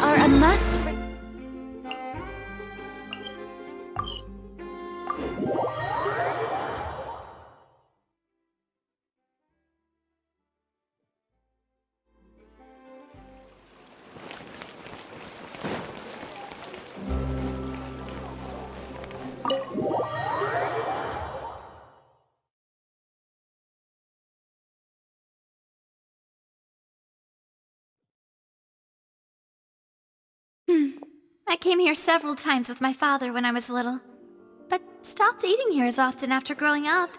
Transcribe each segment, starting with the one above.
are a must for... I came here several times with my father when I was little, but stopped eating here as often after growing up.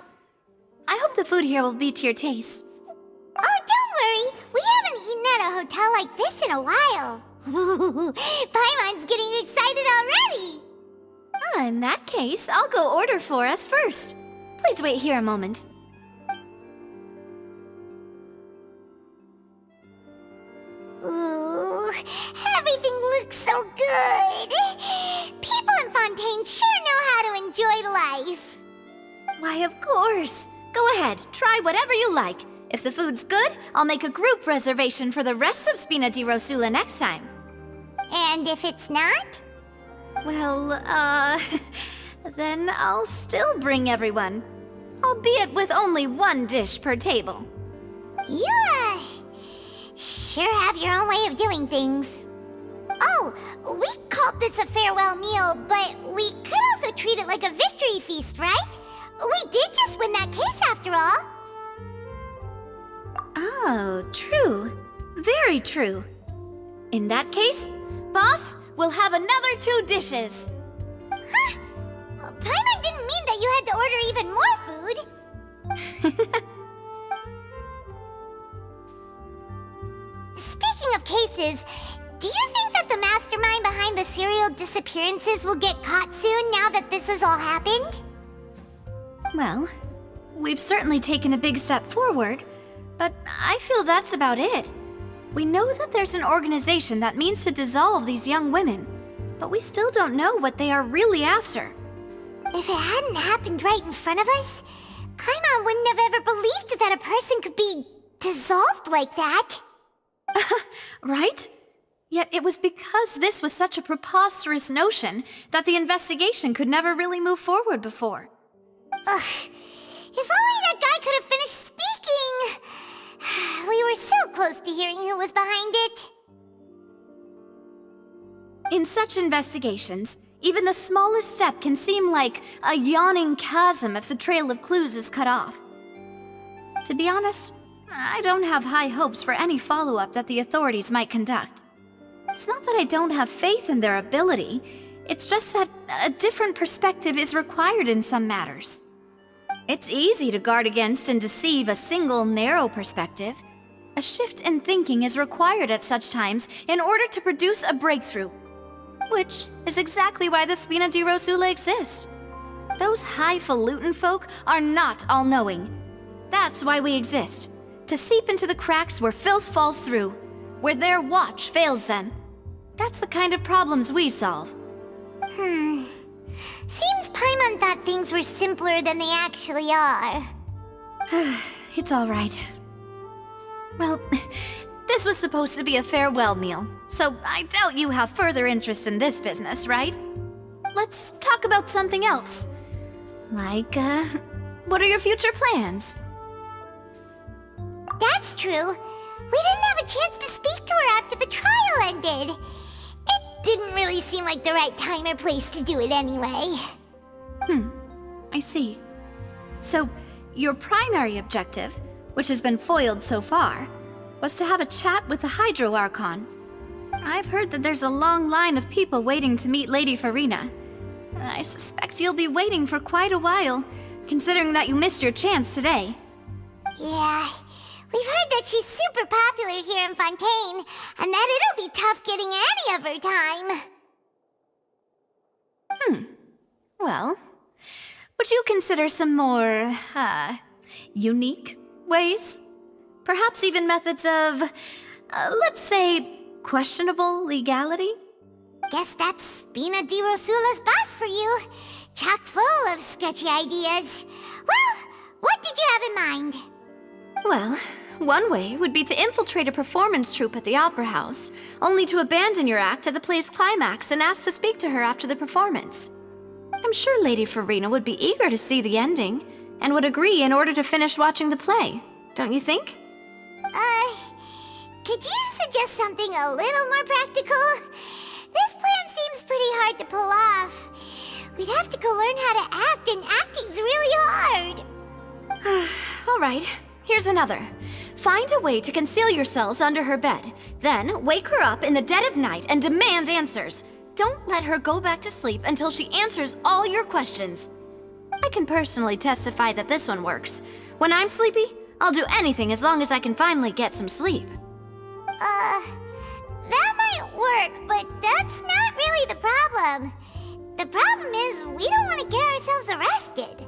I hope the food here will be to your taste. Oh, don't worry. We haven't eaten at a hotel like this in a while. Paimon's getting excited already. In that case, I'll go order for us first. Please wait here a moment. Ooh, everything looks so good. People in Fontaine sure know how to enjoy life. Why, of course. Go ahead, try whatever you like. If the food's good, I'll make a group reservation for the rest of Spina di Rosula next time. And if it's not? Well, then I'll still bring everyone. Albeit with only one dish per table. You, sure have your own way of doing things. Oh, we called this a farewell meal, but we could also treat it like a victory feast, right? We did just win that case after all. Oh, true. Very true. In that case, boss, we'll have another 2 dishes. Huh? Paimon didn't mean that you had to order even more food. Speaking of cases, do you think that the mastermind behind the serial disappearances will get caught soon now that this has all happened? Well, we've certainly taken a big step forward, but I feel that's about it. We know that there's an organization that means to dissolve these young women, but we still don't know what they are really after. If it hadn't happened right in front of us, Paimon wouldn't have ever believed that a person could be dissolved like that. Right? Yet it was because this was such a preposterous notion that the investigation could never really move forward before. Ugh. If only that guy could have finished speaking! We were so close to hearing who was behind it. In such investigations, even the smallest step can seem like a yawning chasm if the trail of clues is cut off. To be honest, I don't have high hopes for any follow-up that the authorities might conduct. It's not that I don't have faith in their ability, it's just that a different perspective is required in some matters. It's easy to guard against and deceive a single narrow perspective. A shift in thinking is required at such times in order to produce a breakthrough. Which is exactly why the Spina di Rosula exist. Those highfalutin folk are not all-knowing. That's why we exist. To seep into the cracks where filth falls through, where their watch fails them. That's the kind of problems we solve. Seems Paimon thought things were simpler than they actually are. It's all right. Well, this was supposed to be a farewell meal, so I doubt you have further interest in this business, right? Let's talk about something else. Like, what are your future plans? That's true. We didn't have a chance to speak to her after the trial ended. It didn't really seem like the right time or place to do it anyway. I see. So, your primary objective, which has been foiled so far, was to have a chat with the Hydro Archon. I've heard that there's a long line of people waiting to meet Lady Farina. I suspect you'll be waiting for quite a while, considering that you missed your chance today. Yeah, we've heard that she's super popular here in Fontaine, and that it'll be tough getting any of her time. Well, would you consider some more, unique ways? Perhaps even methods of, let's say, questionable legality? Guess that's Spina di Rosula's boss for you. Chock full of sketchy ideas. Well, what did you have in mind? Well, One way would be to infiltrate a performance troupe at the Opera House, only to abandon your act at the play's climax and ask to speak to her after the performance. I'm sure Lady Farina would be eager to see the ending, and would agree in order to finish watching the play, don't you think? Could you suggest something a little more practical? This plan seems pretty hard to pull off. We'd have to go learn how to act, and acting's really hard. All right, here's another. Find a way to conceal yourselves under her bed. Then wake her up in the dead of night and demand answers. Don't let her go back to sleep until she answers all your questions. I can personally testify that this one works. When I'm sleepy, I'll do anything as long as I can finally get some sleep. That might work, but that's not really the problem. The problem is we don't want to get ourselves arrested.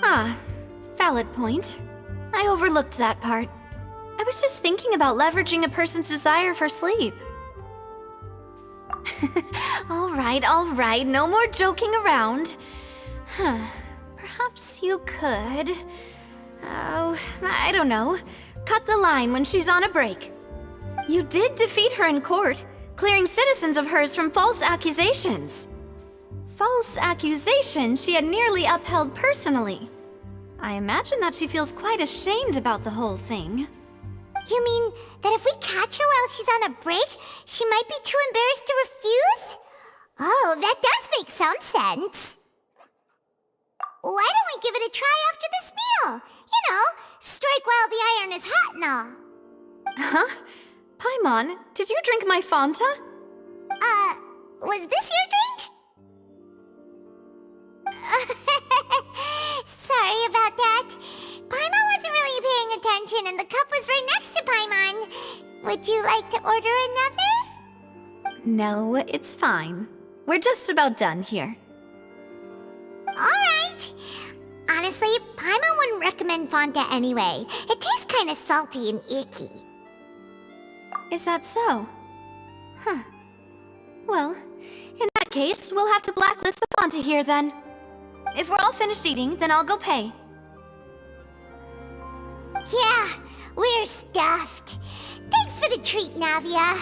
Ah, valid point. I overlooked that part. I was just thinking about leveraging a person's desire for sleep. All right, no more joking around. Perhaps you could... Oh, I don't know. Cut the line when she's on a break. You did defeat her in court, clearing citizens of hers from false accusations. False accusations she had nearly upheld personally. I imagine that she feels quite ashamed about the whole thing. You mean that if we catch her while she's on a break, she might be too embarrassed to refuse? Oh, that does make some sense. Why don't we give it a try after this meal? You know, strike while the iron is hot and all. Huh? Paimon, did you drink my Fanta? Was this your drink? Sorry about that. Paimon wasn't really paying attention and the cup was right next to Paimon. Would you like to order another? No, it's fine. We're just about done here. Alright. Honestly, Paimon wouldn't recommend Fanta anyway. It tastes kind of salty and icky. Is that so? Huh. Well, in that case, we'll have to blacklist the Fanta here then. If we're all finished eating, then I'll go pay. Yeah, we're stuffed. Thanks for the treat, Navia.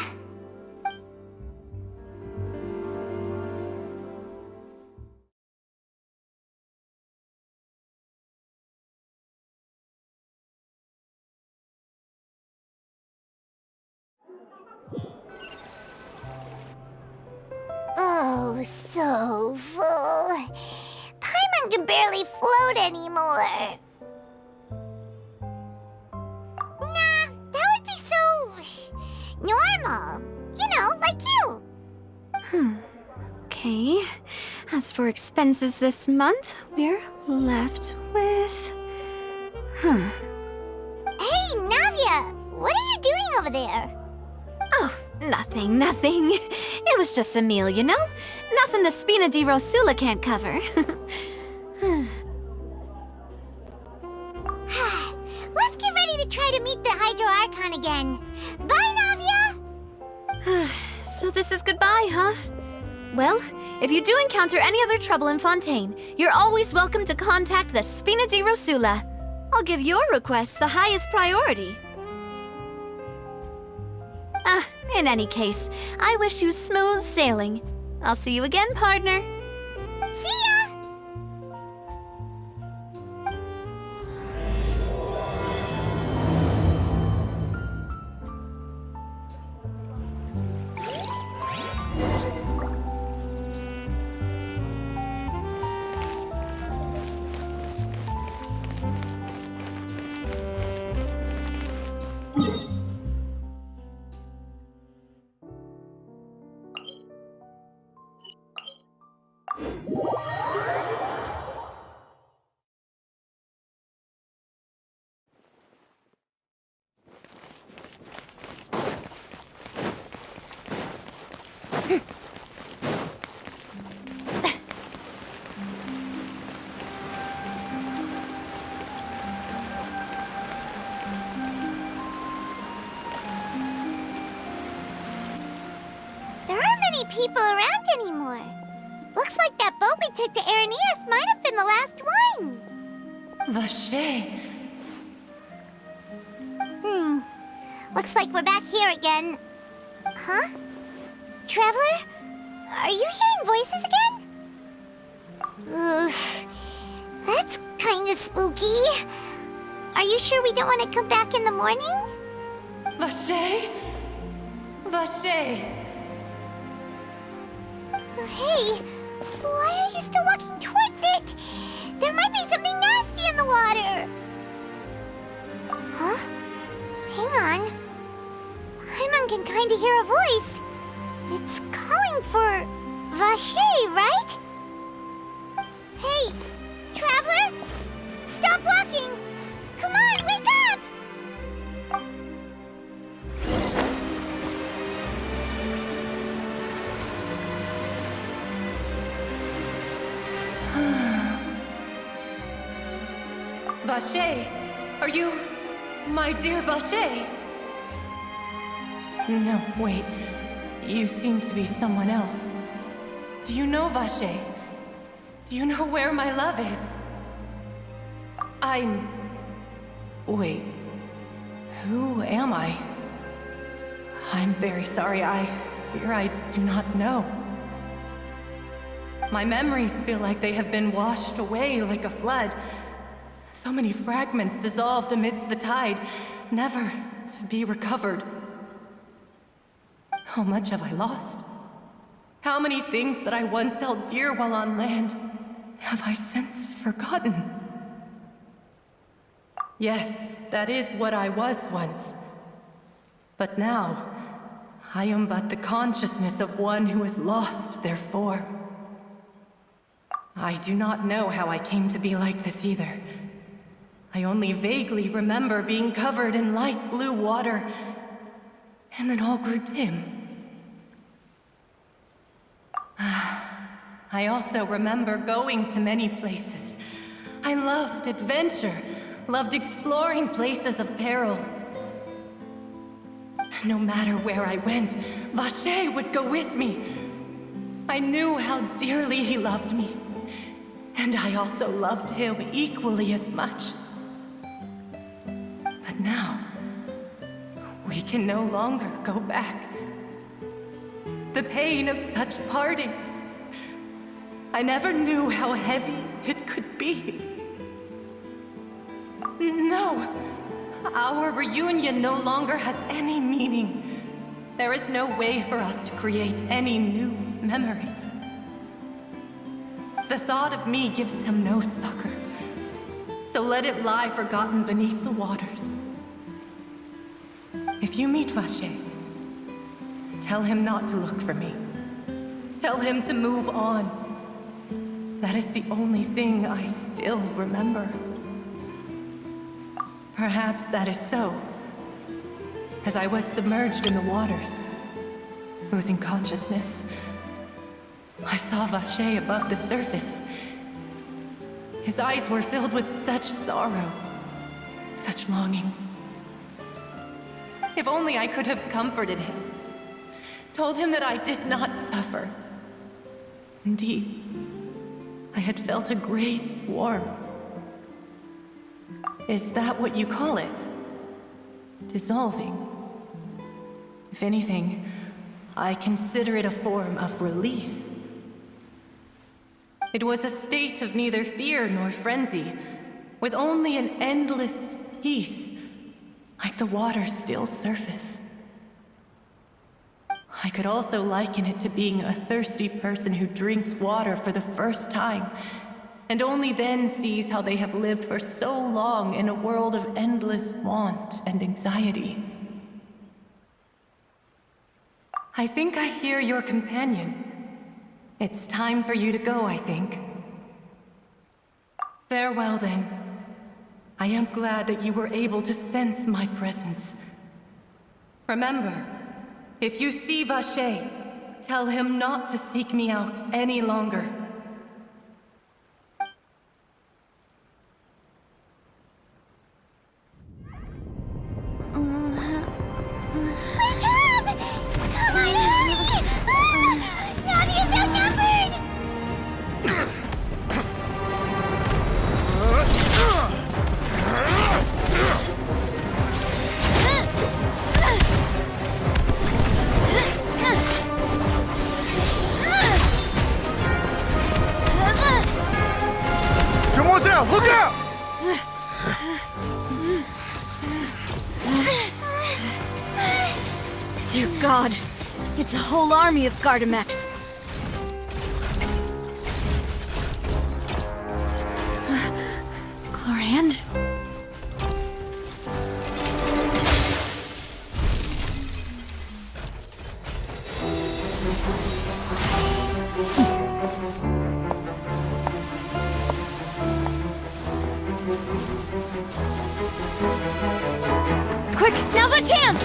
Oh, so full. Paimon can barely float anymore. Nah, that would be so... normal. You know, like you. Okay. As for expenses this month, we're left with... Hey, Navia! What are you doing over there? Oh, nothing. It was just a meal, you know? Nothing the Spina di Rosula can't cover. Let's get ready to try to meet the Hydro Archon again. Bye, Navia! So this is goodbye, huh? Well, if you do encounter any other trouble in Fontaine, you're always welcome to contact the Spina di Rosula. I'll give your request the highest priority. In any case, I wish you smooth sailing. I'll see you again, partner. See ya! People around anymore. Looks like that boat we took to Araneas might have been the last one. Vacher. Looks like we're back here again. Huh? Traveler? Are you hearing voices again? Ugh. That's kinda spooky. Are you sure we don't want to come back in the morning? Vache? Vache! Hey, why are you still walking towards it? There might be something nasty in the water. Huh? Hang on. Paimon can kinda hear a voice. It's calling for Vache, right? Hey, Traveler! Stop walking! Come on, wake up! Vache! Are you... my dear Vache? No, wait. You seem to be someone else. Do you know Vache? Do you know where my love is? Wait. Who am I? I'm very sorry. I fear I do not know. My memories feel like they have been washed away like a flood. So many fragments dissolved amidst the tide, never to be recovered. How much have I lost? How many things that I once held dear while on land have I since forgotten? Yes, that is what I was once. But now, I am but the consciousness of one who has lost their form. I do not know how I came to be like this either. I only vaguely remember being covered in light blue water, and then all grew dim. I also remember going to many places. I loved adventure, loved exploring places of peril. No matter where I went, Vache would go with me. I knew how dearly he loved me, and I also loved him equally as much. But now, we can no longer go back. The pain of such parting, I never knew how heavy it could be. No, our reunion no longer has any meaning. There is no way for us to create any new memories. The thought of me gives him no succor, so let it lie forgotten beneath the waters. If you meet Vache, tell him not to look for me. Tell him to move on. That is the only thing I still remember. Perhaps that is so. As I was submerged in the waters, losing consciousness, I saw Vache above the surface. His eyes were filled with such sorrow, such longing. If only I could have comforted him, told him that I did not suffer. Indeed, I had felt a great warmth. Is that what you call it? Dissolving? If anything, I consider it a form of release. It was a state of neither fear nor frenzy, with only an endless peace, like the water's still surface. I could also liken it to being a thirsty person who drinks water for the first time, and only then sees how they have lived for so long in a world of endless want and anxiety. I think I hear your companion. It's time for you to go, I think. Farewell, then. I am glad that you were able to sense my presence. Remember, if you see Vache, tell him not to seek me out any longer. Wake up! Come on, hurry! Navi is outnumbered! Dear God, it's a whole army of Gardamex. Chlorand? Quick, now's our chance!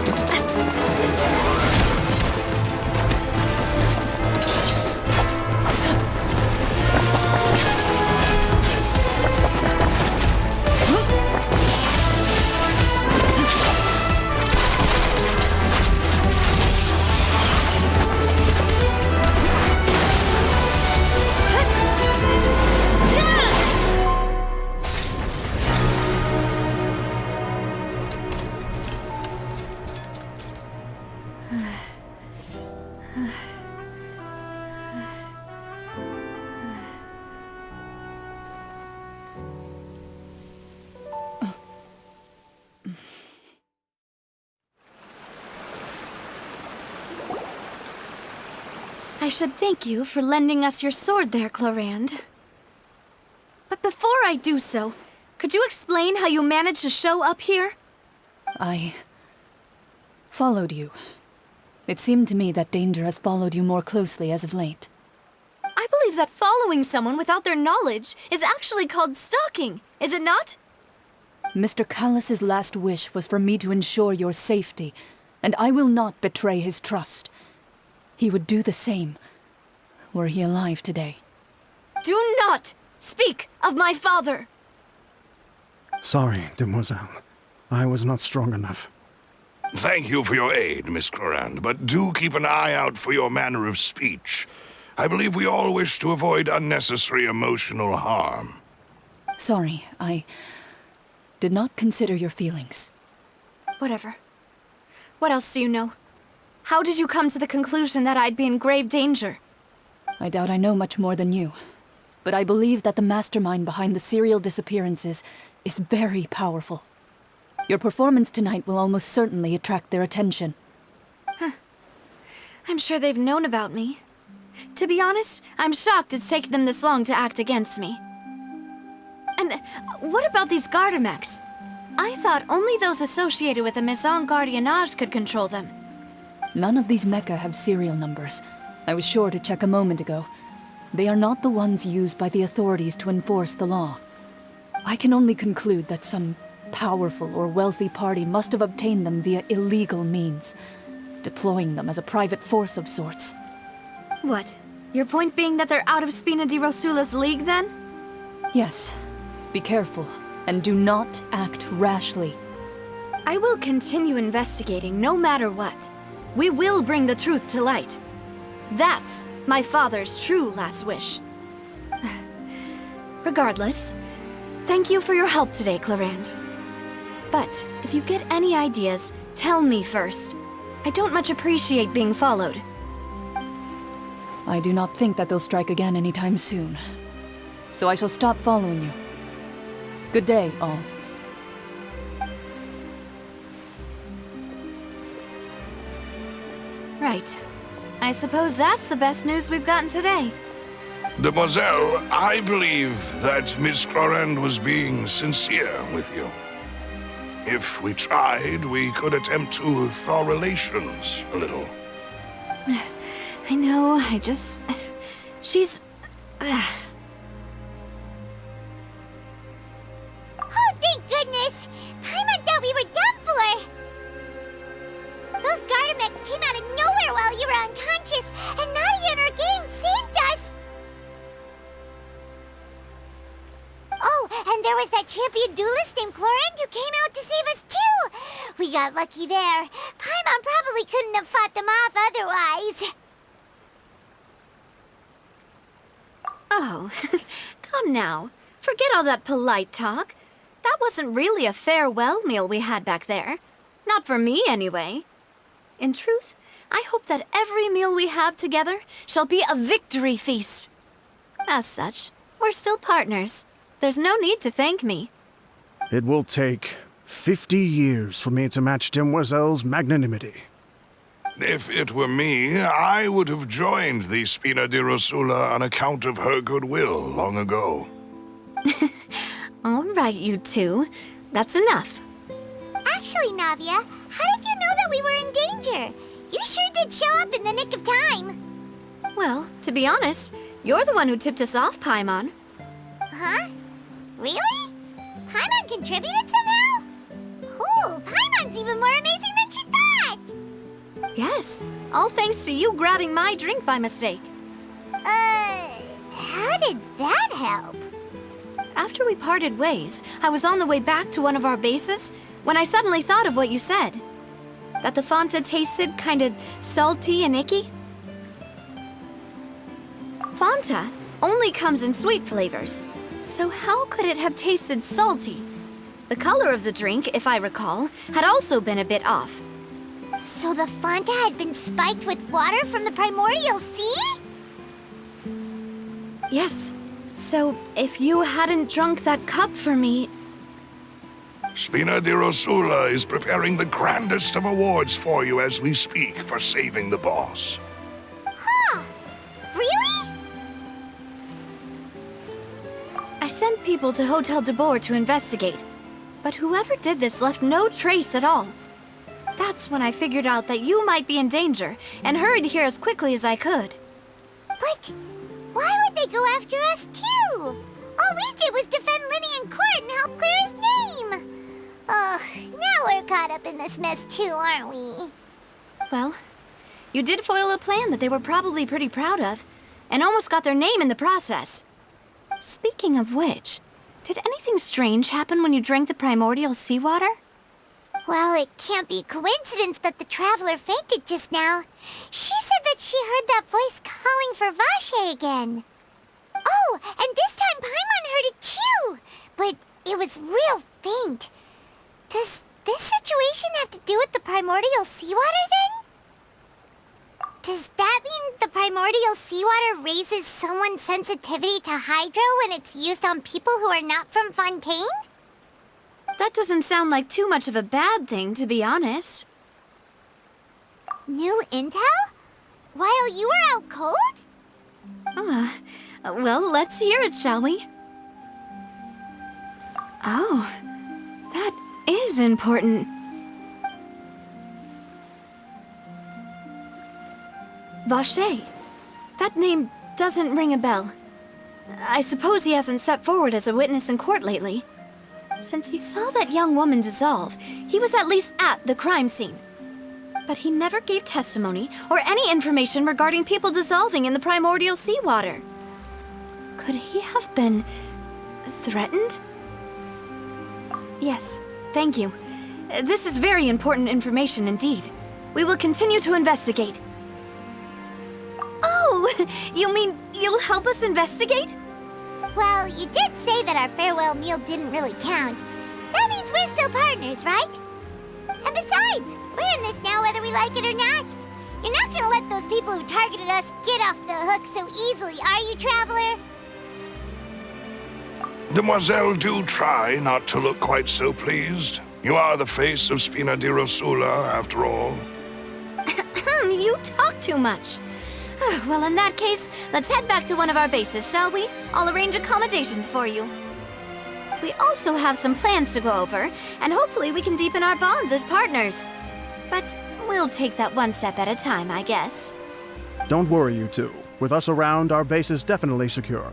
I should thank you for lending us your sword there, Chlorand. But before I do so, could you explain how you managed to show up here? I followed you. It seemed to me that danger has followed you more closely as of late. I believe that following someone without their knowledge is actually called stalking, is it not? Mr. Callus's last wish was for me to ensure your safety, and I will not betray his trust. He would do the same, were he alive today. Do not speak of my father! Sorry, demoiselle. I was not strong enough. Thank you for your aid, Miss Chlorand, but do keep an eye out for your manner of speech. I believe we all wish to avoid unnecessary emotional harm. Sorry, I did not consider your feelings. Whatever. What else do you know? How did you come to the conclusion that I'd be in grave danger? I doubt I know much more than you, but I believe that the mastermind behind the serial disappearances is very powerful. Your performance tonight will almost certainly attract their attention. I'm sure they've known about me. To be honest, I'm shocked it's taken them this long to act against me. And what about these Gardamex? I thought only those associated with the Maison Gardiennage could control them. None of these mecha have serial numbers. I was sure to check a moment ago. They are not the ones used by the authorities to enforce the law. I can only conclude that some powerful or wealthy party must have obtained them via illegal means, deploying them as a private force of sorts. What? Your point being that they're out of Spina di Rosula's league, then? Yes. Be careful, and do not act rashly. I will continue investigating no matter what. We will bring the truth to light. That's my father's true last wish. Regardless, thank you for your help today, Chlorand. But if you get any ideas, tell me first. I don't much appreciate being followed. I do not think that they'll strike again anytime soon. So I shall stop following you. Good day, all. Right. I suppose that's the best news we've gotten today. Demoiselle, I believe that Miss Chlorand was being sincere with you. If we tried, we could attempt to thaw relations a little. I know, I just... She's... Oh, thank goodness! Paimon thought we were done for! Those Gardamex came out of nowhere while you were unconscious, and Nadia and her gang saved us! Oh, and there was that champion duelist named Chlorand who came out to save us too! We got lucky there. Paimon probably couldn't have fought them off otherwise. Oh, come now. Forget all that polite talk. That wasn't really a farewell meal we had back there. Not for me, anyway. In truth, I hope that every meal we have together shall be a victory feast. As such, we're still partners. There's no need to thank me. It will take 50 years for me to match Demoiselle's magnanimity. If it were me, I would have joined the Spina di Rosula on account of her goodwill long ago. All right, you two. That's enough. Actually, Navia, how did you know that we were in danger? You sure did show up in the nick of time. Well, to be honest, you're the one who tipped us off, Paimon. Huh? Really? Paimon contributed somehow? Ooh, Paimon's even more amazing than she thought! Yes, all thanks to you grabbing my drink by mistake. How did that help? After we parted ways, I was on the way back to one of our bases when I suddenly thought of what you said. That the Fanta tasted kind of salty and icky. Fanta only comes in sweet flavors, so how could it have tasted salty? The color of the drink, if I recall, had also been a bit off. So the Fanta had been spiked with water from the primordial sea? Yes, so if you hadn't drunk that cup for me... Spina di Rosula is preparing the grandest of awards for you as we speak for saving the boss. Huh? Really? I sent people to Hotel de Boer to investigate, but whoever did this left no trace at all. That's when I figured out that you might be in danger and hurried here as quickly as I could. But why would they go after us too? All we did was defend Linny in court and help clear his name. Ugh, now we're caught up in this mess too, aren't we? Well, you did foil a plan that they were probably pretty proud of, and almost got their name in the process. Speaking of which, did anything strange happen when you drank the primordial seawater? Well, it can't be coincidence that the traveler fainted just now. She said that she heard that voice calling for Vache again. Oh, and this time Paimon heard it too, but it was real faint. Does this situation have to do with the primordial seawater then? Does that mean the primordial seawater raises someone's sensitivity to hydro when it's used on people who are not from Fontaine? That doesn't sound like too much of a bad thing, to be honest. New intel? While you were out cold? Well, let's hear it, shall we? Oh, that is important. Vache. That name doesn't ring a bell. I suppose he hasn't stepped forward as a witness in court lately. Since he saw that young woman dissolve, he was at least at the crime scene. But he never gave testimony or any information regarding people dissolving in the primordial seawater. Could he have been threatened? Yes, thank you. This is very important information indeed. We will continue to investigate. Oh, you mean you'll help us investigate? Well, you did say that our farewell meal didn't really count. That means we're still partners, right? And besides, we're in this now whether we like it or not. You're not gonna let those people who targeted us get off the hook so easily, are you, Traveler? Demoiselle, do try not to look quite so pleased. You are the face of Spina di Rosula, after all. You talk too much. Well, in that case, let's head back to one of our bases, shall we? I'll arrange accommodations for you. We also have some plans to go over, and hopefully we can deepen our bonds as partners. But we'll take that one step at a time, I guess. Don't worry, you two. With us around, our base is definitely secure.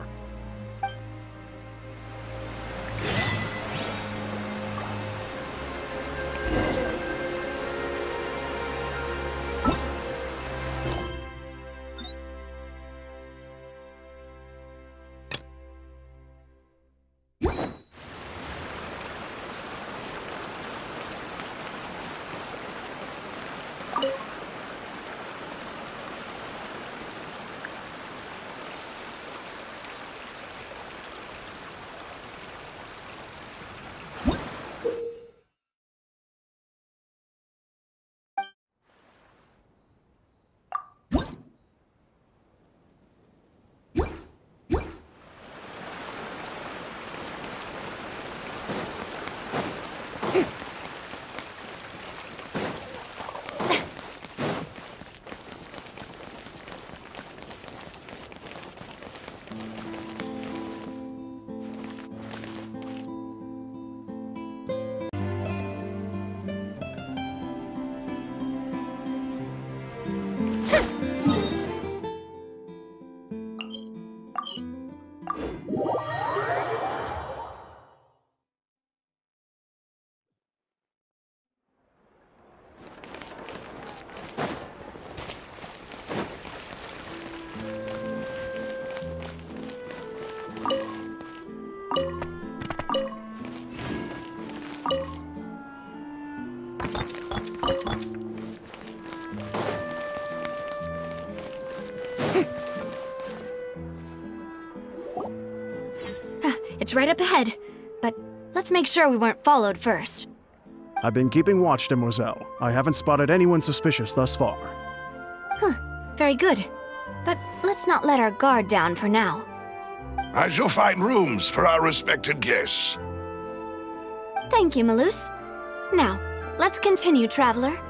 It's right up ahead, but let's make sure we weren't followed first. I've been keeping watch, demoiselle. I haven't spotted anyone suspicious thus far. Very good. But let's not let our guard down for now. I shall find rooms for our respected guests. Thank you, Malus. Now, let's continue, traveler.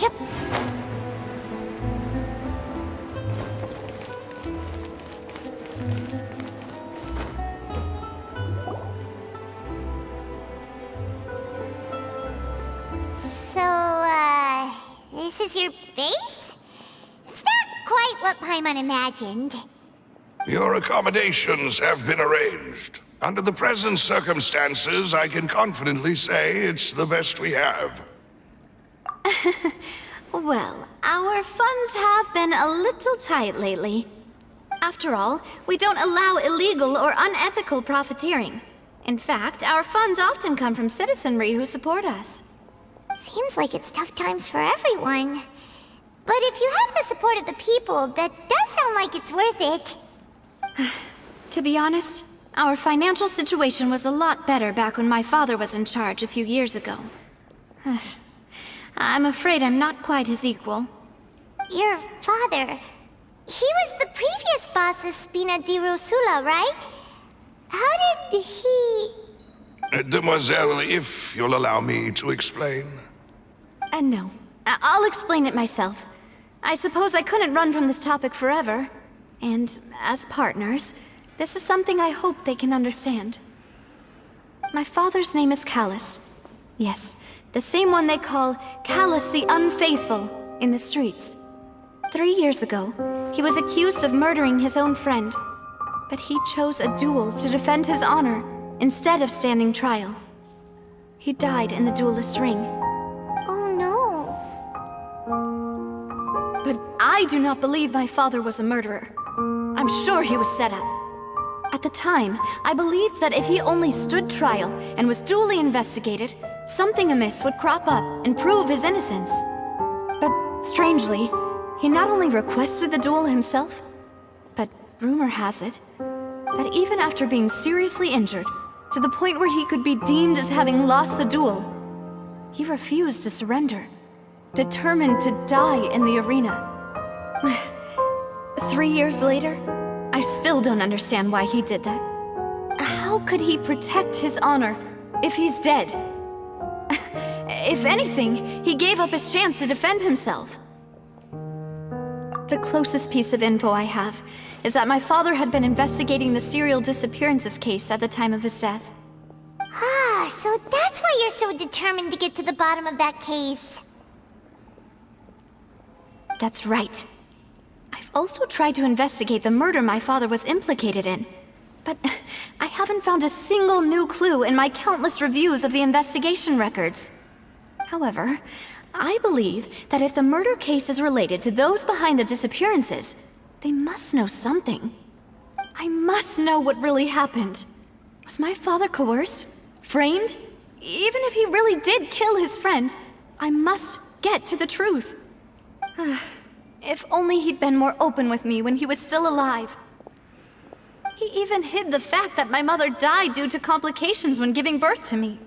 Yep. So, this is your base? It's not quite what Paimon imagined. Your accommodations have been arranged. Under the present circumstances, I can confidently say it's the best we have. Well, our funds have been a little tight lately. After all, we don't allow illegal or unethical profiteering. In fact, our funds often come from citizenry who support us. Seems like it's tough times for everyone. But if you have the support of the people, that does sound like it's worth it. To be honest, our financial situation was a lot better back when my father was in charge a few years ago. I'm afraid I'm not quite his equal. Your father... he was the previous boss of Spina di Rosula, right? How did he... Demoiselle, if you'll allow me to explain. No. I'll explain it myself. I suppose I couldn't run from this topic forever. And as partners, this is something I hope they can understand. My father's name is Callus. Yes, the same one they call Callus the Unfaithful in the streets. 3 years ago, he was accused of murdering his own friend. But he chose a duel to defend his honor instead of standing trial. He died in the duelist's ring. Oh no. But I do not believe my father was a murderer. I'm sure he was set up. At the time, I believed that if he only stood trial and was duly investigated, something amiss would crop up and prove his innocence. But strangely, he not only requested the duel himself, but rumor has it that even after being seriously injured, to the point where he could be deemed as having lost the duel, he refused to surrender, determined to die in the arena. 3 years later, I still don't understand why he did that. How could he protect his honor if he's dead? If anything, he gave up his chance to defend himself. The closest piece of info I have is that my father had been investigating the serial disappearances case at the time of his death. Ah, so that's why you're so determined to get to the bottom of that case. That's right. I've also tried to investigate the murder my father was implicated in, but I haven't found a single new clue in my countless reviews of the investigation records. However, I believe that if the murder case is related to those behind the disappearances, they must know something. I must know what really happened. Was my father coerced? Framed? Even if he really did kill his friend, I must get to the truth. If only he'd been more open with me when he was still alive. He even hid the fact that my mother died due to complications when giving birth to me.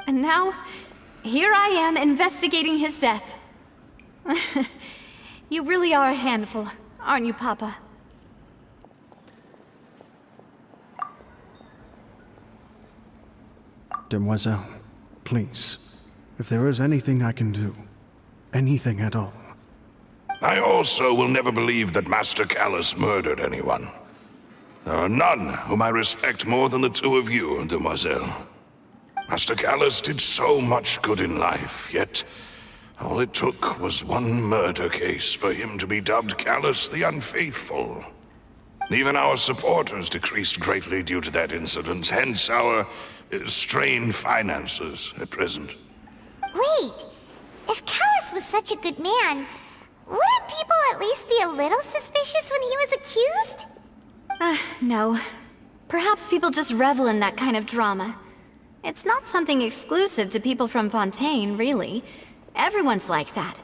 And now, here I am investigating his death. You really are a handful, aren't you, Papa? Demoiselle, please, if there is anything I can do, anything at all. I also will never believe that Master Callus murdered anyone. There are none whom I respect more than the two of you, Demoiselle. Master Callus did so much good in life, yet all it took was one murder case for him to be dubbed Callus the Unfaithful. Even our supporters decreased greatly due to that incident, hence our strained finances at present. Wait, if Callus was such a good man, wouldn't people at least be a little suspicious when he was accused? No. Perhaps people just revel in that kind of drama. It's not something exclusive to people from Fontaine, really. Everyone's like that.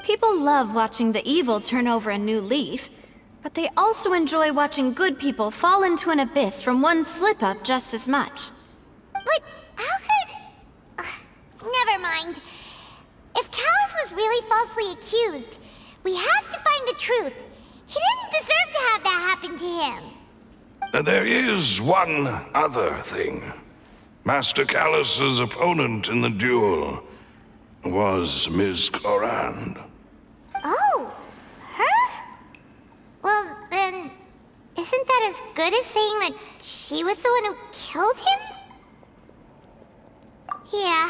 People love watching the evil turn over a new leaf, but they also enjoy watching good people fall into an abyss from one slip-up just as much. But how could... never mind. If Callus was really falsely accused, we have to find the truth. He didn't deserve to have that happen to him. There is one other thing. Master Callus's opponent in the duel was Ms. Clorand. Oh, her? Well, then, isn't that as good as saying that she was the one who killed him? Yeah,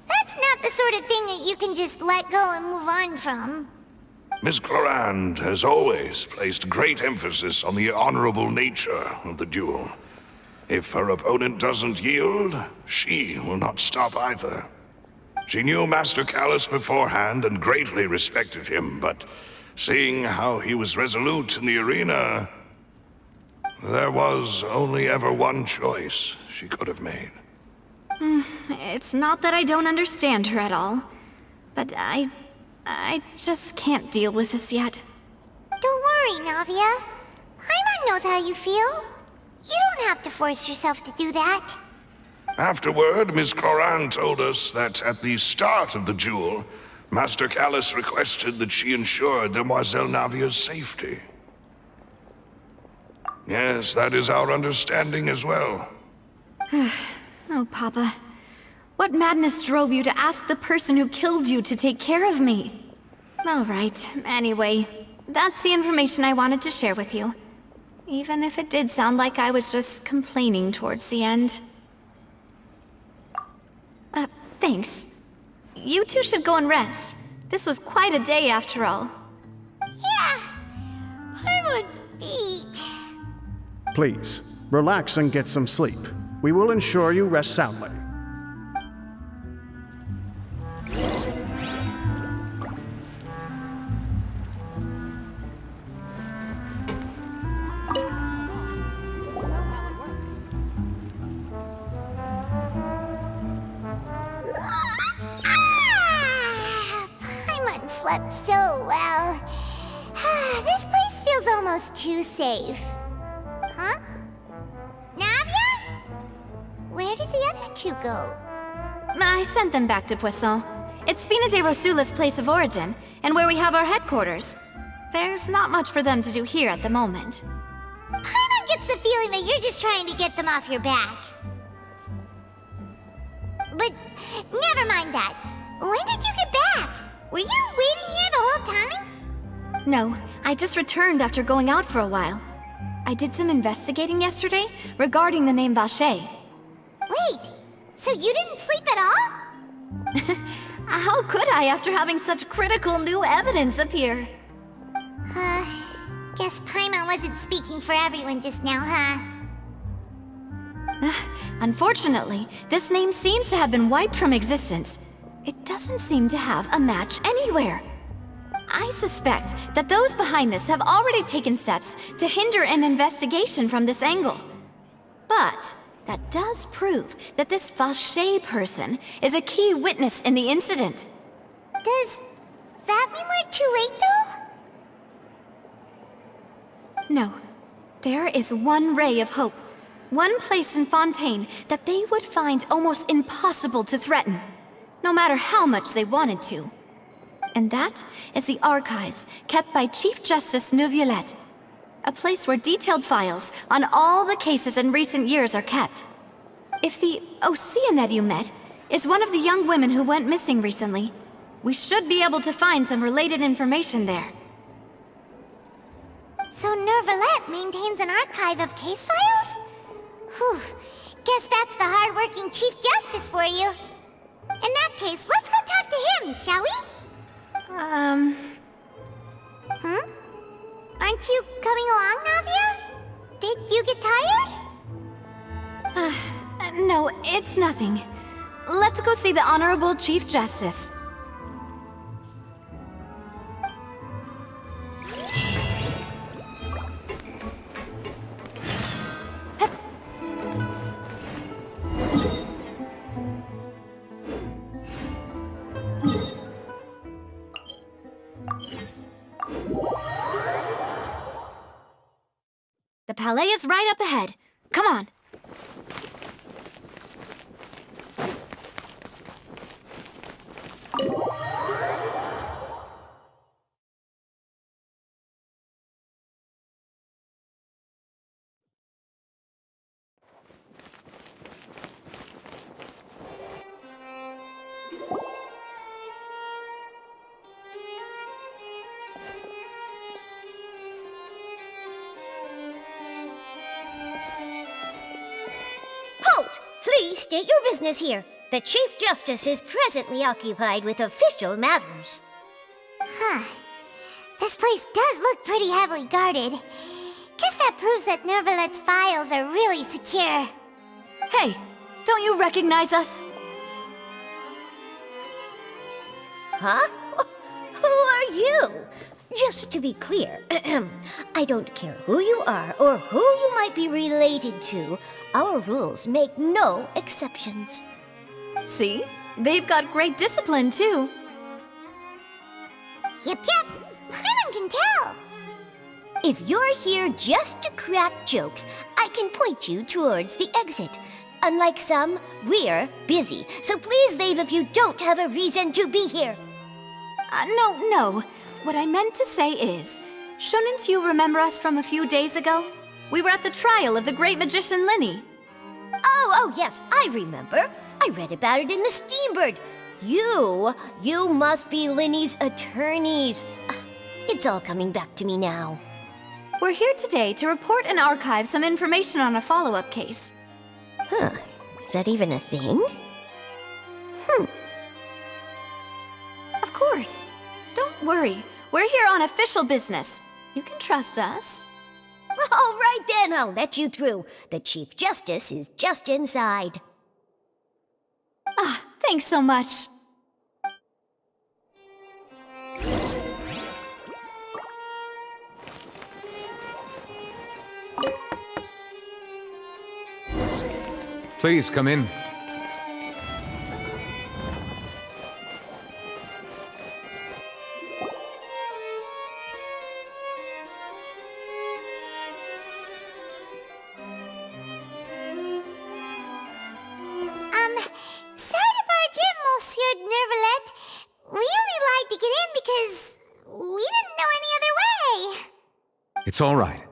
that's not the sort of thing that you can just let go and move on from. Ms. Clorand has always placed great emphasis on the honorable nature of the duel. If her opponent doesn't yield, she will not stop either. She knew Master Callus beforehand and greatly respected him, but seeing how he was resolute in the arena, there was only ever one choice she could have made. It's not that I don't understand her at all, but I just can't deal with this yet. Don't worry, Navia. Paimon knows how you feel. You don't have to force yourself to do that. Afterward, Ms. Clorand told us that at the start of the duel, Master Callus requested that she ensure Demoiselle Navia's safety. Yes, that is our understanding as well. Oh, Papa. What madness drove you to ask the person who killed you to take care of me? All right, anyway, that's the information I wanted to share with you. Even if it did sound like I was just complaining towards the end. Thanks. You two should go and rest. This was quite a day after all. Yeah, Paimon's beat. Please, relax and get some sleep. We will ensure you rest soundly. Paimon slept so well. This place feels almost too safe. Huh? Navia? Where did the other two go? I sent them back to Poisson. It's Spina de Rosula's place of origin, and where we have our headquarters. There's not much for them to do here at the moment. Paimon gets the feeling that you're just trying to get them off your back. But never mind that. When did you get back? Were you waiting here the whole time? No, I just returned after going out for a while. I did some investigating yesterday regarding the name Vache. Wait, so you didn't sleep at all? How could I after having such critical new evidence appear? Guess Paimon wasn't speaking for everyone just now, huh? Unfortunately, this name seems to have been wiped from existence. It doesn't seem to have a match anywhere. I suspect that those behind this have already taken steps to hinder an investigation from this angle. But that does prove that this Vache person is a key witness in the incident. Does that mean we're too late, though? No. There is one ray of hope. One place in Fontaine that they would find almost impossible to threaten, no matter how much they wanted to. And that is the archives kept by Chief Justice Neuvillette, a place where detailed files on all the cases in recent years are kept. If the Oceanette you met is one of the young women who went missing recently, we should be able to find some related information there. So Neuvillette maintains an archive of case files? Whew, guess that's the hard-working Chief Justice for you. In that case, let's go talk to him, shall we? Aren't you coming along, Navia? Did you get tired? No, it's nothing. Let's go see the Honorable Chief Justice. The Palais is right up ahead. Come on. Please state your business here. The Chief Justice is presently occupied with official matters. Huh. This place does look pretty heavily guarded. Guess that proves that Neuvillette's files are really secure. Hey, don't you recognize us? Huh? Who are you? Just to be clear, I don't care who you are or who you might be related to. Our rules make no exceptions. See? They've got great discipline, too. Yep. Paimon can tell. If you're here just to crack jokes, I can point you towards the exit. Unlike some, we're busy, so please leave if you don't have a reason to be here. No. What I meant to say is, shouldn't you remember us from a few days ago? We were at the trial of the great magician Linny. Oh, yes, I remember. I read about it in the Steambird. You must be Linny's attorneys. It's all coming back to me now. We're here today to report and archive some information on a follow-up case. Huh, is that even a thing? Of course. Don't worry, we're here on official business. You can trust us. All right then, I'll let you through. The Chief Justice is just inside. Thanks so much. Please come in. Sorry to barge in, Monsieur Neuvillette. We only lied to get in because we didn't know any other way. It's all right.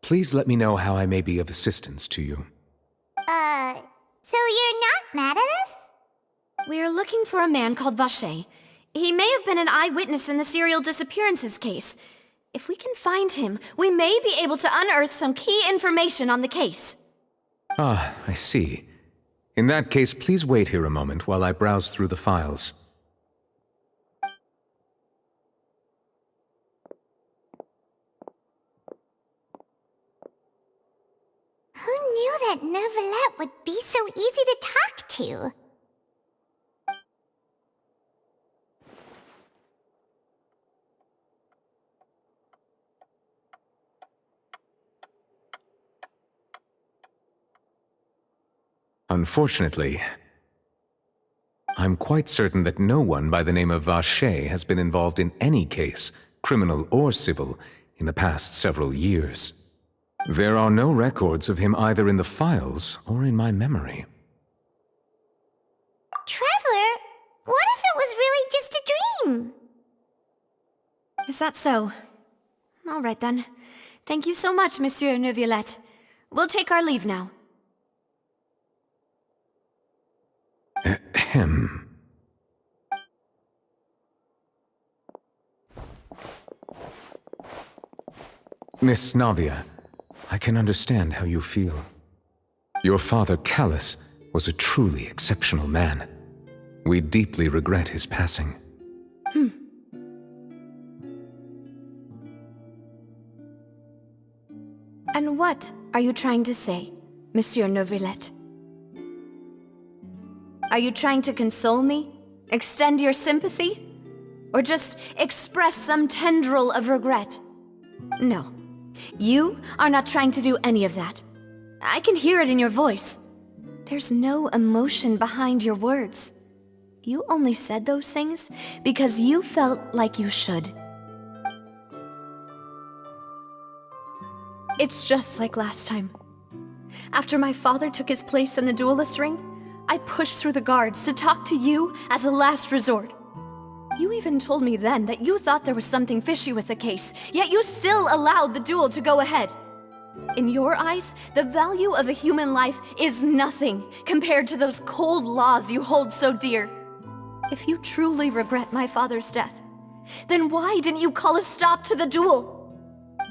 Please let me know how I may be of assistance to you. So you're not mad at us? We're looking for a man called Vache. He may have been an eyewitness in the serial disappearances case. If we can find him, we may be able to unearth some key information on the case. Ah, I see. In that case, please wait here a moment while I browse through the files. Who knew that Neuvillette would be so easy to talk to? Unfortunately, I'm quite certain that no one by the name of Vache has been involved in any case, criminal or civil, in the past several years. There are no records of him either in the files or in my memory. Traveler, what if it was really just a dream? Is that so? All right then. Thank you so much, Monsieur Neuvillette. We'll take our leave now. Ahem. Miss Navia, I can understand how you feel. Your father, Callus, was a truly exceptional man. We deeply regret his passing. And what are you trying to say, Monsieur Neuvillette? Are you trying to console me? Extend your sympathy? Or just express some tendril of regret? No. You are not trying to do any of that. I can hear it in your voice. There's no emotion behind your words. You only said those things because you felt like you should. It's just like last time. After my father took his place in the duelist ring, I pushed through the guards to talk to you as a last resort. You even told me then that you thought there was something fishy with the case, yet you still allowed the duel to go ahead. In your eyes, the value of a human life is nothing compared to those cold laws you hold so dear. If you truly regret my father's death, then why didn't you call a stop to the duel?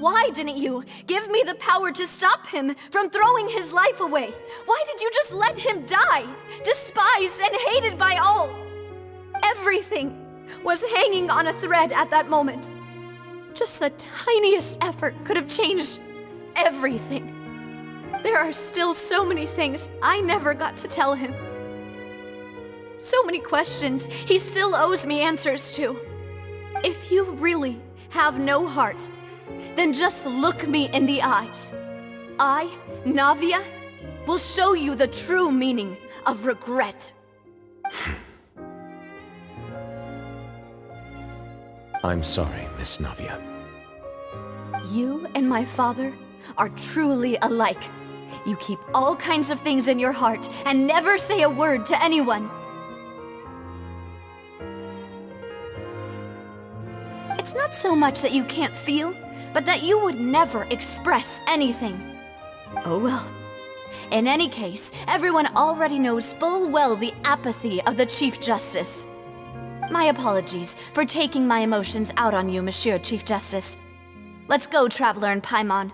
Why didn't you give me the power to stop him from throwing his life away? Why did you just let him die, despised and hated by all? Everything was hanging on a thread at that moment. Just the tiniest effort could have changed everything. There are still so many things I never got to tell him. So many questions he still owes me answers to. If you really have no heart, then just look me in the eyes. I, Navia, will show you the true meaning of regret. I'm sorry, Miss Navia. You and my father are truly alike. You keep all kinds of things in your heart and never say a word to anyone. It's not so much that you can't feel, but that you would never express anything. Oh well. In any case, everyone already knows full well the apathy of the Chief Justice. My apologies for taking my emotions out on you, Monsieur Chief Justice. Let's go, Traveler and Paimon.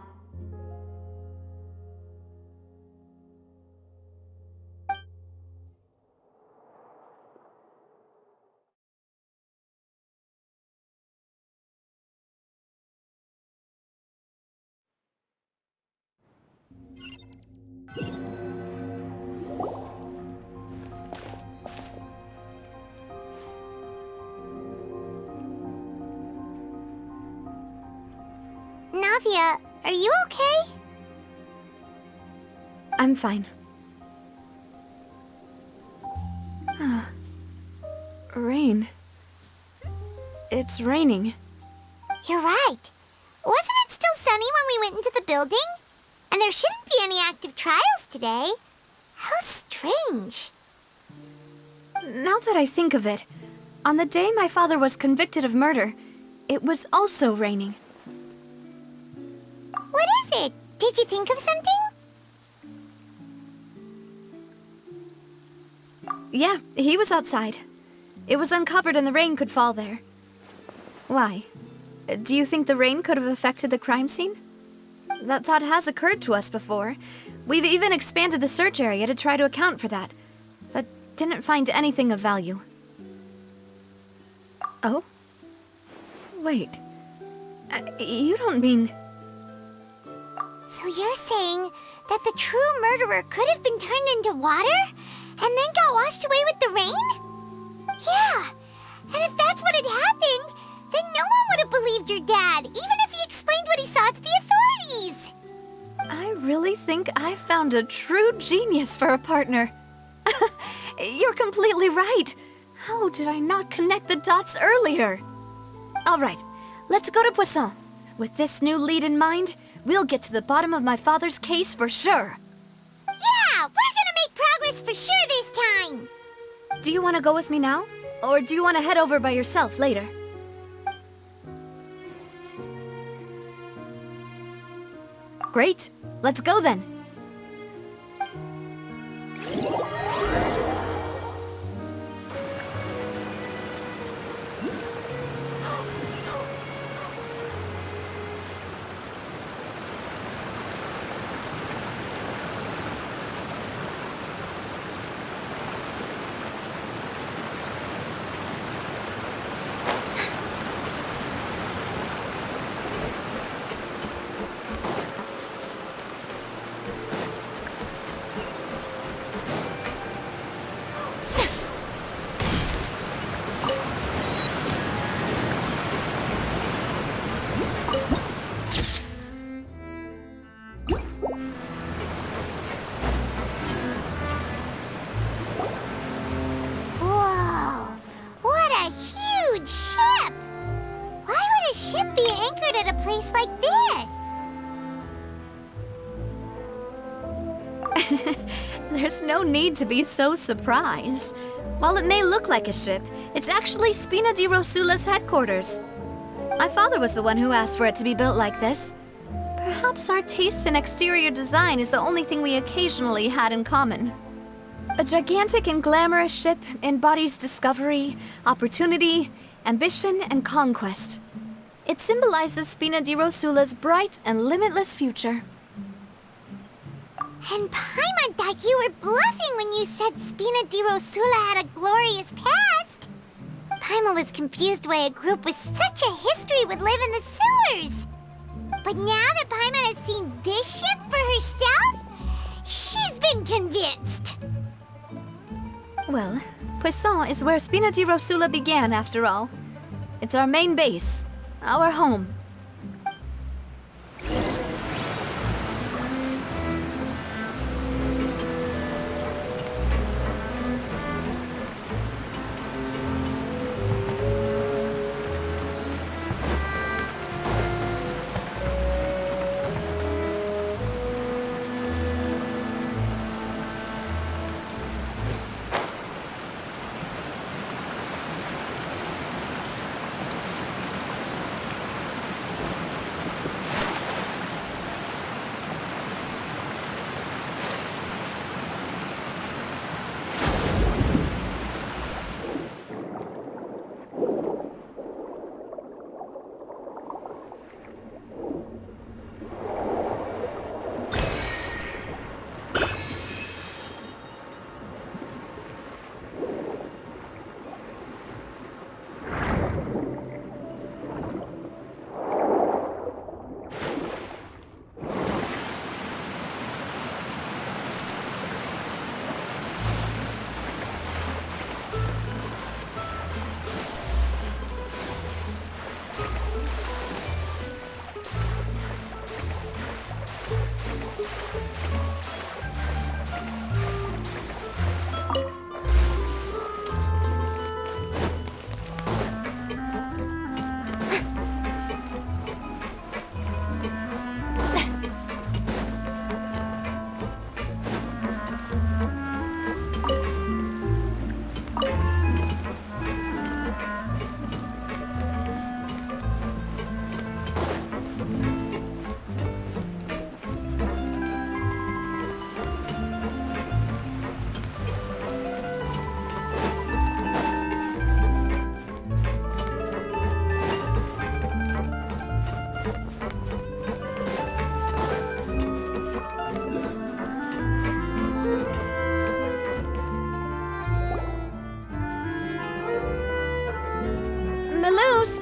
Navia, are you okay? I'm fine. Rain. It's raining. You're right. Wasn't it still sunny when we went into the building? And there shouldn't be any active trials today. How strange. Now that I think of it, on the day my father was convicted of murder, it was also raining. What is it? Did you think of something? Yeah, he was outside. It was uncovered and the rain could fall there. Why? Do you think the rain could have affected the crime scene? That thought has occurred to us before. We've even expanded the search area to try to account for that, but didn't find anything of value. Oh? Wait. You don't mean... So you're saying that the true murderer could have been turned into water and then got washed away with the rain? Yeah, and if that's what had happened, then no one would have believed your dad, even if he explained what he saw to the authorities. I really think I found a true genius for a partner. You're completely right. How did I not connect the dots earlier? All right, let's go to Poisson. With this new lead in mind, we'll get to the bottom of my father's case for sure. Yeah, we're gonna make progress for sure this time. Do you want to go with me now? Or do you want to head over by yourself later? Great. Let's go then. Whoa, what a huge ship! Why would a ship be anchored at a place like this? There's no need to be so surprised. While it may look like a ship, it's actually Spina di Rosula's headquarters. My father was the one who asked for it to be built like this. Perhaps our taste in exterior design is the only thing we occasionally had in common. A gigantic and glamorous ship embodies discovery, opportunity, ambition, and conquest. It symbolizes Spina di Rosula's bright and limitless future. And Paimon thought you were bluffing when you said Spina di Rosula had a glorious past. Paimon was confused why a group with such a history would live in the sewers. But now that Paimon has seen this ship for herself, she's been convinced. Well, Poisson is where Spina di Rosula began, after all. It's our main base, our home.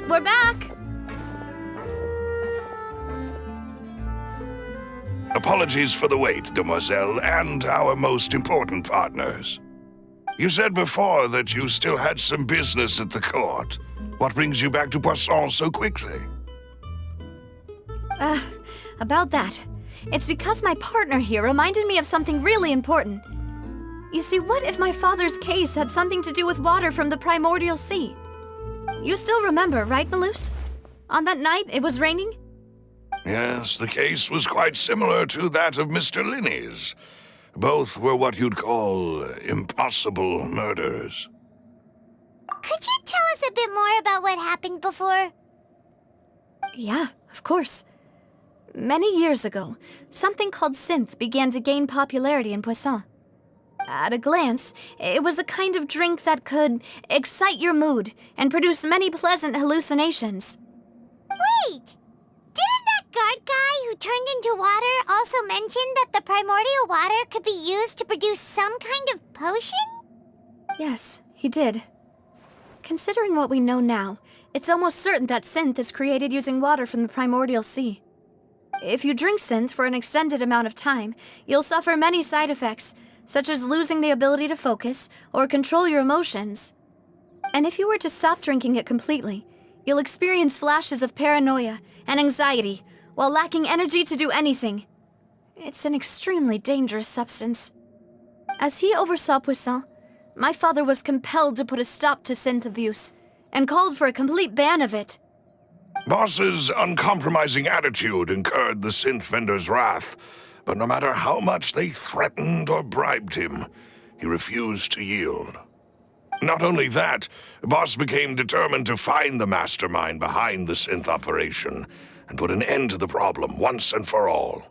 we're back! Apologies for the wait, demoiselle, and our most important partners. You said before that you still had some business at the court. What brings you back to Poisson so quickly? About that. It's because my partner here reminded me of something really important. You see, what if my father's case had something to do with water from the primordial sea? You still remember, right, Malus? On that night, it was raining? Yes, the case was quite similar to that of Mr. Linney's. Both were what you'd call impossible murders. Could you tell us a bit more about what happened before? Yeah, of course. Many years ago, something called synth began to gain popularity in Poisson. At a glance, it was a kind of drink that could excite your mood and produce many pleasant hallucinations. Wait! Didn't that guard guy who turned into water also mention that the primordial water could be used to produce some kind of potion? Yes, he did. Considering what we know now, it's almost certain that synth is created using water from the primordial sea. If you drink synth for an extended amount of time, you'll suffer many side effects, such as losing the ability to focus or control your emotions. And if you were to stop drinking it completely, you'll experience flashes of paranoia and anxiety while lacking energy to do anything. It's an extremely dangerous substance. As he oversaw Poisson, my father was compelled to put a stop to synth abuse and called for a complete ban of it. Boss's uncompromising attitude incurred the synth vendor's wrath, but no matter how much they threatened or bribed him, he refused to yield. Not only that, Boss became determined to find the mastermind behind the synth operation and put an end to the problem once and for all.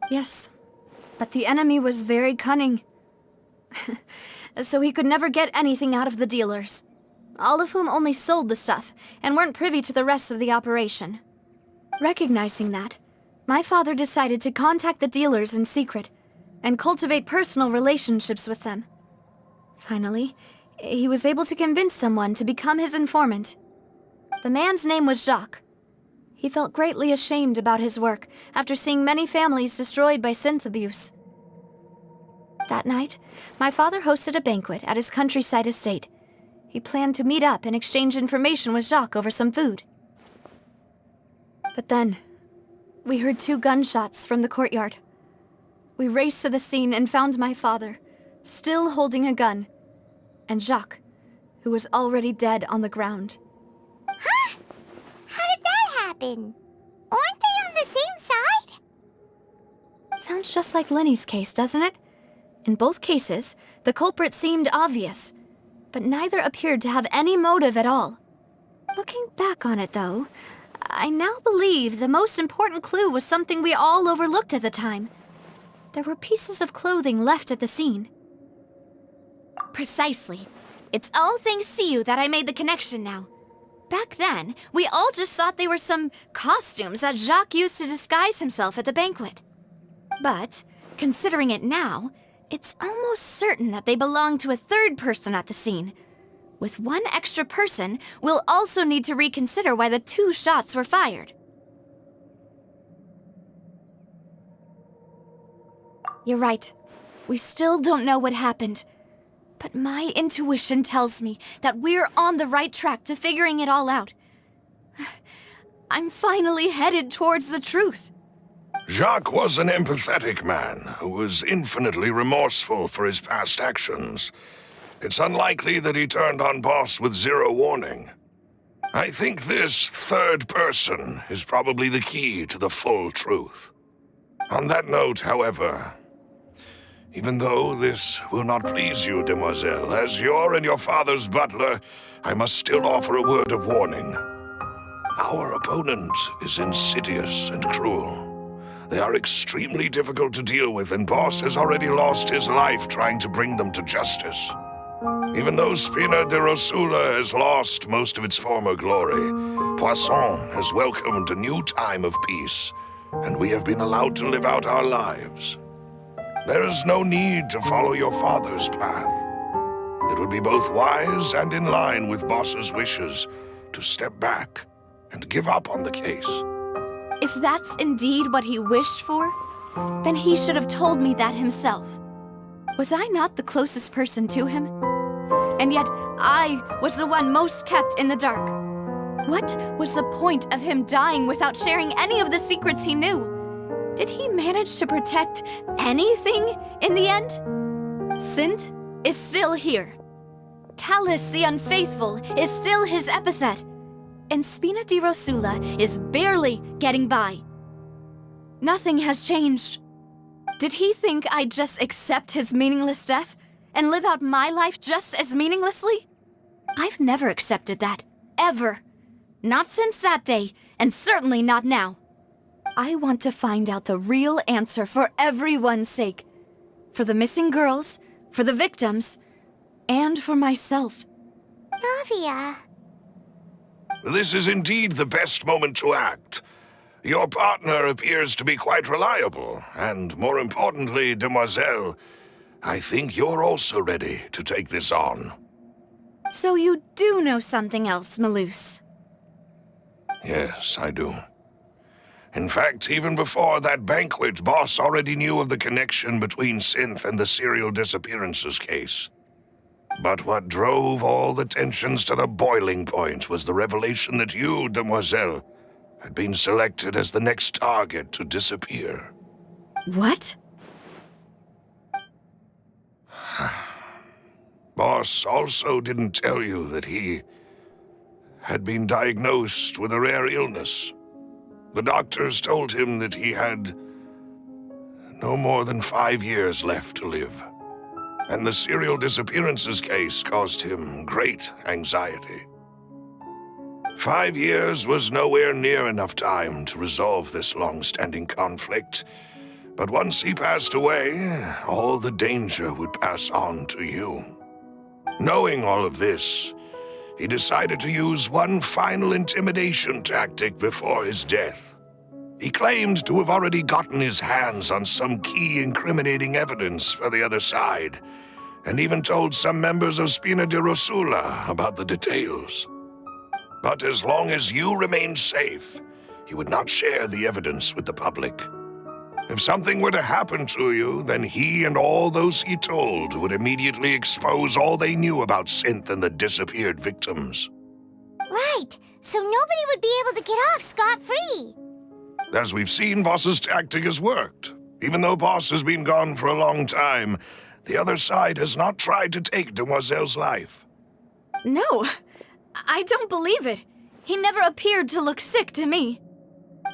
Yes, but the enemy was very cunning. So he could never get anything out of the dealers, all of whom only sold the stuff and weren't privy to the rest of the operation. Recognizing that, my father decided to contact the dealers in secret and cultivate personal relationships with them. Finally, he was able to convince someone to become his informant. The man's name was Jacques. He felt greatly ashamed about his work after seeing many families destroyed by synth abuse. That night, my father hosted a banquet at his countryside estate. He planned to meet up and exchange information with Jacques over some food. But then, we heard 2 gunshots from the courtyard. We raced to the scene and found my father, still holding a gun, and Jacques, who was already dead on the ground. Huh? How did that happen? Aren't they on the same side? Sounds just like Lenny's case, doesn't it? In both cases, the culprit seemed obvious, but neither appeared to have any motive at all. Looking back on it, though, I now believe the most important clue was something we all overlooked at the time. There were pieces of clothing left at the scene. Precisely. It's all thanks to you that I made the connection now. Back then, we all just thought they were some costumes that Jacques used to disguise himself at the banquet. But, considering it now, it's almost certain that they belong to a third person at the scene. With one extra person, we'll also need to reconsider why the 2 shots were fired. You're right. We still don't know what happened. But my intuition tells me that we're on the right track to figuring it all out. I'm finally headed towards the truth. Jacques was an empathetic man who was infinitely remorseful for his past actions. It's unlikely that he turned on Boss with 0 warning. I think this third person is probably the key to the full truth. On that note, however, even though this will not please you, demoiselle, as your and your father's butler, I must still offer a word of warning. Our opponent is insidious and cruel. They are extremely difficult to deal with, and Boss has already lost his life trying to bring them to justice. Even though Spina de Rosula has lost most of its former glory, Poisson has welcomed a new time of peace, and we have been allowed to live out our lives. There is no need to follow your father's path. It would be both wise and in line with Boss's wishes to step back and give up on the case. If that's indeed what he wished for, then he should have told me that himself. Was I not the closest person to him? And yet, I was the one most kept in the dark. What was the point of him dying without sharing any of the secrets he knew? Did he manage to protect anything in the end? Synth is still here. Callus the Unfaithful is still his epithet. And Spina di Rosula is barely getting by. Nothing has changed. Did he think I'd just accept his meaningless death and live out my life just as meaninglessly? I've never accepted that, ever. Not since that day, and certainly not now. I want to find out the real answer for everyone's sake. For the missing girls, for the victims, and for myself. Navia. This is indeed the best moment to act. Your partner appears to be quite reliable, and more importantly, Demoiselle, I think you're also ready to take this on. So you do know something else, Malus? Yes, I do. In fact, even before that banquet, Boss already knew of the connection between Synth and the serial disappearances case. But what drove all the tensions to the boiling point was the revelation that you, Demoiselle, had been selected as the next target to disappear. What? Boss also didn't tell you that he had been diagnosed with a rare illness. The doctors told him that he had no more than 5 years left to live. And the serial disappearances case caused him great anxiety. 5 years was nowhere near enough time to resolve this long-standing conflict. But once he passed away, all the danger would pass on to you. Knowing all of this, he decided to use one final intimidation tactic before his death. He claimed to have already gotten his hands on some key incriminating evidence for the other side, and even told some members of Spina di Rosula about the details. But as long as you remained safe, he would not share the evidence with the public. If something were to happen to you, then he and all those he told would immediately expose all they knew about Synth and the disappeared victims. Right, so nobody would be able to get off scot-free. As we've seen, Boss's tactic has worked. Even though Boss has been gone for a long time, the other side has not tried to take Demoiselle's life. No, I don't believe it. He never appeared to look sick to me.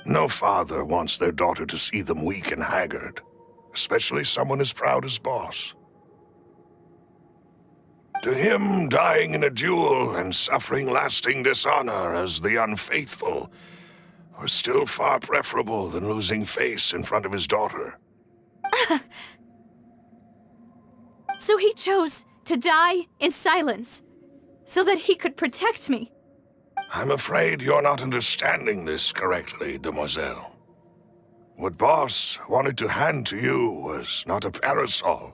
No father wants their daughter to see them weak and haggard, especially someone as proud as Boss. To him, dying in a duel and suffering lasting dishonor as the Unfaithful were still far preferable than losing face in front of his daughter. So he chose to die in silence, so that he could protect me. I'm afraid you're not understanding this correctly, Demoiselle. What Boss wanted to hand to you was not a parasol,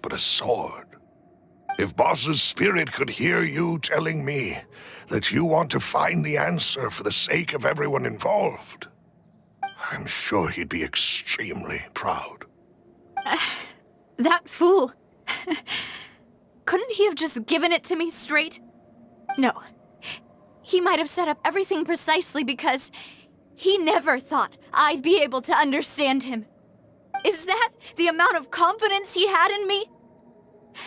but a sword. If Boss's spirit could hear you telling me that you want to find the answer for the sake of everyone involved, I'm sure he'd be extremely proud. That fool. Couldn't he have just given it to me straight? No. He might have set up everything precisely because he never thought I'd be able to understand him. Is that the amount of confidence he had in me?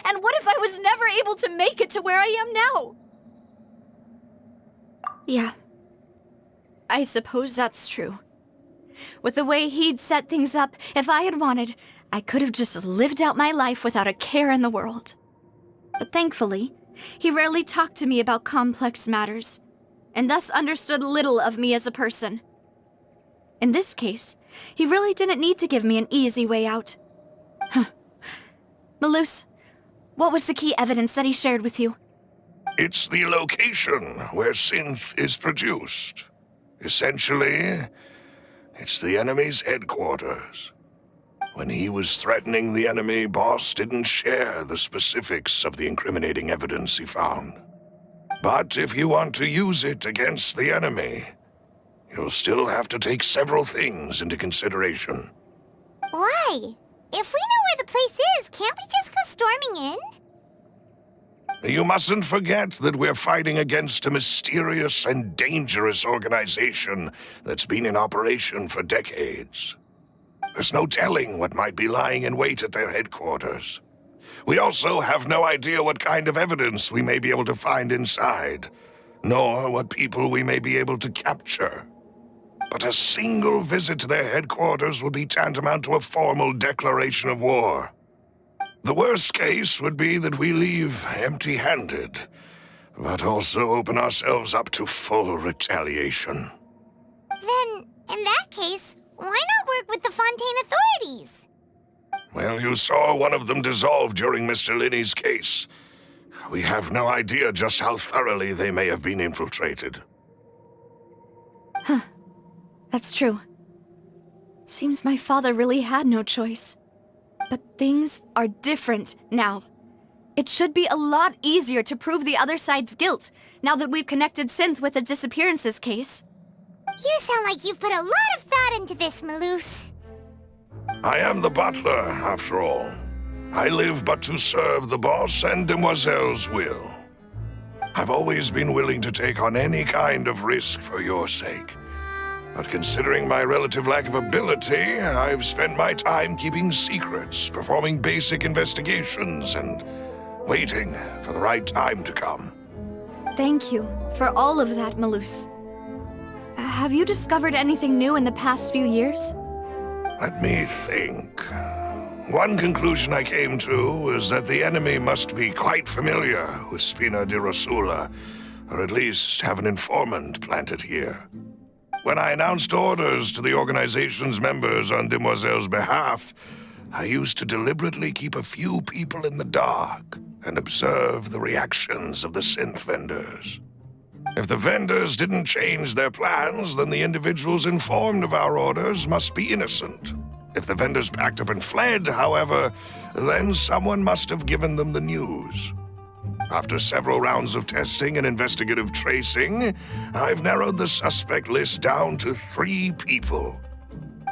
And what if I was never able to make it to where I am now? Yeah. I suppose that's true. With the way he'd set things up, if I had wanted, I could have just lived out my life without a care in the world. But thankfully, he rarely talked to me about complex matters, and thus understood little of me as a person. In this case, he really didn't need to give me an easy way out. Malus, what was the key evidence that he shared with you? It's the location where Synth is produced. Essentially, it's the enemy's headquarters. When he was threatening the enemy, Boss didn't share the specifics of the incriminating evidence he found. But if you want to use it against the enemy, you'll still have to take several things into consideration. Why? If we know where the place is, can't we just go storming in? You mustn't forget that we're fighting against a mysterious and dangerous organization that's been in operation for decades. There's no telling what might be lying in wait at their headquarters. We also have no idea what kind of evidence we may be able to find inside, nor what people we may be able to capture. But a single visit to their headquarters would be tantamount to a formal declaration of war. The worst case would be that we leave empty-handed, but also open ourselves up to full retaliation. Then, in that case, why not work with the Fontaine authorities? Well, you saw one of them dissolve during Mr. Linney's case. We have no idea just how thoroughly they may have been infiltrated. That's true. Seems my father really had no choice. But things are different now. It should be a lot easier to prove the other side's guilt, now that we've connected Synth with the disappearances case. You sound like you've put a lot of thought into this, Maloose. I am the butler, after all. I live but to serve the boss and Demoiselle's will. I've always been willing to take on any kind of risk for your sake. But considering my relative lack of ability, I've spent my time keeping secrets, performing basic investigations, and waiting for the right time to come. Thank you for all of that, Maloose. Have you discovered anything new in the past few years? Let me think. One conclusion I came to was that the enemy must be quite familiar with Spina di Rosula, or at least have an informant planted here. When I announced orders to the organization's members on Demoiselle's behalf, I used to deliberately keep a few people in the dark and observe the reactions of the synth vendors. If the vendors didn't change their plans, then the individuals informed of our orders must be innocent. If the vendors packed up and fled, however, then someone must have given them the news. After several rounds of testing and investigative tracing, I've narrowed the suspect list down to 3 people.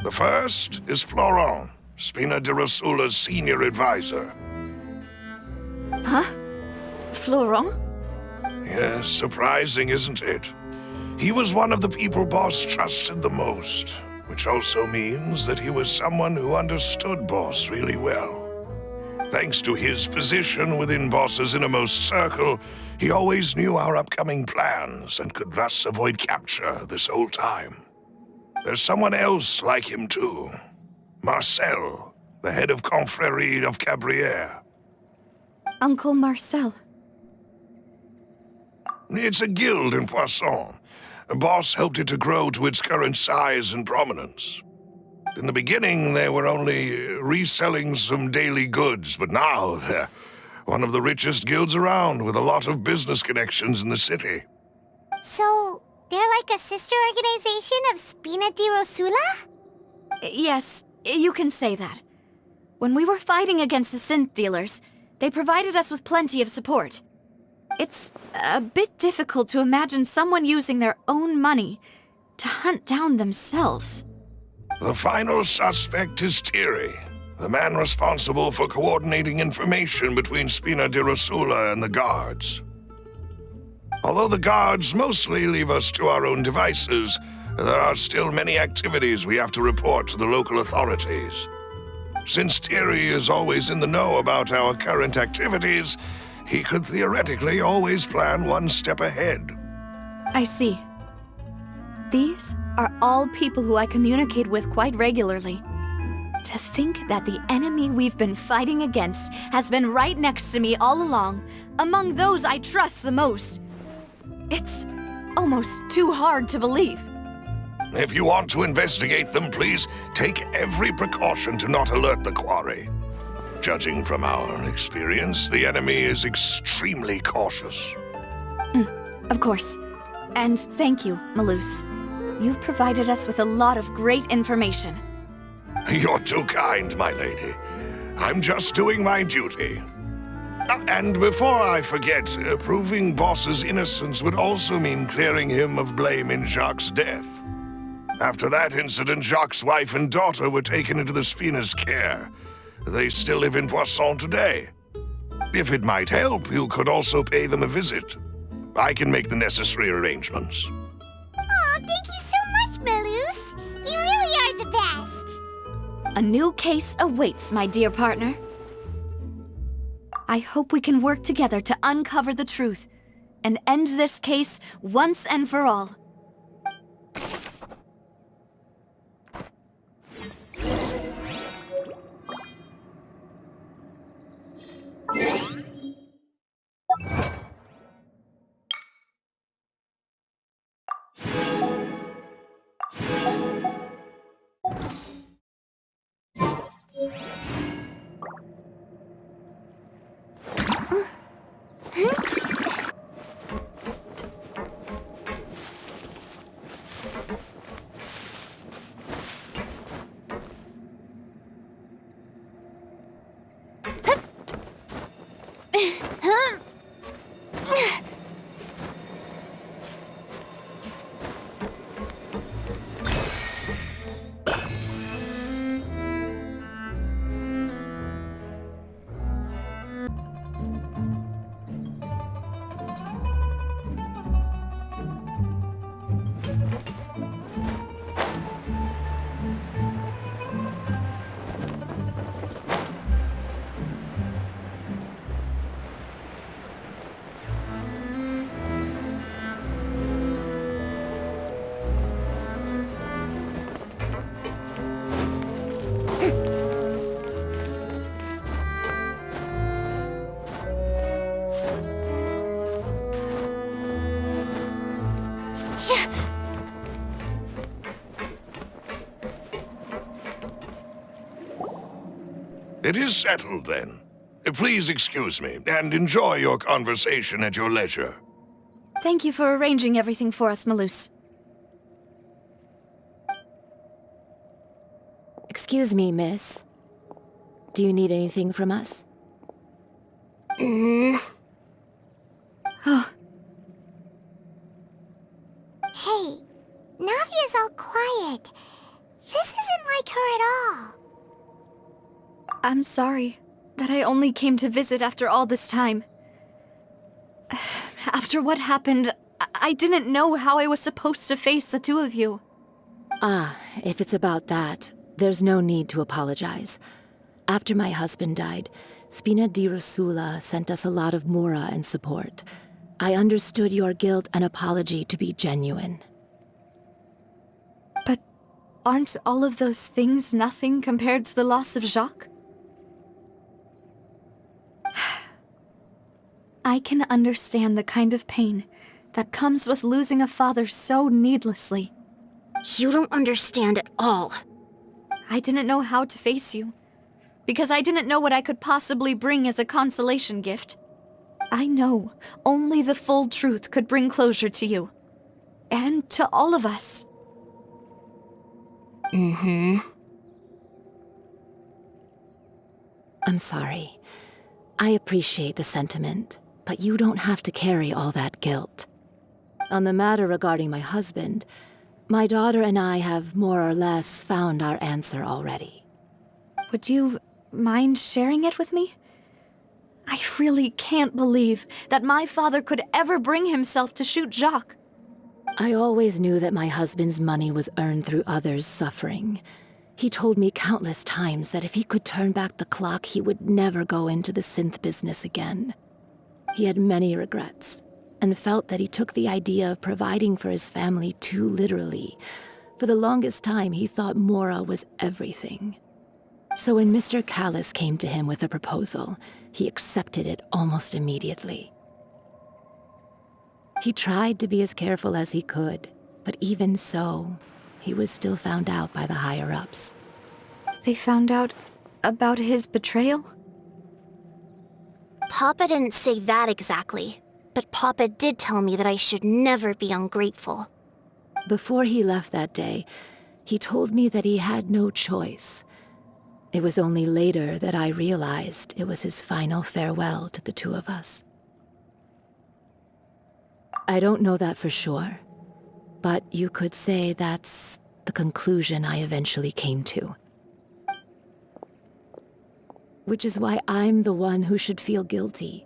The first is Florent, Spina di Rosula's senior advisor. Huh? Florent? Yes, surprising, isn't it? He was one of the people Boss trusted the most, which also means that he was someone who understood Boss really well. Thanks to his position within Boss's innermost circle, he always knew our upcoming plans and could thus avoid capture this whole time. There's someone else like him too. Marcel, the head of Confrérie of Cabrières. Uncle Marcel. It's a guild in Poisson. Boss helped it to grow to its current size and prominence. In the beginning, they were only reselling some daily goods, but now they're one of the richest guilds around with a lot of business connections in the city. So, they're like a sister organization of Spina di Rosula? Yes, you can say that. When we were fighting against the synth dealers, they provided us with plenty of support. It's a bit difficult to imagine someone using their own money to hunt down themselves. The final suspect is Thierry, the man responsible for coordinating information between Spina di Rosula and the guards. Although the guards mostly leave us to our own devices, there are still many activities we have to report to the local authorities. Since Thierry is always in the know about our current activities, he could theoretically always plan one step ahead. I see. These are all people who I communicate with quite regularly. To think that the enemy we've been fighting against has been right next to me all along, among those I trust the most. It's almost too hard to believe. If you want to investigate them, please take every precaution to not alert the quarry. Judging from our experience, the enemy is extremely cautious. Of course. And thank you, Maloose. You've provided us with a lot of great information. You're too kind, my lady. I'm just doing my duty. And before I forget, proving Boss's innocence would also mean clearing him of blame in Jacques' death. After that incident, Jacques' wife and daughter were taken into the Spina's care. They still live in Poisson today. If it might help, you could also pay them a visit. I can make the necessary arrangements. Oh, thank you so much, Malus. You really are the best. A new case awaits, my dear partner. I hope we can work together to uncover the truth and end this case once and for all. It is settled, then. Please excuse me, and enjoy your conversation at your leisure. Thank you for arranging everything for us, Malus. Excuse me, miss. Do you need anything from us? Oh, Hey, Navia's all quiet. This isn't like her at all. I'm sorry that I only came to visit after all this time. After what happened, I didn't know how I was supposed to face the two of you. Ah, if it's about that, there's no need to apologize. After my husband died, Spina di Rosula sent us a lot of mora and support. I understood your guilt and apology to be genuine. But aren't all of those things nothing compared to the loss of Jacques? I can understand the kind of pain that comes with losing a father so needlessly. You don't understand at all. I didn't know how to face you, because I didn't know what I could possibly bring as a consolation gift. I know only the full truth could bring closure to you, and to all of us. I'm sorry. I appreciate the sentiment, but you don't have to carry all that guilt. On the matter regarding my husband, my daughter and I have more or less found our answer already. Would you mind sharing it with me? I really can't believe that my father could ever bring himself to shoot Jacques. I always knew that my husband's money was earned through others' suffering. He told me countless times that if he could turn back the clock, he would never go into the synth business again. He had many regrets, and felt that he took the idea of providing for his family too literally. For the longest time, he thought Mora was everything. So when Mr. Callis came to him with a proposal, he accepted it almost immediately. He tried to be as careful as he could, but even so, he was still found out by the higher-ups. They found out about his betrayal? Papa didn't say that exactly, but Papa did tell me that I should never be ungrateful. Before he left that day, he told me that he had no choice. It was only later that I realized it was his final farewell to the two of us. I don't know that for sure, but you could say that's the conclusion I eventually came to. Which is why I'm the one who should feel guilty.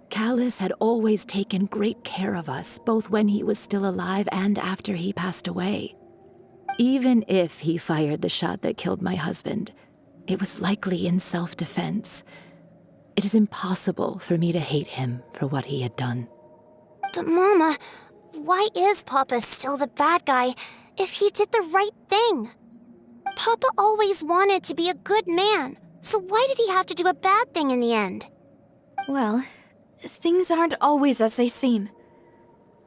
Callus had always taken great care of us, both when he was still alive and after he passed away. Even if he fired the shot that killed my husband, it was likely in self-defense. It is impossible for me to hate him for what he had done. But Mama, why is Papa still the bad guy if he did the right thing? Papa always wanted to be a good man, so why did he have to do a bad thing in the end? Well, things aren't always as they seem.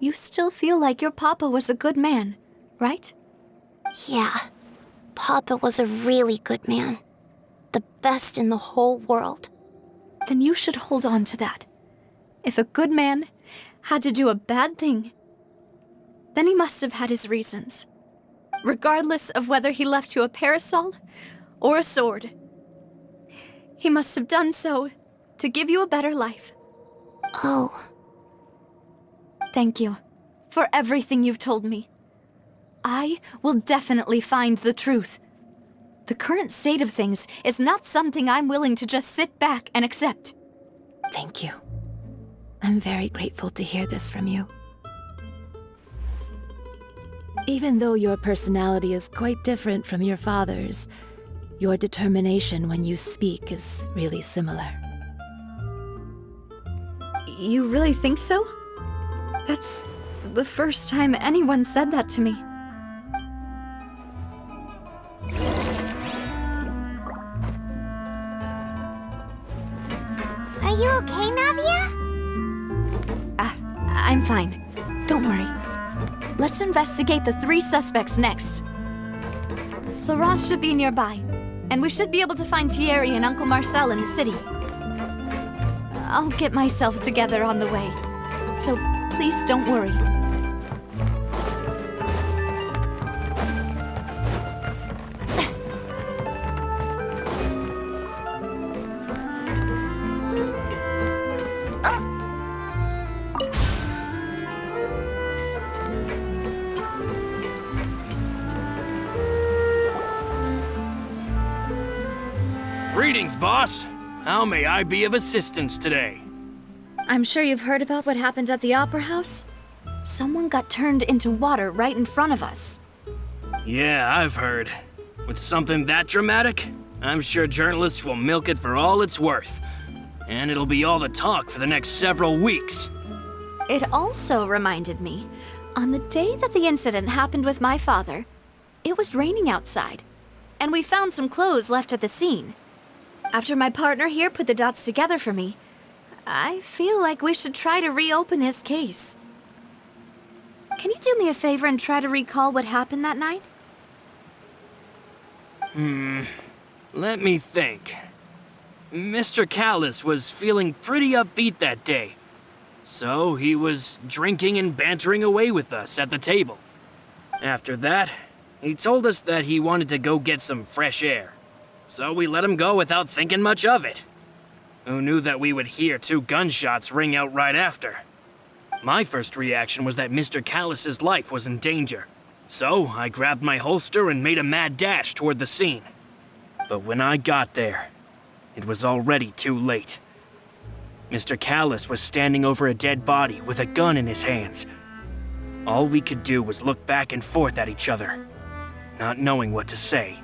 You still feel like your papa was a good man, right? Yeah, Papa was a really good man. The best in the whole world. Then you should hold on to that. If a good man had to do a bad thing, then he must have had his reasons. Regardless of whether he left you a parasol or a sword. He must have done so to give you a better life. Oh. Thank you for everything you've told me. I will definitely find the truth. The current state of things is not something I'm willing to just sit back and accept. Thank you. I'm very grateful to hear this from you. Even though your personality is quite different from your father's, your determination when you speak is really similar. You really think so? That's the first time anyone said that to me. Are you okay, Navia? I'm fine. Don't worry. Let's investigate the 3 suspects next. Florence should be nearby, and we should be able to find Thierry and Uncle Marcel in the city. I'll get myself together on the way, so please don't worry. Greetings, boss. How may I be of assistance today? I'm sure you've heard about what happened at the Opera House. Someone got turned into water right in front of us. Yeah, I've heard. With something that dramatic, I'm sure journalists will milk it for all it's worth. And it'll be all the talk for the next several weeks. It also reminded me, on the day that the incident happened with my father, it was raining outside, and we found some clothes left at the scene. After my partner here put the dots together for me, I feel like we should try to reopen his case. Can you do me a favor and try to recall what happened that night? Let me think. Mr. Callus was feeling pretty upbeat that day. So he was drinking and bantering away with us at the table. After that, he told us that he wanted to go get some fresh air. So we let him go without thinking much of it. Who knew that we would hear 2 gunshots ring out right after? My first reaction was that Mr. Callus's life was in danger. So I grabbed my holster and made a mad dash toward the scene. But when I got there, it was already too late. Mr. Callus was standing over a dead body with a gun in his hands. All we could do was look back and forth at each other, not knowing what to say.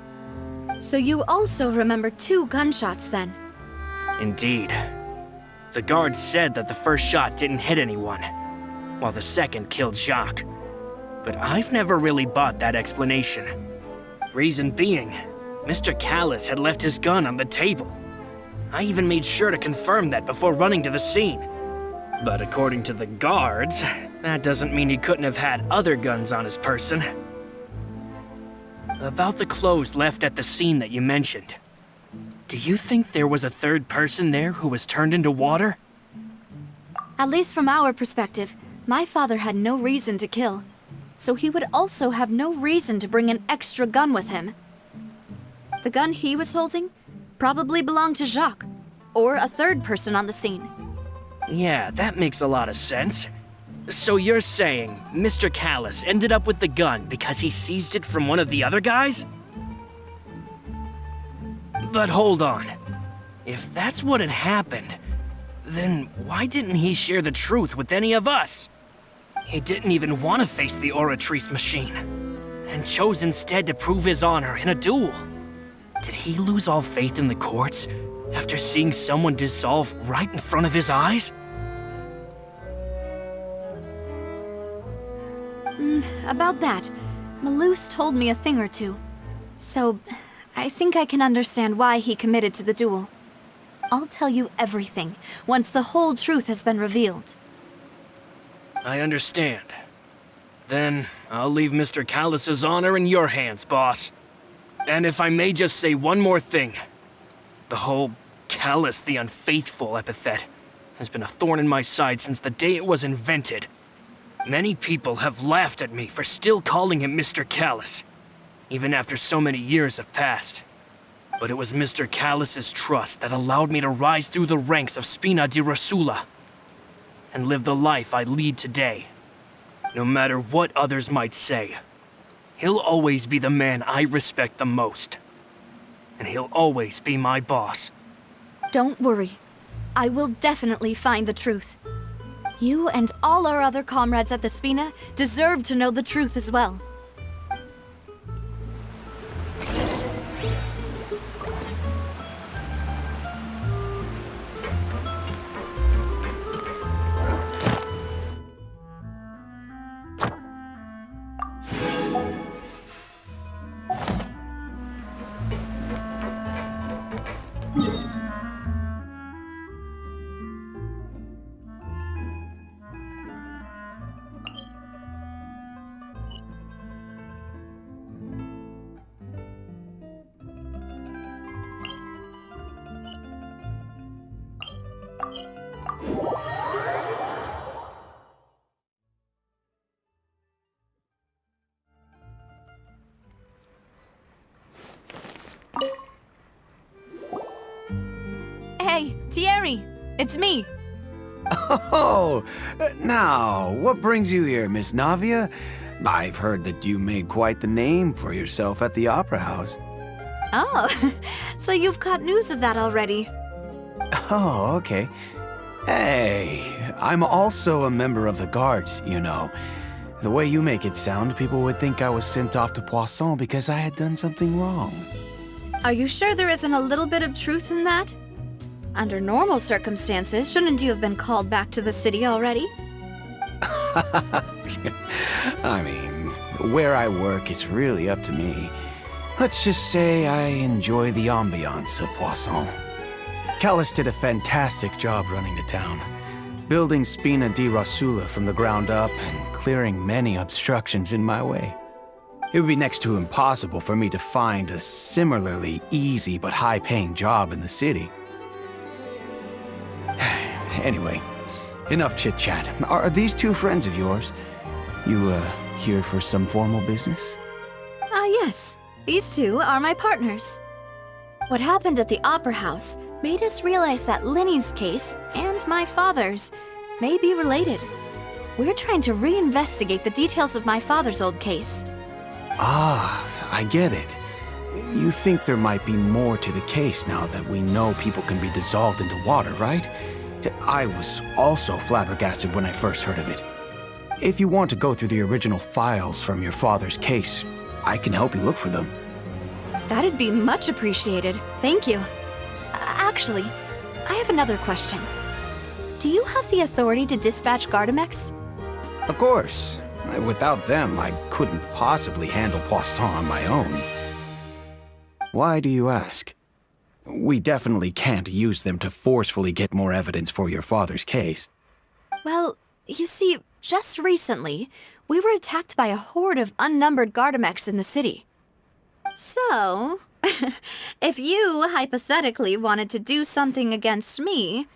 So you also remember 2 gunshots then? Indeed. The guard said that the first shot didn't hit anyone, while the second killed Jacques. But I've never really bought that explanation. Reason being, Mr. Callus had left his gun on the table. I even made sure to confirm that before running to the scene. But according to the guards, that doesn't mean he couldn't have had other guns on his person. About the clothes left at the scene that you mentioned. Do you think there was a 3rd person there who was turned into water? At least from our perspective, my father had no reason to kill. So he would also have no reason to bring an extra gun with him. The gun he was holding Probably belonged to Jacques, or a third person on the scene. Yeah, that makes a lot of sense. So you're saying Mr. Callus ended up with the gun because he seized it from one of the other guys? But hold on. If that's what had happened, then why didn't he share the truth with any of us? He didn't even want to face the Oratrice machine, and chose instead to prove his honor in a duel. Did he lose all faith in the courts after seeing someone dissolve right in front of his eyes? About that, Malus told me a thing or two. So, I think I can understand why he committed to the duel. I'll tell you everything once the whole truth has been revealed. I understand. Then I'll leave Mr. Callus's honor in your hands, boss. And if I may just say one more thing. The whole Callus the Unfaithful epithet has been a thorn in my side since the day it was invented. Many people have laughed at me for still calling him Mr. Callus, even after so many years have passed. But it was Mr. Callus's trust that allowed me to rise through the ranks of Spina di Rosula and live the life I lead today. No matter what others might say, he'll always be the man I respect the most. And he'll always be my boss. Don't worry. I will definitely find the truth. You and all our other comrades at the Spina deserve to know the truth as well. Hey, Thierry! It's me! Oh, now, what brings you here, Miss Navia? I've heard that you made quite the name for yourself at the Opera House. Oh, so you've caught news of that already. Oh, okay. Hey, I'm also a member of the Guards, you know. The way you make it sound, people would think I was sent off to Poisson because I had done something wrong. Are you sure there isn't a little bit of truth in that? Under normal circumstances, shouldn't you have been called back to the city already? I mean, where I work is really up to me. Let's just say I enjoy the ambiance of Poisson. Callus did a fantastic job running the town, building Spina di Rosula from the ground up and clearing many obstructions in my way. It would be next to impossible for me to find a similarly easy but high-paying job in the city. Anyway, enough chit-chat. Are these two friends of yours? You, here for some formal business? Yes. These two are my partners. What happened at the Opera House made us realize that Linny's case and my father's may be related. We're trying to reinvestigate the details of my father's old case. Ah, I get it. You think there might be more to the case now that we know people can be dissolved into water, right? I was also flabbergasted when I first heard of it. If you want to go through the original files from your father's case, I can help you look for them. That'd be much appreciated. Thank you. Actually, I have another question. Do you have the authority to dispatch Gardamex? Of course. Without them, I couldn't possibly handle Poisson on my own. Why do you ask? We definitely can't use them to forcefully get more evidence for your father's case. Well, you see, just recently, we were attacked by a horde of unnumbered Gardamex in the city. So, if you hypothetically wanted to do something against me,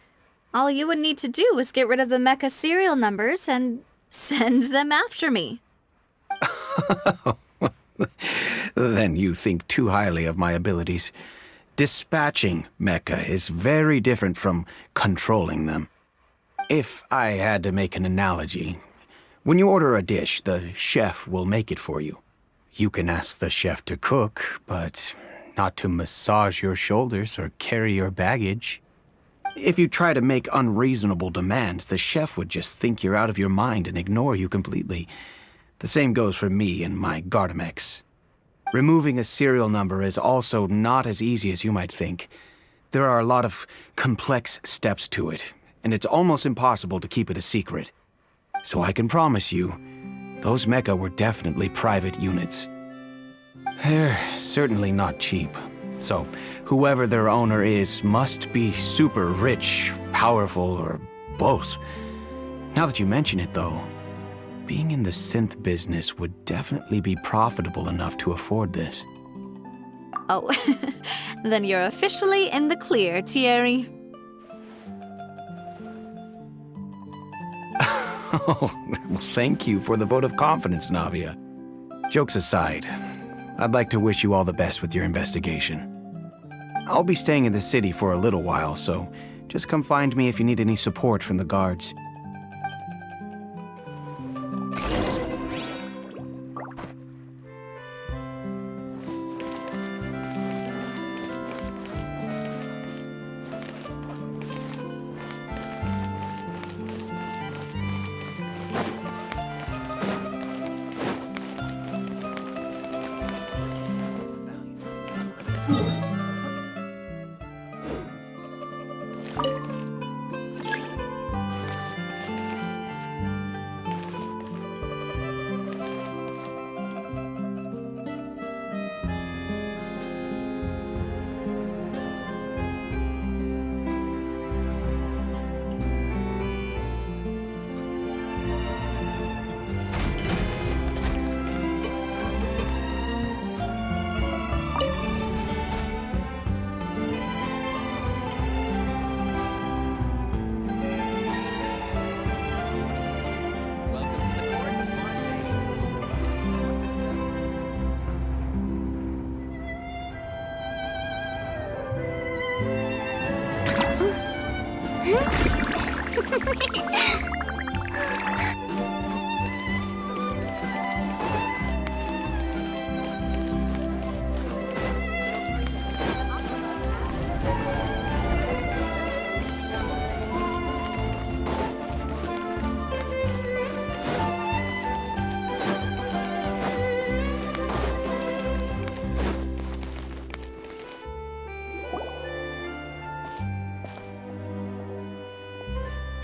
all you would need to do is get rid of the mecha serial numbers and send them after me. Then you think too highly of my abilities. Dispatching mecha is very different from controlling them. If I had to make an analogy, when you order a dish, the chef will make it for you. You can ask the chef to cook, but not to massage your shoulders or carry your baggage. If you try to make unreasonable demands, the chef would just think you're out of your mind and ignore you completely. The same goes for me and my Gardamex. Removing a serial number is also not as easy as you might think. There are a lot of complex steps to it, and it's almost impossible to keep it a secret. So I can promise you, those mecha were definitely private units. They're certainly not cheap. So, whoever their owner is must be super rich, powerful, or both. Now that you mention it, though, being in the synth business would definitely be profitable enough to afford this. Oh, then you're officially in the clear, Thierry. Oh, well, thank you for the vote of confidence, Navia. Jokes aside, I'd like to wish you all the best with your investigation. I'll be staying in the city for a little while, so just come find me if you need any support from the guards.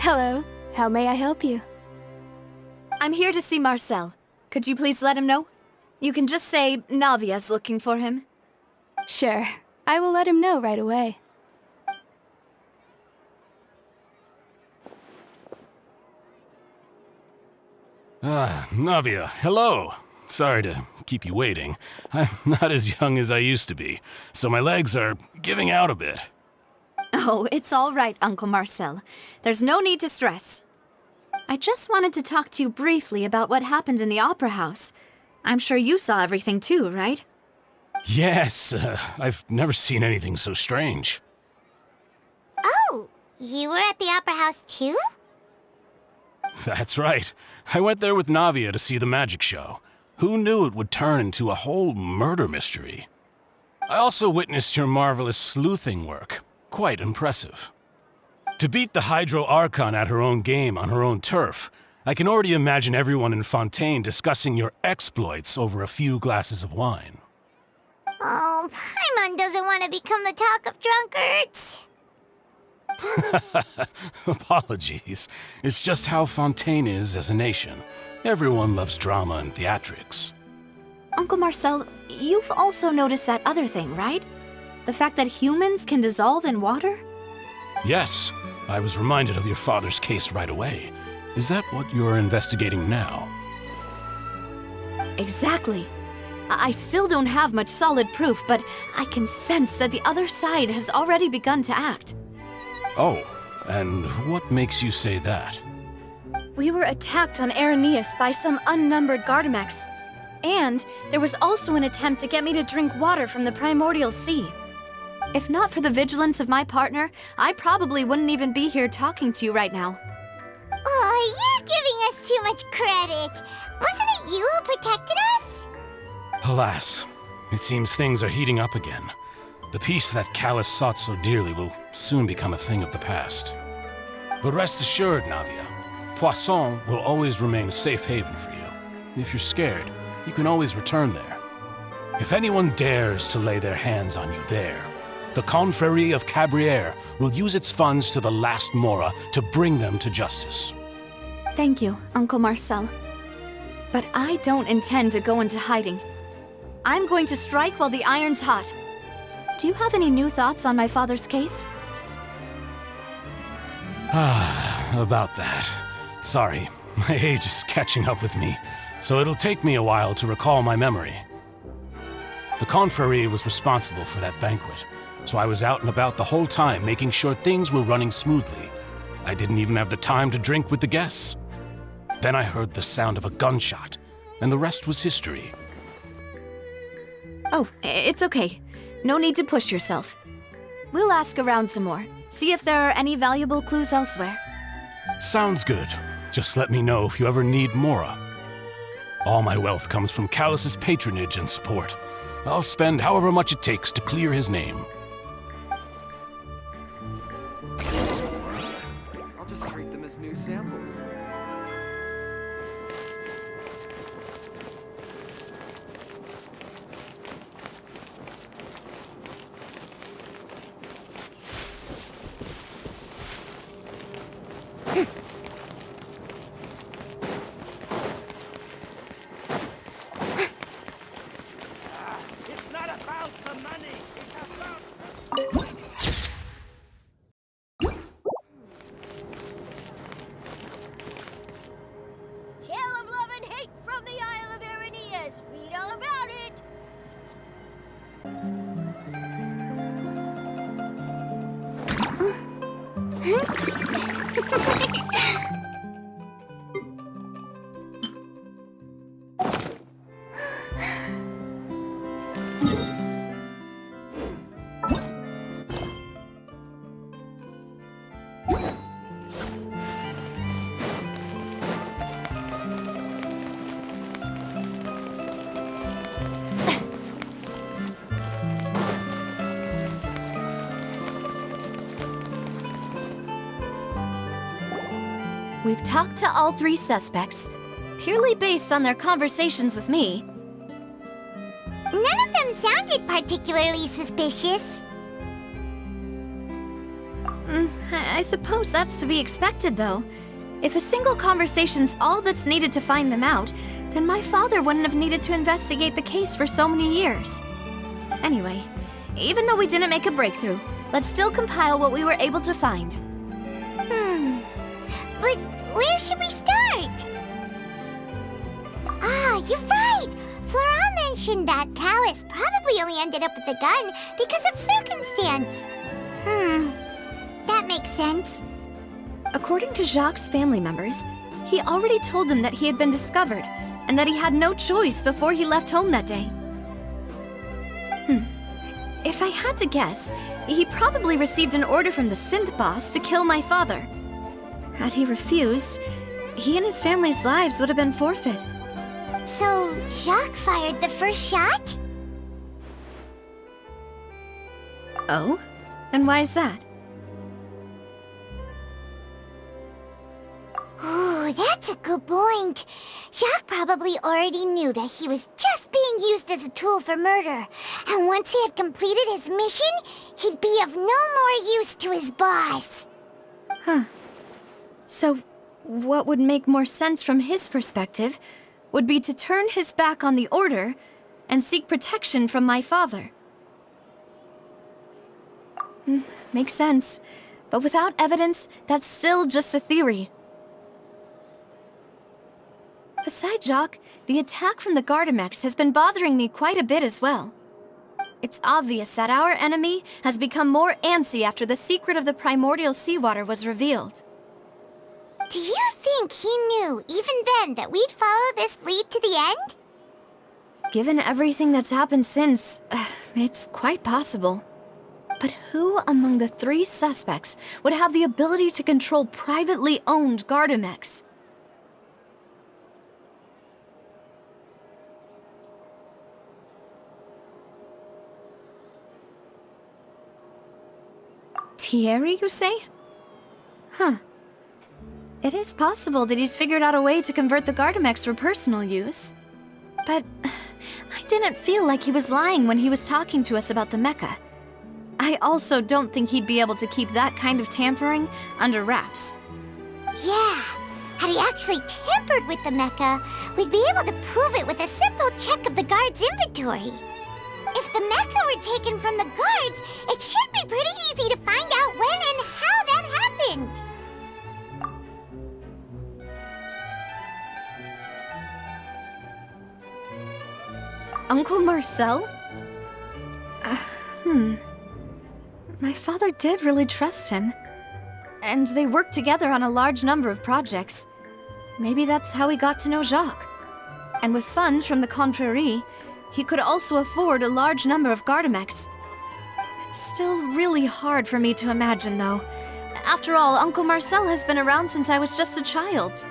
Hello. How may I help you? I'm here to see Marcel. Could you please let him know? You can just say Navia's looking for him. Sure. I will let him know right away. Navia, hello. Sorry to keep you waiting. I'm not as young as I used to be, so my legs are giving out a bit. Oh, it's all right, Uncle Marcel. There's no need to stress. I just wanted to talk to you briefly about what happened in the Opera House. I'm sure you saw everything too, right? Yes, I've never seen anything so strange. Oh, you were at the Opera House too? That's right. I went there with Navia to see the magic show. Who knew it would turn into a whole murder mystery? I also witnessed your marvelous sleuthing work. Quite impressive. To beat the Hydro Archon at her own game on her own turf, I can already imagine everyone in Fontaine discussing your exploits over a few glasses of wine. Oh, Paimon doesn't want to become the talk of drunkards. Apologies. It's just how Fontaine is as a nation. Everyone loves drama and theatrics. Uncle Marcel, you've also noticed that other thing, right? The fact that humans can dissolve in water? Yes, I was reminded of your father's case right away. Is that what you're investigating now? Exactly. I still don't have much solid proof, but I can sense that the other side has already begun to act. Oh, and what makes you say that? We were attacked on Araneus by some unnumbered Gardamex. And there was also an attempt to get me to drink water from the primordial sea. If not for the vigilance of my partner, I probably wouldn't even be here talking to you right now. Oh, you're giving us too much credit. Wasn't it you who protected us? Alas, it seems things are heating up again. The peace that Callus sought so dearly will soon become a thing of the past. But rest assured, Navia, Poisson will always remain a safe haven for you. If you're scared, you can always return there. If anyone dares to lay their hands on you there, the Confrérie of Cabrières will use its funds to the last Mora to bring them to justice. Thank you, Uncle Marcel. But I don't intend to go into hiding. I'm going to strike while the iron's hot. Do you have any new thoughts on my father's case? About that. Sorry, my age is catching up with me, so it'll take me a while to recall my memory. The Confrérie was responsible for that banquet, so I was out and about the whole time making sure things were running smoothly. I didn't even have the time to drink with the guests. Then I heard the sound of a gunshot, and the rest was history. Oh, it's okay. No need to push yourself. We'll ask around some more, see if there are any valuable clues elsewhere. Sounds good. Just let me know if you ever need Mora. All my wealth comes from Callus's patronage and support. I'll spend however much it takes to clear his name. I'll just treat them as new samples. Tale of love and hate from the Isle of Arrhenius. Read all about it. We've talked to all three suspects, purely based on their conversations with me. None of them sounded particularly suspicious. I suppose that's to be expected, though. If a single conversation's all that's needed to find them out, then my father wouldn't have needed to investigate the case for so many years. Anyway, even though we didn't make a breakthrough, let's still compile what we were able to find. But where should we start? Ah, you're right! Flora mentioned that Callus probably only ended up with the gun because of circumstance. That makes sense. According to Jacques' family members, he already told them that he had been discovered, and that he had no choice before he left home that day. If I had to guess, he probably received an order from the synth boss to kill my father. Had he refused, he and his family's lives would have been forfeit. So, Jacques fired the first shot? Oh? And why is that? Ooh, that's a good point. Jacques probably already knew that he was just being used as a tool for murder. And once he had completed his mission, he'd be of no more use to his boss. Huh. So, what would make more sense from his perspective would be to turn his back on the Order and seek protection from my father. Makes sense. But without evidence, that's still just a theory. Besides Jacques, the attack from the Gardamex has been bothering me quite a bit as well. It's obvious that our enemy has become more antsy after the secret of the primordial seawater was revealed. Do you think he knew, even then, that we'd follow this lead to the end? Given everything that's happened since, it's quite possible. But who among the 3 suspects would have the ability to control privately owned Gardamex? Thierry, you say? Huh. It is possible that he's figured out a way to convert the Gardamex for personal use. But I didn't feel like he was lying when he was talking to us about the mecha. I also don't think he'd be able to keep that kind of tampering under wraps. Yeah, had he actually tampered with the mecha, we'd be able to prove it with a simple check of the guard's inventory. If the mecha were taken from the guards, it should be pretty easy to find out when and how that happened. Uncle Marcel? My father did really trust him. And they worked together on a large number of projects. Maybe that's how he got to know Jacques. And with funds from the Confrérie, he could also afford a large number of Gardamex. It's still really hard for me to imagine, though. After all, Uncle Marcel has been around since I was just a child.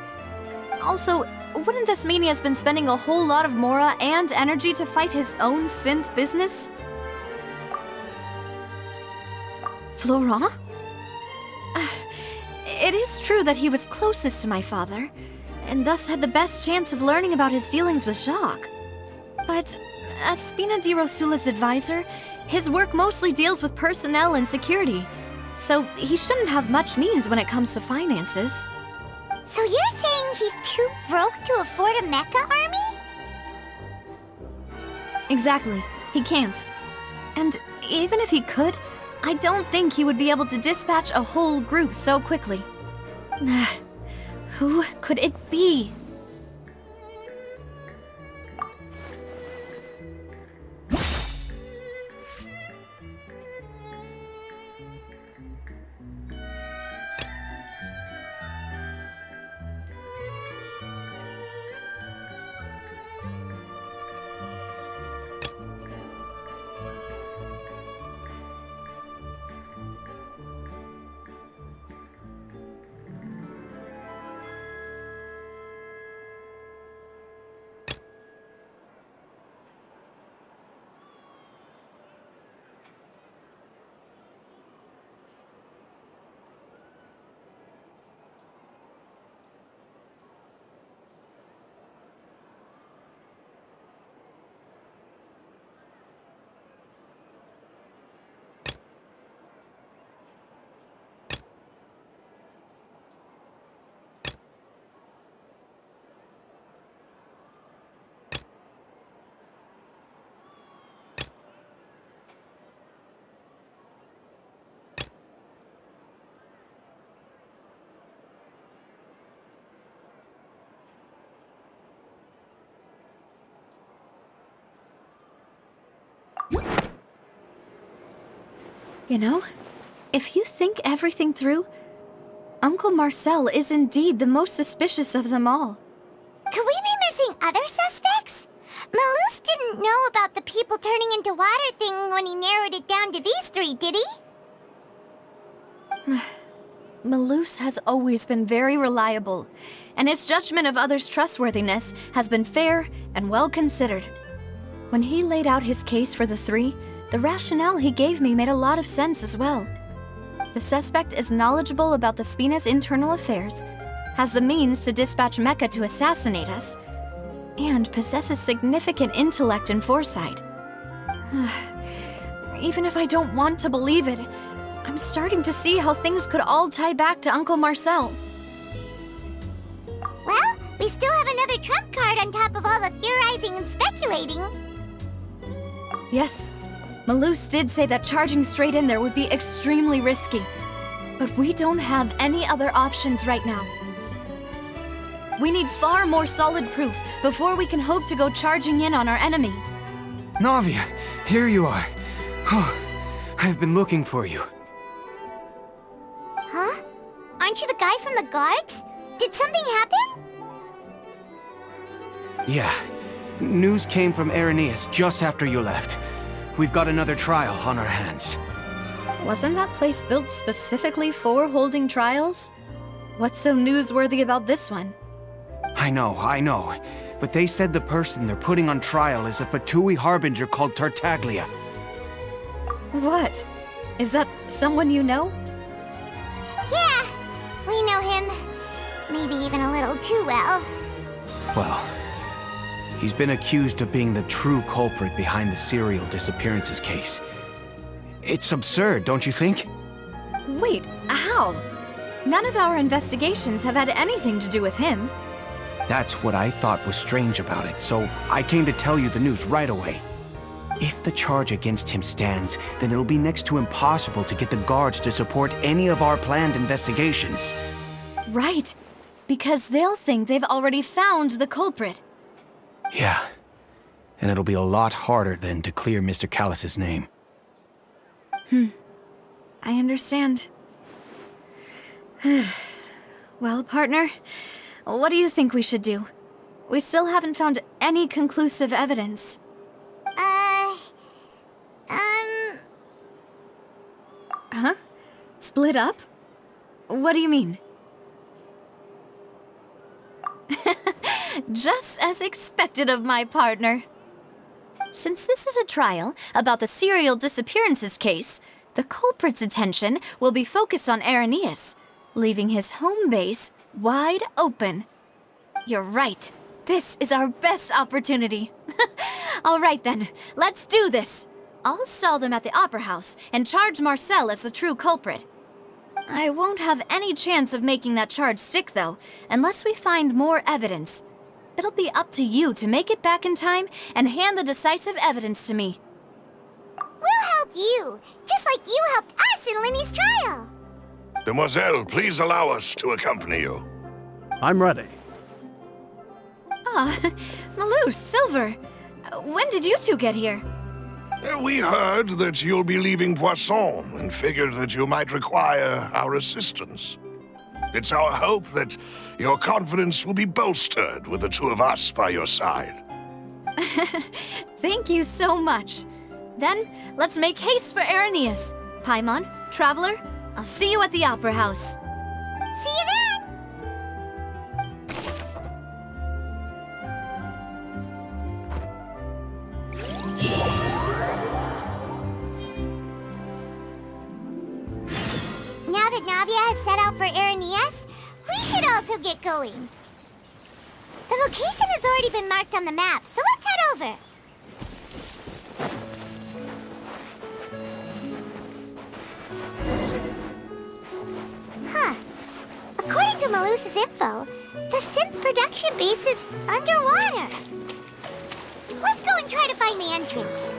Also, wouldn't this mean he has been spending a whole lot of mora and energy to fight his own synth business? Florent? It is true that he was closest to my father, and thus had the best chance of learning about his dealings with Jacques. But as Spina di Rosula's advisor, his work mostly deals with personnel and security, so he shouldn't have much means when it comes to finances. So you're saying he's too broke to afford a mecha army? Exactly. He can't. And even if he could, I don't think he would be able to dispatch a whole group so quickly. Who could it be? You know, if you think everything through, Uncle Marcel is indeed the most suspicious of them all. Could we be missing other suspects? Malus didn't know about the people turning into water thing when he narrowed it down to these 3, did he? Malus has always been very reliable, and his judgment of others' trustworthiness has been fair and well considered. When he laid out his case for the 3, the rationale he gave me made a lot of sense as well. The suspect is knowledgeable about the Spina's internal affairs, has the means to dispatch Mecha to assassinate us, and possesses significant intellect and foresight. Even if I don't want to believe it, I'm starting to see how things could all tie back to Uncle Marcel. Well, we still have another trump card on top of all the theorizing and speculating. Yes, Malus did say that charging straight in there would be extremely risky, but we don't have any other options right now. We need far more solid proof before we can hope to go charging in on our enemy. Navia, here you are. Oh, I've been looking for you. Huh? Aren't you the guy from the guards? Did something happen? Yeah. News came from Irenaeus just after you left. We've got another trial on our hands. Wasn't that place built specifically for holding trials? What's so newsworthy about this one? I know. But they said the person they're putting on trial is a Fatui harbinger called Tartaglia. What? Is that someone you know? Yeah, we know him. Maybe even a little too well. Well, he's been accused of being the true culprit behind the serial disappearances case. It's absurd, don't you think? Wait, how? None of our investigations have had anything to do with him. That's what I thought was strange about it, so I came to tell you the news right away. If the charge against him stands, then it'll be next to impossible to get the guards to support any of our planned investigations. Right, because they'll think they've already found the culprit. Yeah, and it'll be a lot harder then to clear Mr. Callus's name. I understand. Well, partner, what do you think we should do? We still haven't found any conclusive evidence. Huh? Split up? What do you mean? Just as expected of my partner. Since this is a trial about the serial disappearances case, the culprit's attention will be focused on Irenaeus, leaving his home base wide open. You're right. This is our best opportunity. All right then, let's do this. I'll stall them at the Opera House and charge Marcel as the true culprit. I won't have any chance of making that charge stick, though, unless we find more evidence. It'll be up to you to make it back in time and hand the decisive evidence to me. We'll help you, just like you helped us in Linny's trial. Demoiselle, please allow us to accompany you. I'm ready. Ah, Malou, Silver. When did you two get here? We heard that you'll be leaving Poisson and figured that you might require our assistance. It's our hope that your confidence will be bolstered with the two of us by your side. Thank you so much. Then, let's make haste for Irenaeus. Paimon, Traveler, I'll see you at the Opera House. See you then! Now that Navia has set out for Irenaeus, we should also get going. The location has already been marked on the map, so let's head over. Huh. According to Malus's info, the synth production base is underwater. Let's go and try to find the entrance.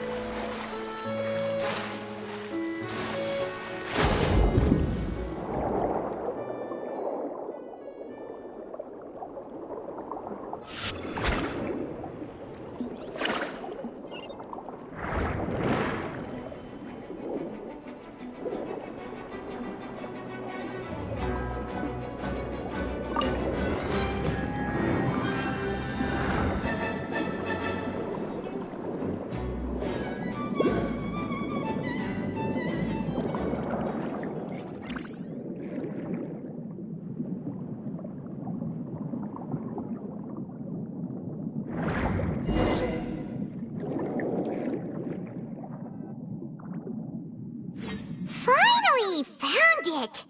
Finally found it!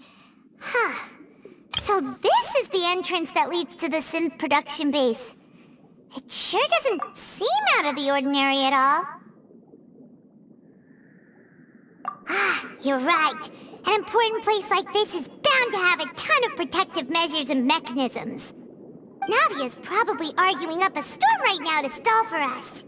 Huh. So this is the entrance that leads to the synth production base. It sure doesn't seem out of the ordinary at all. Ah, you're right. An important place like this is bound to have a ton of protective measures and mechanisms. Navia's probably arguing up a storm right now to stall for us.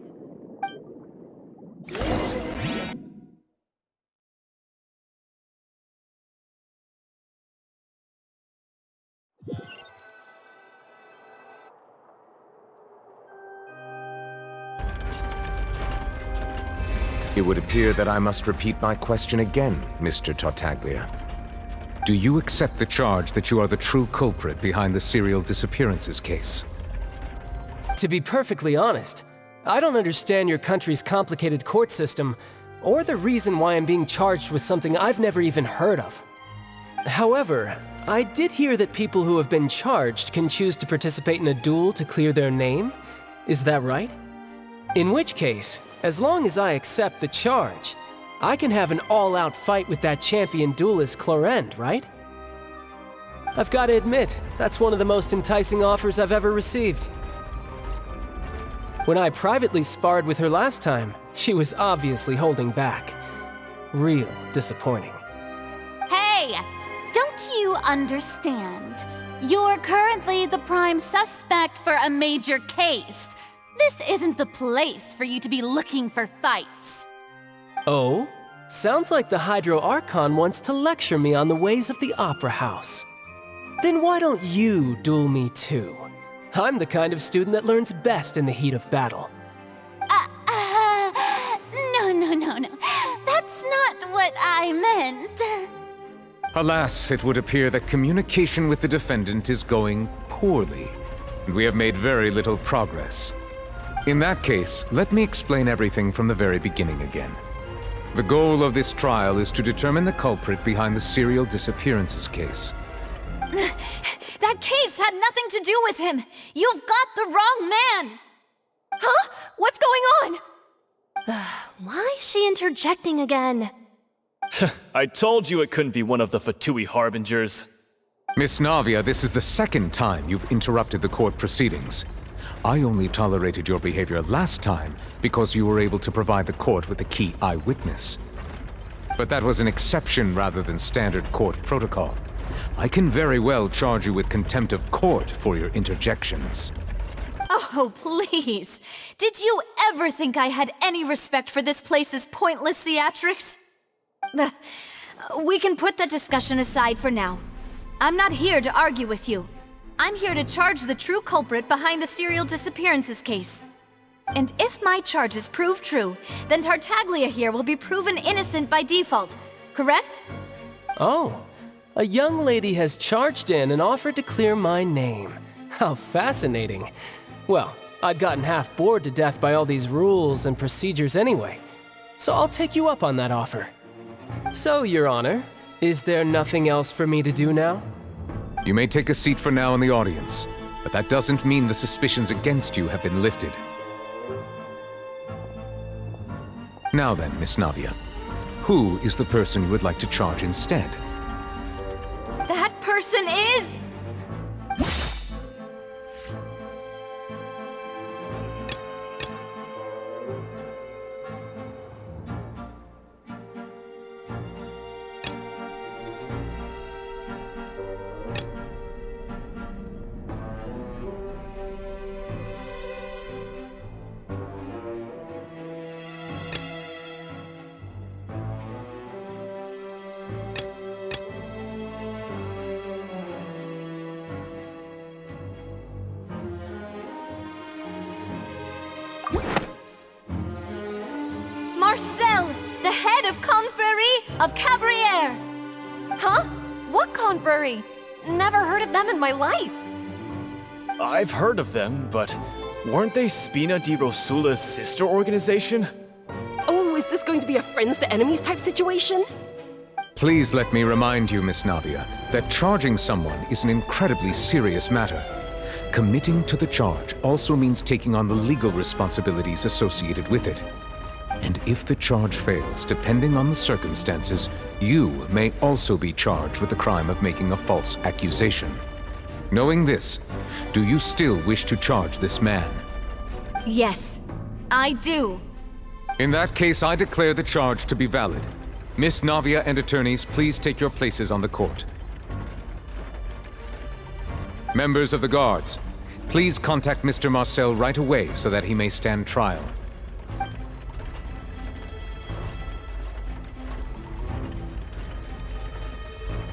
It would appear that I must repeat my question again, Mr. Tartaglia. Do you accept the charge that you are the true culprit behind the serial disappearances case? To be perfectly honest, I don't understand your country's complicated court system or the reason why I'm being charged with something I've never even heard of. However, I did hear that people who have been charged can choose to participate in a duel to clear their name. Is that right? In which case, as long as I accept the charge, I can have an all-out fight with that champion duelist Clorend, right? I've got to admit, that's one of the most enticing offers I've ever received. When I privately sparred with her last time, she was obviously holding back. Real disappointing. Hey! Don't you understand? You're currently the prime suspect for a major case. This isn't the place for you to be looking for fights. Oh? Sounds like the Hydro Archon wants to lecture me on the ways of the Opera House. Then why don't you duel me too? I'm the kind of student that learns best in the heat of battle. No. That's not what I meant. Alas, it would appear that communication with the defendant is going poorly, and we have made very little progress. In that case, let me explain everything from the very beginning again. The goal of this trial is to determine the culprit behind the serial disappearances case. That case had nothing to do with him! You've got the wrong man! Huh? What's going on? Why is she interjecting again? I told you it couldn't be one of the Fatui Harbingers. Miss Navia, this is the second time you've interrupted the court proceedings. I only tolerated your behavior last time because you were able to provide the court with a key eyewitness. But that was an exception rather than standard court protocol. I can very well charge you with contempt of court for your interjections. Oh, please. Did you ever think I had any respect for this place's pointless theatrics? We can put that discussion aside for now. I'm not here to argue with you. I'm here to charge the true culprit behind the serial disappearances case. And if my charges prove true, then Tartaglia here will be proven innocent by default, correct? Oh, a young lady has charged in and offered to clear my name. How fascinating. Well, I'd gotten half bored to death by all these rules and procedures anyway, so I'll take you up on that offer. So, Your Honor, is there nothing else for me to do now? You may take a seat for now in the audience, but that doesn't mean the suspicions against you have been lifted. Now then, Miss Navia, who is the person you would like to charge instead? That person is... Marcel, the head of Confrérie of Cabrières! Huh? What confrérie? Never heard of them in my life. I've heard of them, but weren't they Spina di Rosula's sister organization? Oh, is this going to be a friends to enemies type situation? Please let me remind you, Miss Navia, that charging someone is an incredibly serious matter. Committing to the charge also means taking on the legal responsibilities associated with it. And if the charge fails, depending on the circumstances, you may also be charged with the crime of making a false accusation. Knowing this, do you still wish to charge this man? Yes, I do. In that case, I declare the charge to be valid. Miss Navia and attorneys, please take your places on the court. Members of the guards, please contact Mr. Marcel right away so that he may stand trial.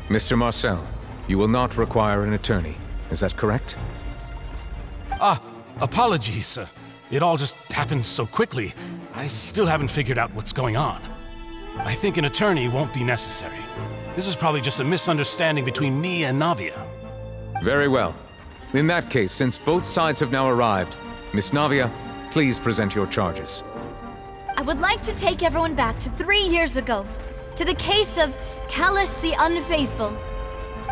Mr. Marcel, you will not require an attorney. Is that correct? Apologies. It all just happened so quickly. I still haven't figured out what's going on. I think an attorney won't be necessary. This is probably just a misunderstanding between me and Navia. Very well. In that case, since both sides have now arrived, Miss Navia, please present your charges. I would like to take everyone back to 3 years ago, to the case of Callus the Unfaithful.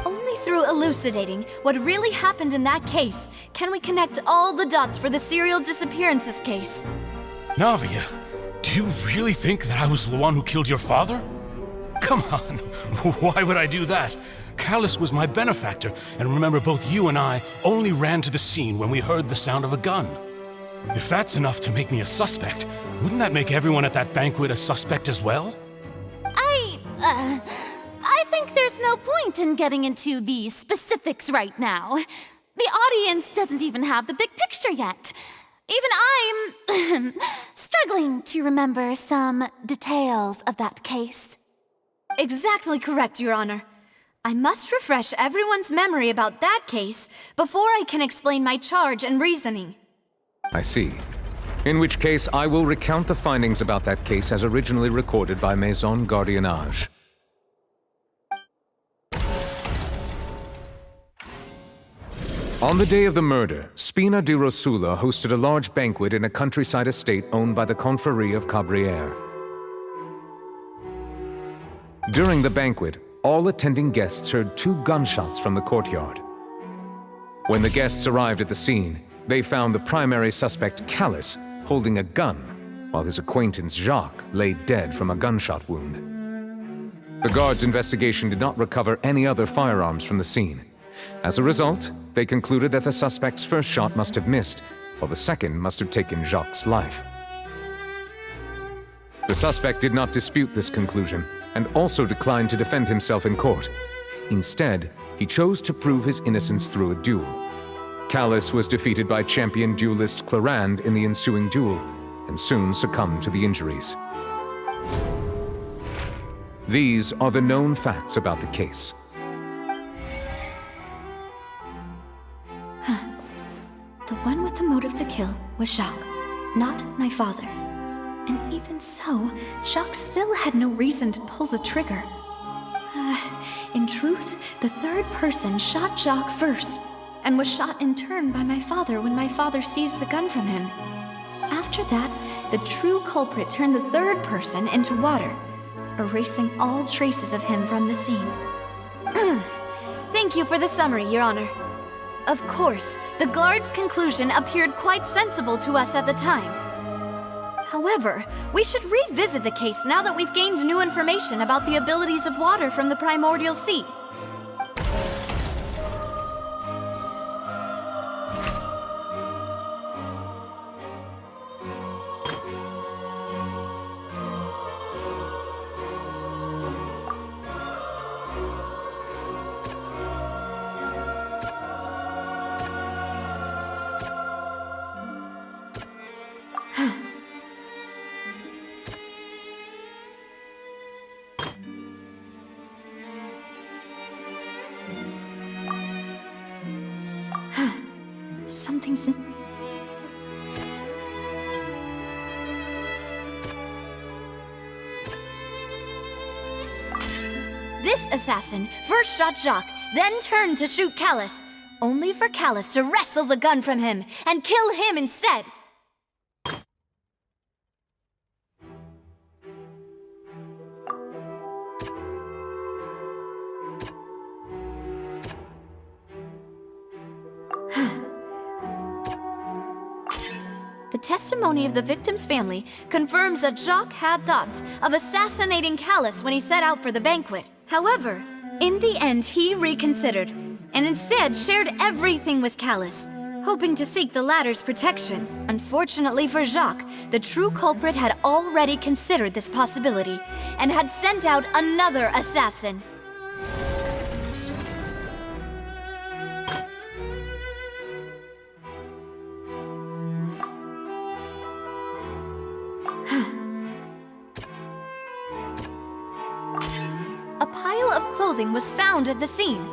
Only through elucidating what really happened in that case can we connect all the dots for the serial disappearances case. Navia, do you really think that I was the one who killed your father? Come on, why would I do that? Callus was my benefactor, and remember both you and I only ran to the scene when we heard the sound of a gun. If that's enough to make me a suspect, wouldn't that make everyone at that banquet a suspect as well? I think there's no point in getting into the specifics right now. The audience doesn't even have the big picture yet. Even I'm struggling to remember some details of that case. Exactly correct, Your Honor. I must refresh everyone's memory about that case before I can explain my charge and reasoning. I see. In which case, I will recount the findings about that case as originally recorded by Maison Gardiennage. On the day of the murder, Spina di Rosula hosted a large banquet in a countryside estate owned by the Confrérie of Cabrières. During the banquet, all attending guests heard 2 gunshots from the courtyard. When the guests arrived at the scene, they found the primary suspect, Callus, holding a gun, while his acquaintance, Jacques, lay dead from a gunshot wound. The guards' investigation did not recover any other firearms from the scene. As a result, they concluded that the suspect's first shot must have missed, while the second must have taken Jacques' life. The suspect did not dispute this conclusion, and also declined to defend himself in court. Instead, he chose to prove his innocence through a duel. Callus was defeated by champion duelist Clarande in the ensuing duel, and soon succumbed to the injuries. These are the known facts about the case. The one with the motive to kill was Jacques, not my father. And even so, Jacques still had no reason to pull the trigger. In truth, the third person shot Jacques first, and was shot in turn by my father when my father seized the gun from him. After that, the true culprit turned the third person into water, erasing all traces of him from the scene. Thank you for the summary, Your Honor. Of course, the guard's conclusion appeared quite sensible to us at the time. However, we should revisit the case now that we've gained new information about the abilities of water from the primordial sea. Something's... This assassin first shot Jacques, then turned to shoot Callus, only for Callus to wrestle the gun from him and kill him instead. The testimony of the victim's family confirms that Jacques had thoughts of assassinating Callus when he set out for the banquet. However, in the end he reconsidered, and instead shared everything with Callus, hoping to seek the latter's protection. Unfortunately for Jacques, the true culprit had already considered this possibility, and had sent out another assassin. A pile of clothing was found at the scene.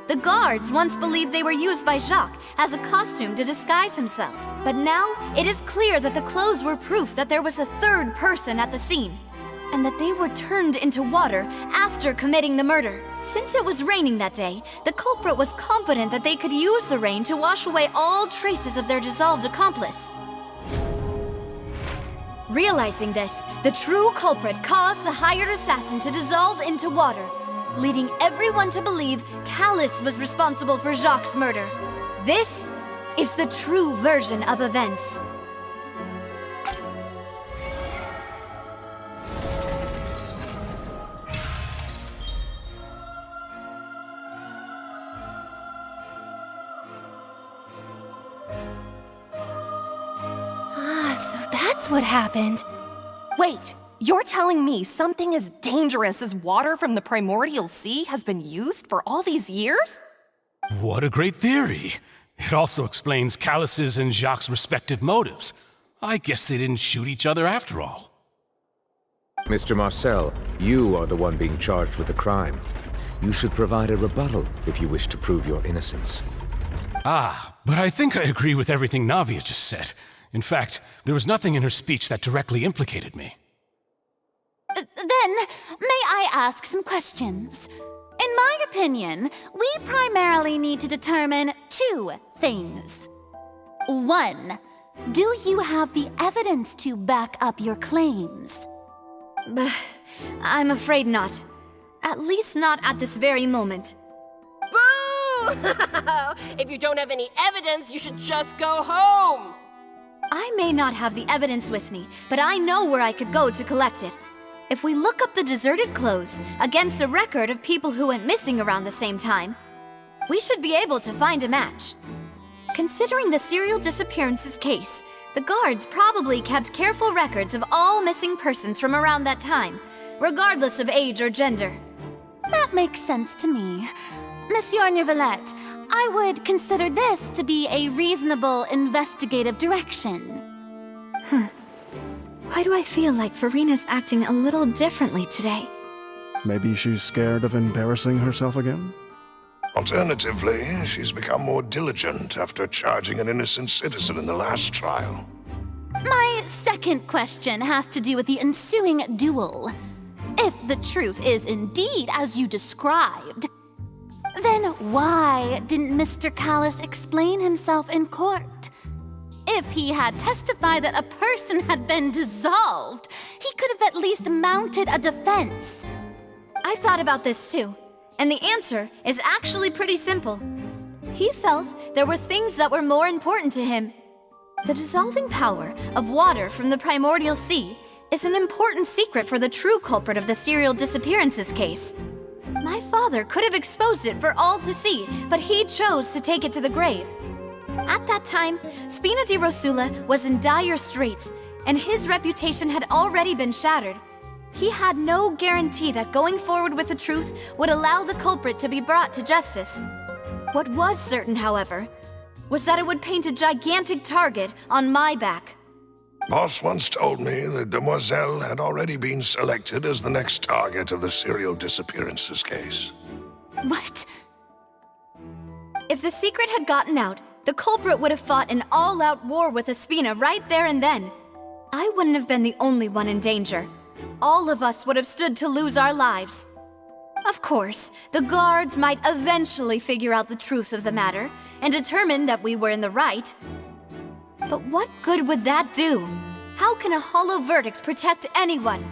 The guards once believed they were used by Jacques as a costume to disguise himself. But now, it is clear that the clothes were proof that there was a third person at the scene, and that they were turned into water after committing the murder. Since it was raining that day, the culprit was confident that they could use the rain to wash away all traces of their dissolved accomplice. Realizing this, the true culprit caused the hired assassin to dissolve into water, leading everyone to believe Callus was responsible for Jacques' murder. This is the true version of events. So that's what happened. Wait, you're telling me something as dangerous as water from the primordial sea has been used for all these years? What a great theory. It also explains Callus's and Jacques' respective motives. I guess they didn't shoot each other after all. Mr. Marcel, you are the one being charged with the crime. You should provide a rebuttal if you wish to prove your innocence. But I think I agree with everything Navia just said. In fact, there was nothing in her speech that directly implicated me. Then, may I ask some questions? In my opinion, we primarily need to determine two things. One, do you have the evidence to back up your claims? I'm afraid not. At least not at this very moment. Boo! If you don't have any evidence, you should just go home! I may not have the evidence with me, but I know where I could go to collect it. If we look up the deserted clothes against a record of people who went missing around the same time, we should be able to find a match. Considering the serial disappearances case, the guards probably kept careful records of all missing persons from around that time, regardless of age or gender. That makes sense to me. Monsieur Neuvillette, I would consider this to be a reasonable investigative direction. Why do I feel like Farina's acting a little differently today? Maybe she's scared of embarrassing herself again? Alternatively, she's become more diligent after charging an innocent citizen in the last trial. My second question has to do with the ensuing duel. If the truth is indeed as you described, then why didn't Mr. Callus explain himself in court? If he had testified that a person had been dissolved, he could have at least mounted a defense. I've thought about this too, and the answer is actually pretty simple. He felt there were things that were more important to him. The dissolving power of water from the primordial sea is an important secret for the true culprit of the serial disappearances case. My father could have exposed it for all to see, but he chose to take it to the grave. At that time, Spina di Rosula was in dire straits, and his reputation had already been shattered. He had no guarantee that going forward with the truth would allow the culprit to be brought to justice. What was certain, however, was that it would paint a gigantic target on my back. Boss once told me that Demoiselle had already been selected as the next target of the serial disappearances case. What? If the secret had gotten out, the culprit would have fought an all-out war with Espina right there and then. I wouldn't have been the only one in danger. All of us would have stood to lose our lives. Of course, the guards might eventually figure out the truth of the matter and determine that we were in the right. But what good would that do? How can a hollow verdict protect anyone?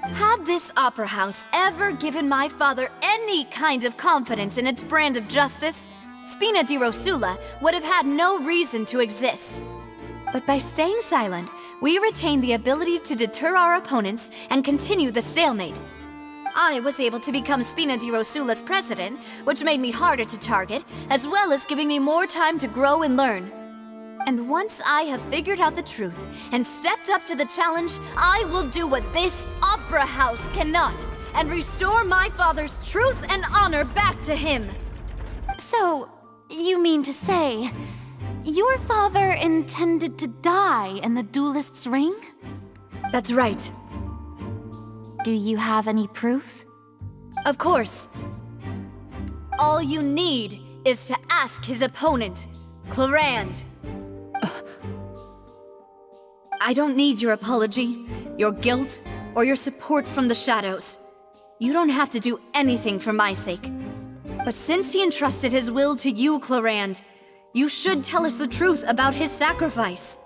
Had this opera house ever given my father any kind of confidence in its brand of justice, Spina di Rosula would have had no reason to exist. But by staying silent, we retained the ability to deter our opponents and continue the stalemate. I was able to become Spina di Rosula's president, which made me harder to target, as well as giving me more time to grow and learn. And once I have figured out the truth and stepped up to the challenge, I will do what this opera house cannot, and restore my father's truth and honor back to him. So, you mean to say, your father intended to die in the duelist's ring? That's right. Do you have any proof? Of course. All you need is to ask his opponent, Clarand. I don't need your apology, your guilt, or your support from the shadows. You don't have to do anything for my sake. But since he entrusted his will to you, Clarand, you should tell us the truth about his sacrifice.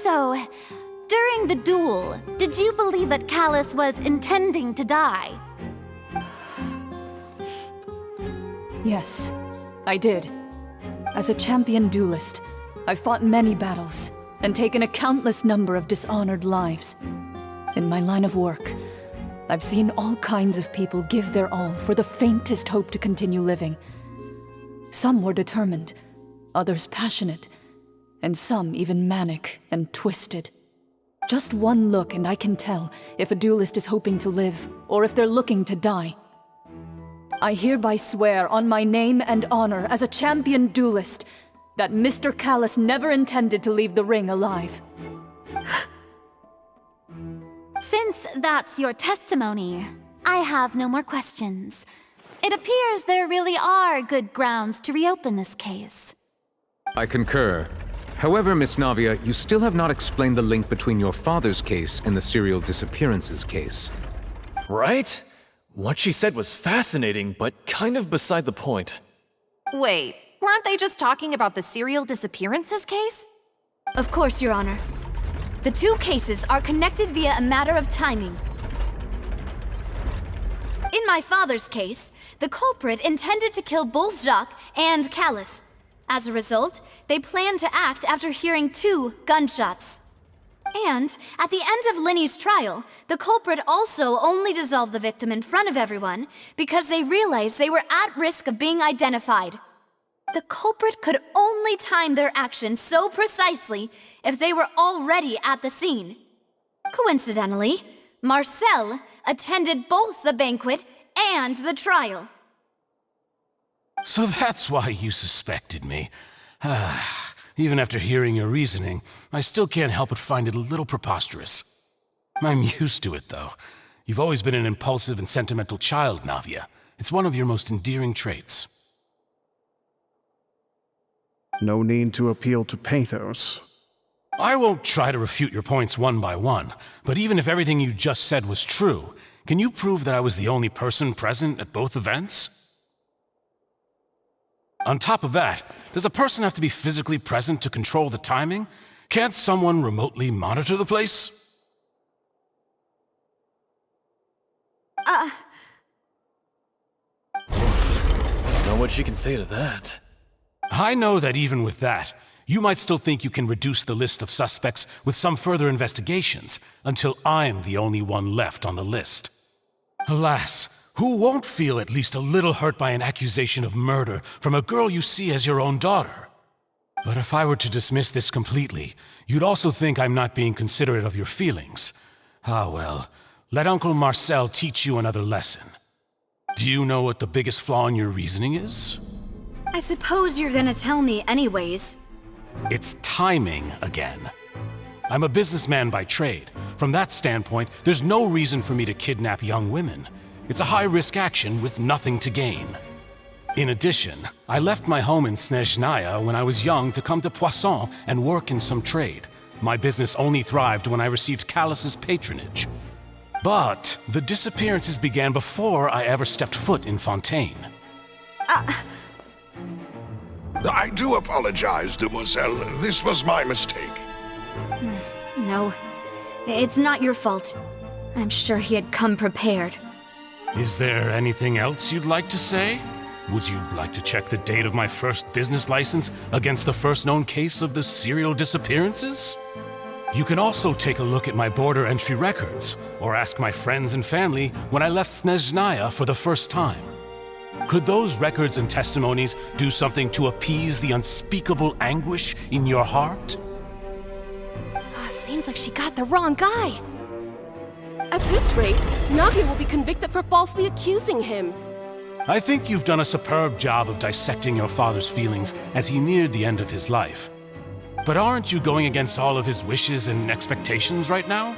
So, during the duel, did you believe that Callus was intending to die? Yes, I did. As a champion duelist, I've fought many battles and taken a countless number of dishonored lives. In my line of work, I've seen all kinds of people give their all for the faintest hope to continue living. Some were determined, others passionate, and some even manic and twisted. Just one look and I can tell if a duelist is hoping to live or if they're looking to die. I hereby swear on my name and honor as a champion duelist that Mr. Callus never intended to leave the ring alive. Since that's your testimony, I have no more questions. It appears there really are good grounds to reopen this case. I concur. However, Miss Navia, you still have not explained the link between your father's case and the serial disappearances case. Right? What she said was fascinating, but kind of beside the point. Wait, weren't they just talking about the serial disappearances case? Of course, Your Honor. The two cases are connected via a matter of timing. In my father's case, the culprit intended to kill both Jacques and Callus. As a result, they planned to act after hearing 2 gunshots. And at the end of Linny's trial, the culprit also only dissolved the victim in front of everyone because they realized they were at risk of being identified. The culprit could only time their actions so precisely if they were already at the scene. Coincidentally, Marcel attended both the banquet and the trial. So that's why you suspected me. Even after hearing your reasoning, I still can't help but find it a little preposterous. I'm used to it, though. You've always been an impulsive and sentimental child, Navia. It's one of your most endearing traits. No need to appeal to pathos. I won't try to refute your points one by one, but even if everything you just said was true, can you prove that I was the only person present at both events? On top of that, does a person have to be physically present to control the timing? Can't someone remotely monitor the place? Don't know what she can say to that. I know that even with that, you might still think you can reduce the list of suspects with some further investigations until I'm the only one left on the list. Alas, who won't feel at least a little hurt by an accusation of murder from a girl you see as your own daughter? But if I were to dismiss this completely, you'd also think I'm not being considerate of your feelings. Ah well, let Uncle Marcel teach you another lesson. Do you know what the biggest flaw in your reasoning is? I suppose you're gonna tell me anyways. It's timing again. I'm a businessman by trade. From that standpoint, there's no reason for me to kidnap young women. It's a high-risk action with nothing to gain. In addition, I left my home in Snezhnaya when I was young to come to Poisson and work in some trade. My business only thrived when I received Callus's patronage. But the disappearances began before I ever stepped foot in Fontaine. I do apologize, demoiselle. This was my mistake. No, it's not your fault. I'm sure he had come prepared. Is there anything else you'd like to say? Would you like to check the date of my first business license against the first known case of the serial disappearances? You can also take a look at my border entry records, or ask my friends and family when I left Snezhnaya for the first time. Could those records and testimonies do something to appease the unspeakable anguish in your heart? Seems like she got the wrong guy. At this rate, Navia will be convicted for falsely accusing him. I think you've done a superb job of dissecting your father's feelings as he neared the end of his life. But aren't you going against all of his wishes and expectations right now?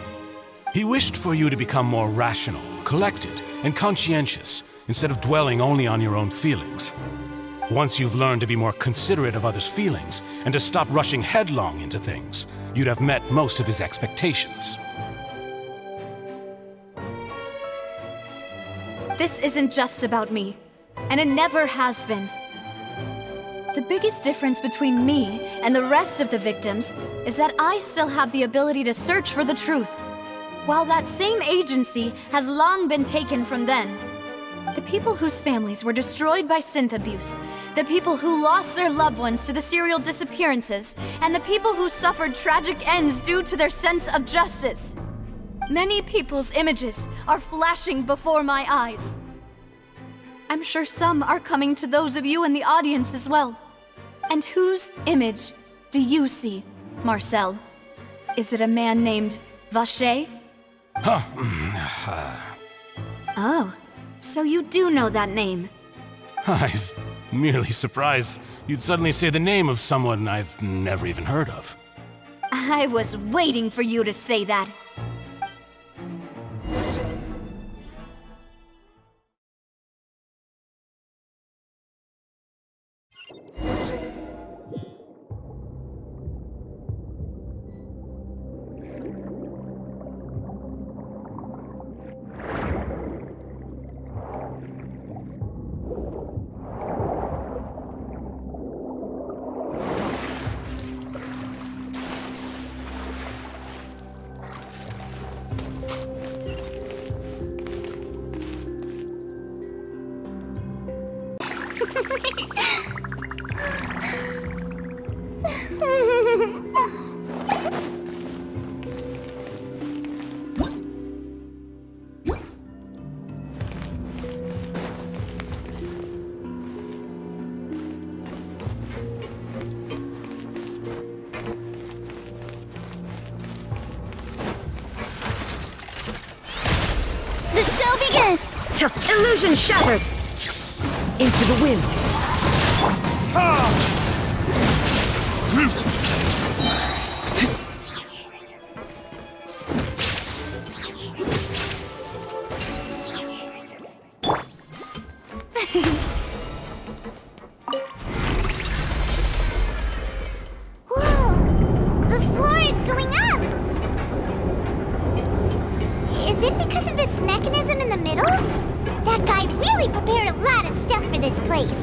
He wished for you to become more rational, collected, and conscientious, instead of dwelling only on your own feelings. Once you've learned to be more considerate of others' feelings, and to stop rushing headlong into things, you'd have met most of his expectations. This isn't just about me, and it never has been. The biggest difference between me and the rest of the victims is that I still have the ability to search for the truth, while that same agency has long been taken from them. The people whose families were destroyed by synth abuse, the people who lost their loved ones to the serial disappearances, and the people who suffered tragic ends due to their sense of justice. Many people's images are flashing before my eyes. I'm sure some are coming to those of you in the audience as well. And whose image do you see, Marcel? Is it a man named Vacher? Oh, so you do know that name. I'm merely surprised you'd suddenly say the name of someone I've never even heard of. I was waiting for you to say that. The show begins! Illusion shattered! Into the wind! Whoa! The floor is going up! Is it because of this mechanism in the middle? That guy really prepared a lot of stuff for this place.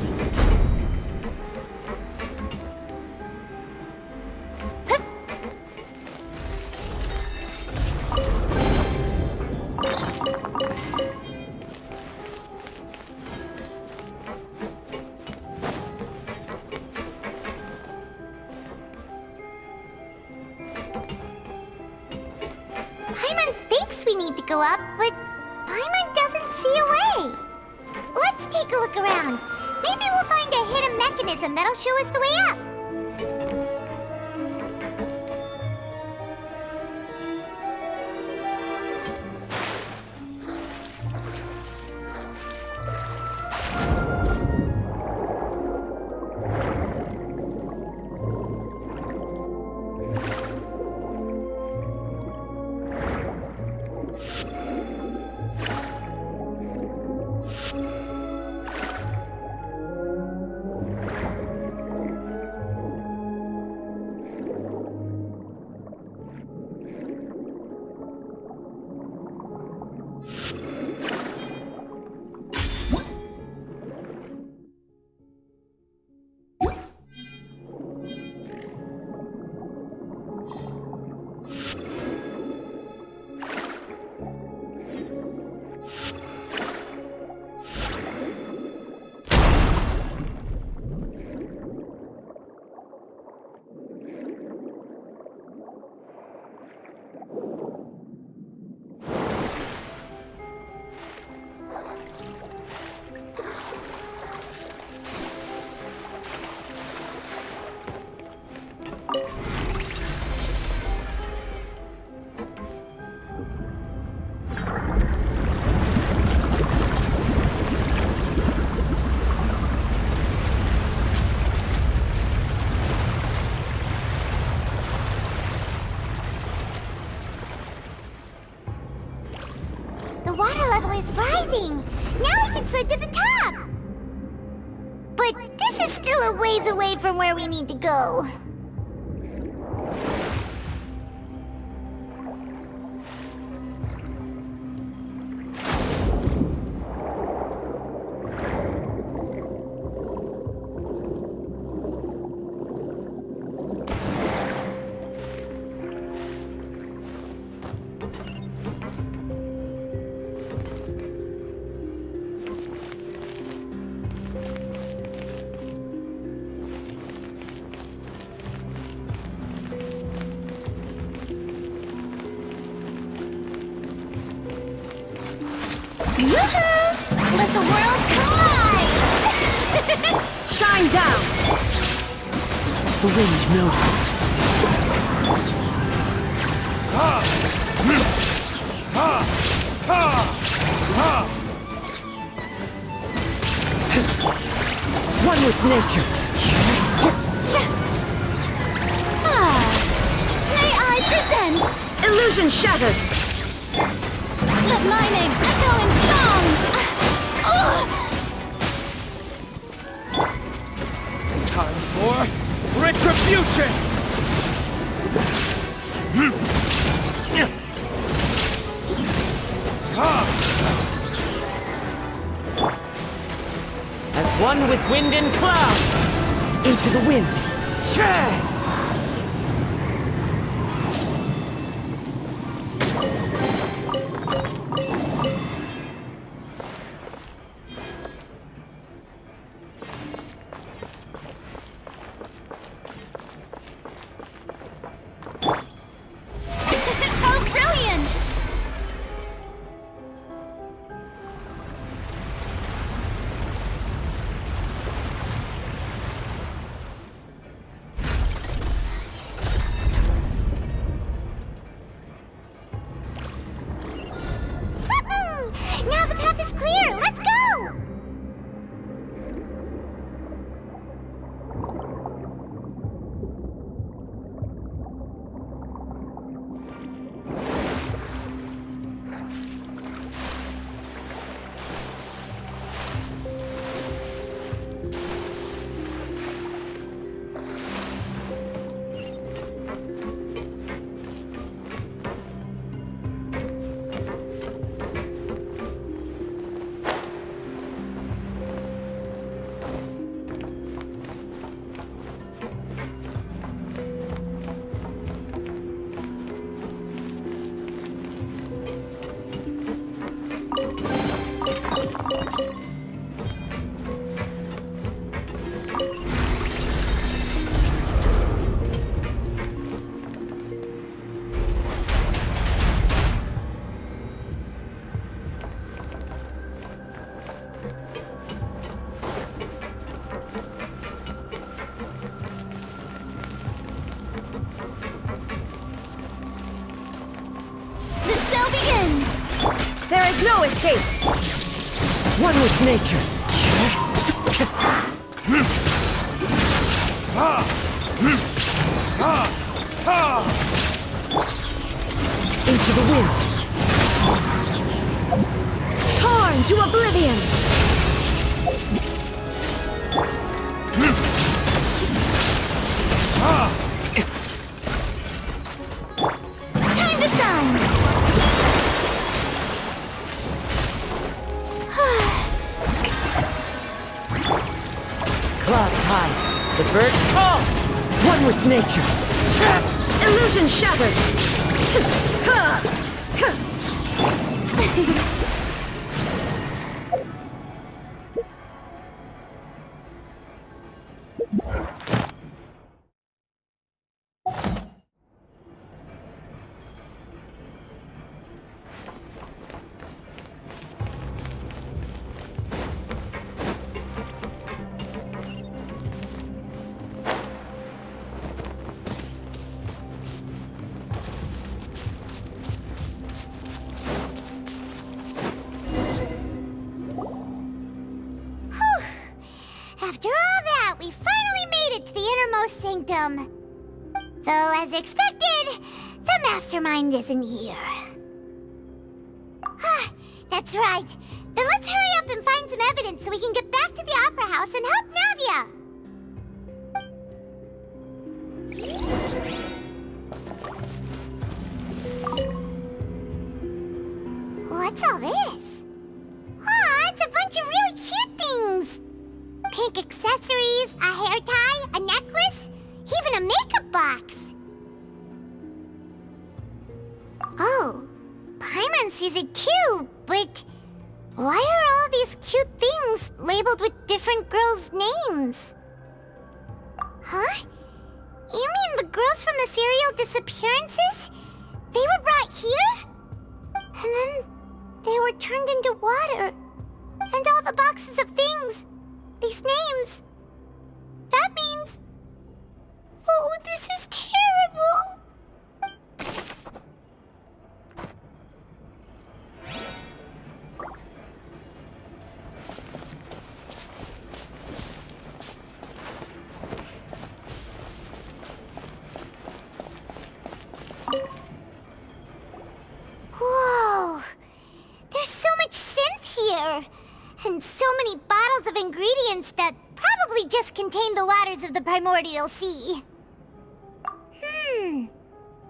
Paimon thinks we need to go up, but Paimon doesn't see a way. Let's take a look around. Maybe we'll find a hidden mechanism that'll show us the way up. The water level is rising. Now we can swim to the top. But this is still a ways away from where we need to go. Yoo-hoo! Let the world collide! Shine down! The wind knows it. One with nature. May I present? Illusion shattered. Let my name echo in song! Time for retribution! As one with wind and cloud. Into the wind. How brilliant! Now the path is clear! Let's go! The show begins! There is no escape. One with nature. Into the wind. Torn to oblivion. Time to shine! Clouds high. The birds call. One with nature. Illusion shattered. After all that, we finally made it to the innermost sanctum. Though, as expected, the mastermind isn't here. That's right. Then let's hurry up and find some evidence so we can get back to the Opera House and help Navia. What's all this? Aw, it's a bunch of really cute things. Pink accessories, a hair tie, a necklace, even a makeup box. Oh, Paimon sees it too, but why are all these cute things labeled with different girls' names? Huh? You mean the girls from the serial disappearances? They were brought here? And then they were were turned into water. And all the boxes of things. These names. That means... Oh, this is terrible! Whoa! There's so much synth here! And so many bottles of ingredients that probably just contain the waters of the primordial sea.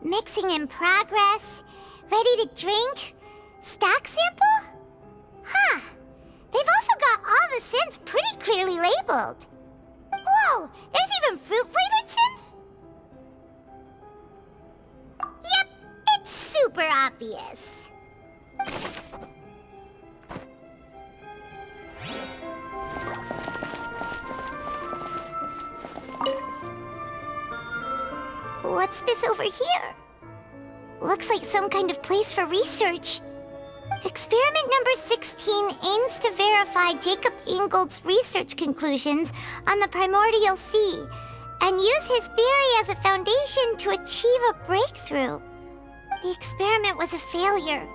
Mixing in progress? Ready to drink? Stock sample? Huh. They've also got all the synth pretty clearly labeled. Whoa! There's even fruit-flavored synth? Yep, it's super obvious. What's this over here? Looks like some kind of place for research. Experiment number 16 aims to verify Jacob Ingold's research conclusions on the primordial sea and use his theory as a foundation to achieve a breakthrough. The experiment was a failure.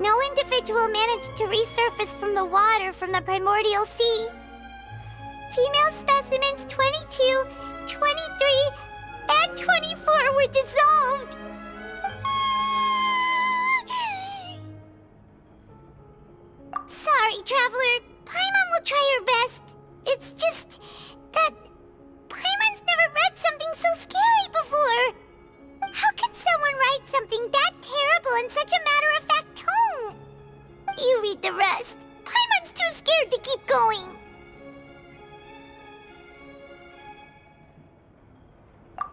No individual managed to resurface from the water from the primordial sea. Female specimens 22, 23, and 24 were dissolved. Sorry, Traveler. Paimon will try her best. It's just that Paimon's never read something so scary before. How can someone write something that terrible in such a matter-of-fact tone? You read the rest. Paimon's too scared to keep going.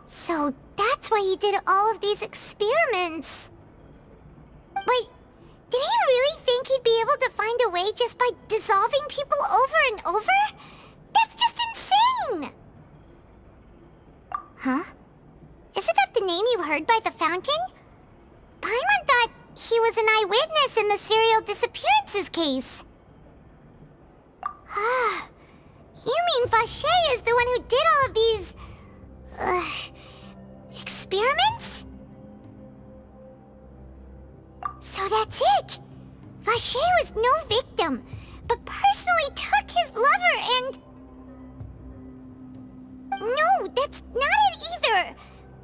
So that's why he did all of these experiments. Wait, did he really think he'd be able to find a way just by dissolving people over and over? That's just insane! Huh? Isn't that the name you heard by the fountain? Paimon thought he was an eyewitness in the serial disappearances case. Ah, you mean Vache is the one who did all of these... experiments? So that's it! Vache was no victim, but personally took his lover and... No, that's not it either!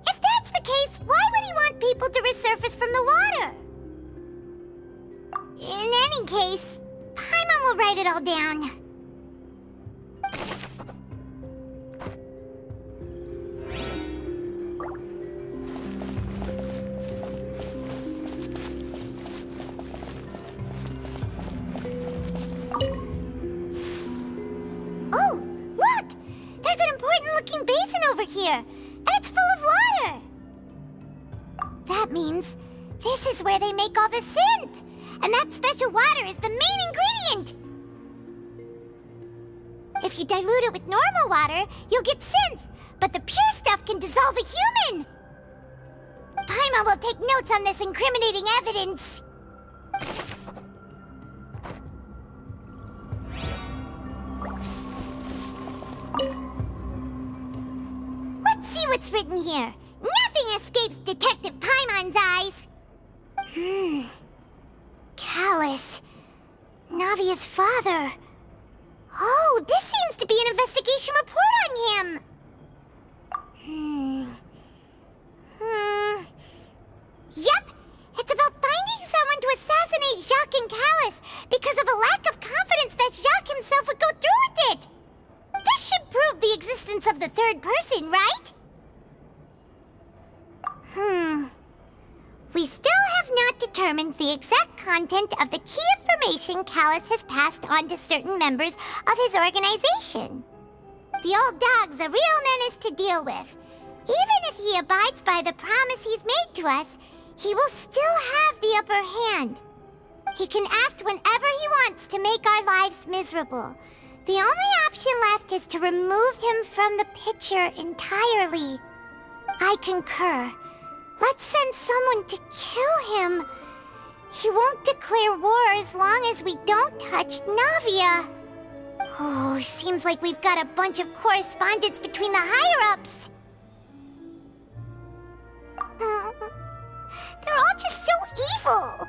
If that's the case, why would he want people to resurface from the water? In any case, Paimon will write it all down. Oh, look! There's an important-looking basin over here, and it's full of water! That means this is where they make all the synth! And that special water is the main ingredient! If you dilute it with normal water, you'll get synth, but the pure stuff can dissolve a human! Paimon will take notes on this incriminating evidence. Let's see what's written here. Nothing escapes Detective Paimon's eyes. Callus. Navia's father. Oh, this seems to be an investigation report on him. Yep, it's about finding someone to assassinate Jacques and Callus because of a lack of confidence that Jacques himself would go through with it. This should prove the existence of the third person, right? We still have not determined the exact content of the key information Callus has passed on to certain members of his organization. The old dog's a real menace to deal with. Even if he abides by the promise he's made to us, he will still have the upper hand. He can act whenever he wants to make our lives miserable. The only option left is to remove him from the picture entirely. I concur. Let's send someone to kill him. He won't declare war as long as we don't touch Navia. Oh, seems like we've got a bunch of correspondence between the higher-ups. They're all just so evil.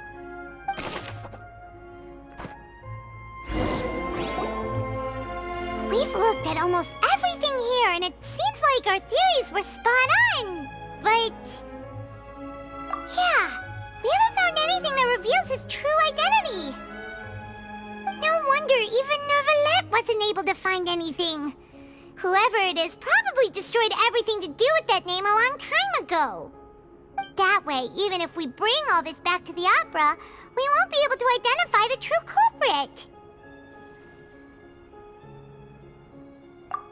We've looked at almost everything here, and it seems like our theories were spot on. But... yeah, we haven't found anything that reveals his true identity. No wonder even Neuvillette wasn't able to find anything. Whoever it is probably destroyed everything to do with that name a long time ago. That way, even if we bring all this back to the opera, we won't be able to identify the true culprit.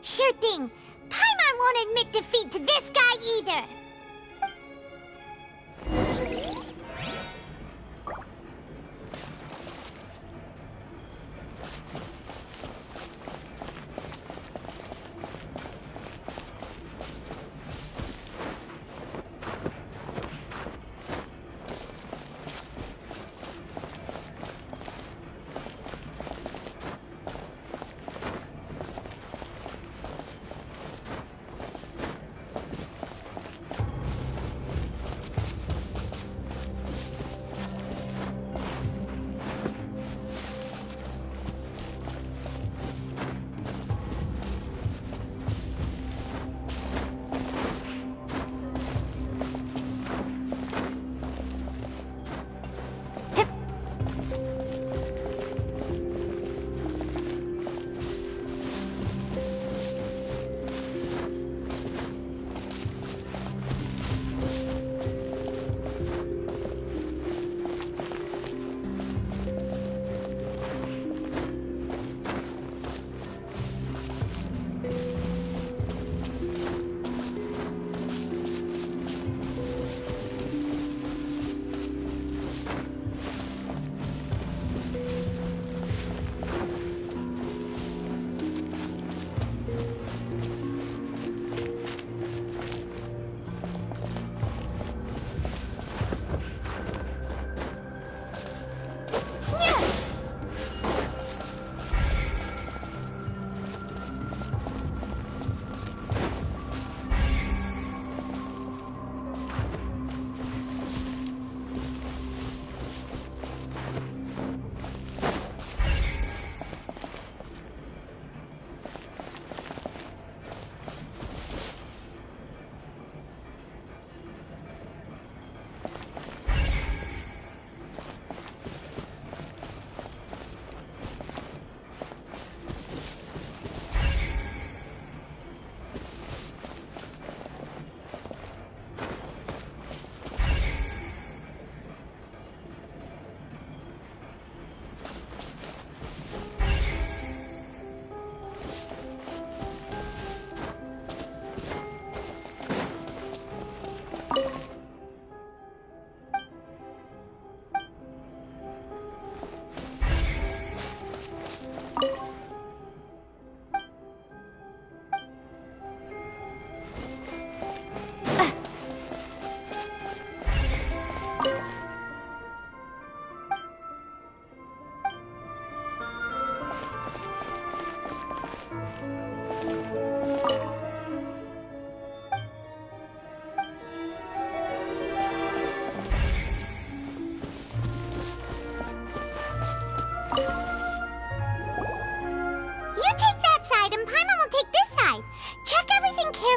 Sure thing. Paimon won't admit defeat to this guy either.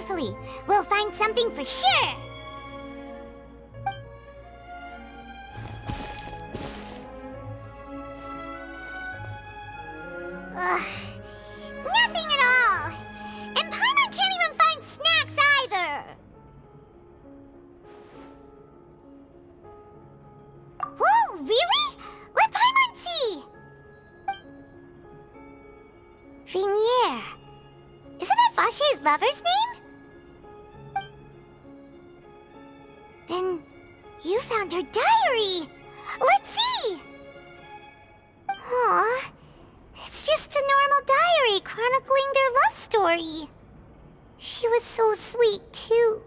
carefully. We'll find something for sure. Ugh. Nothing at all. And Paimon can't even find snacks either. Whoa, really? Let Paimon see. Vinier. Isn't that Vache's lover's name? Then you found her diary. Let's see. Aw. It's just a normal diary chronicling their love story. She was so sweet, too.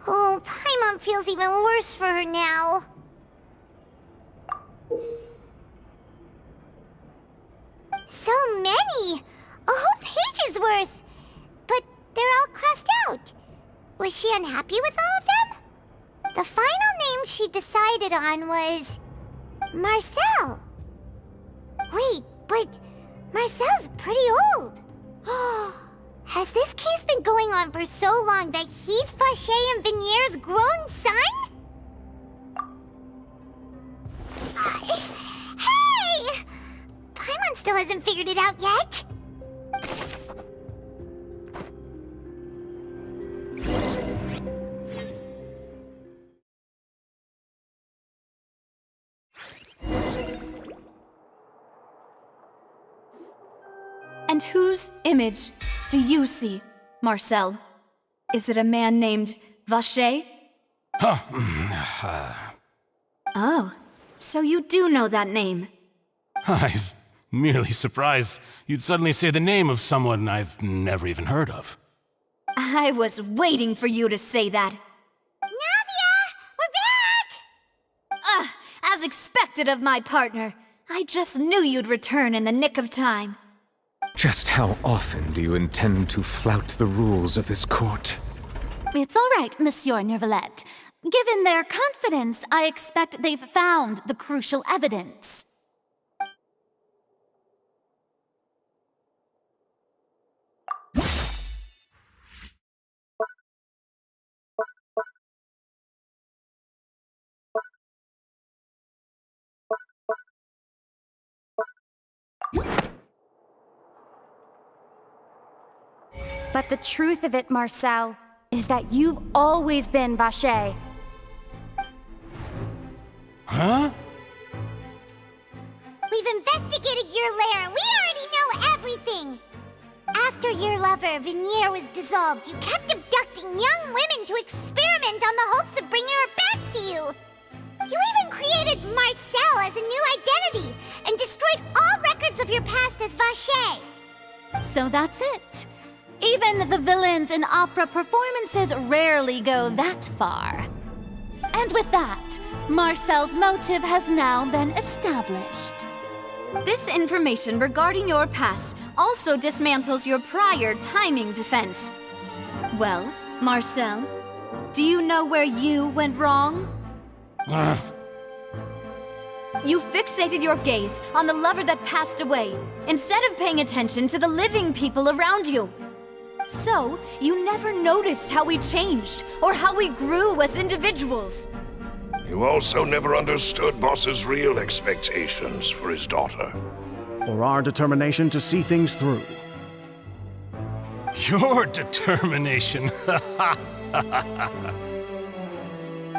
Oh, Paimon feels even worse for her now. birth, but they're all crossed out. Was she unhappy with all of them? The final name she decided on was... Marcel. Wait, but Marcel's pretty old. Has this case been going on for so long that he's Vacher and Vinier's grown son? Hey! Paimon still hasn't figured it out yet. And whose image do you see, Marcel? Is it a man named Vacher? Oh, so you do know that name. I'm merely surprised you'd suddenly say the name of someone I've never even heard of. I was waiting for you to say that. Navia! We're back! As expected of my partner. I just knew you'd return in the nick of time. Just how often do you intend to flout the rules of this court? It's all right, Monsieur Neuvillette. Given their confidence, I expect they've found the crucial evidence. But the truth of it, Marcel, is that you've always been Vacher. Huh? We've investigated your lair and we already know everything! After your lover, Vinier, was dissolved, you kept abducting young women to experiment on the hopes of bringing her back to you! You even created Marcel as a new identity and destroyed all records of your past as Vacher! So that's it. Even the villains in opera performances rarely go that far. And with that, Marcel's motive has now been established. This information regarding your past also dismantles your prior timing defense. Well, Marcel, do you know where you went wrong? You fixated your gaze on the lover that passed away, instead of paying attention to the living people around you. So, you never noticed how we changed, or how we grew as individuals. You also never understood Boss's real expectations for his daughter. Or our determination to see things through. Your determination.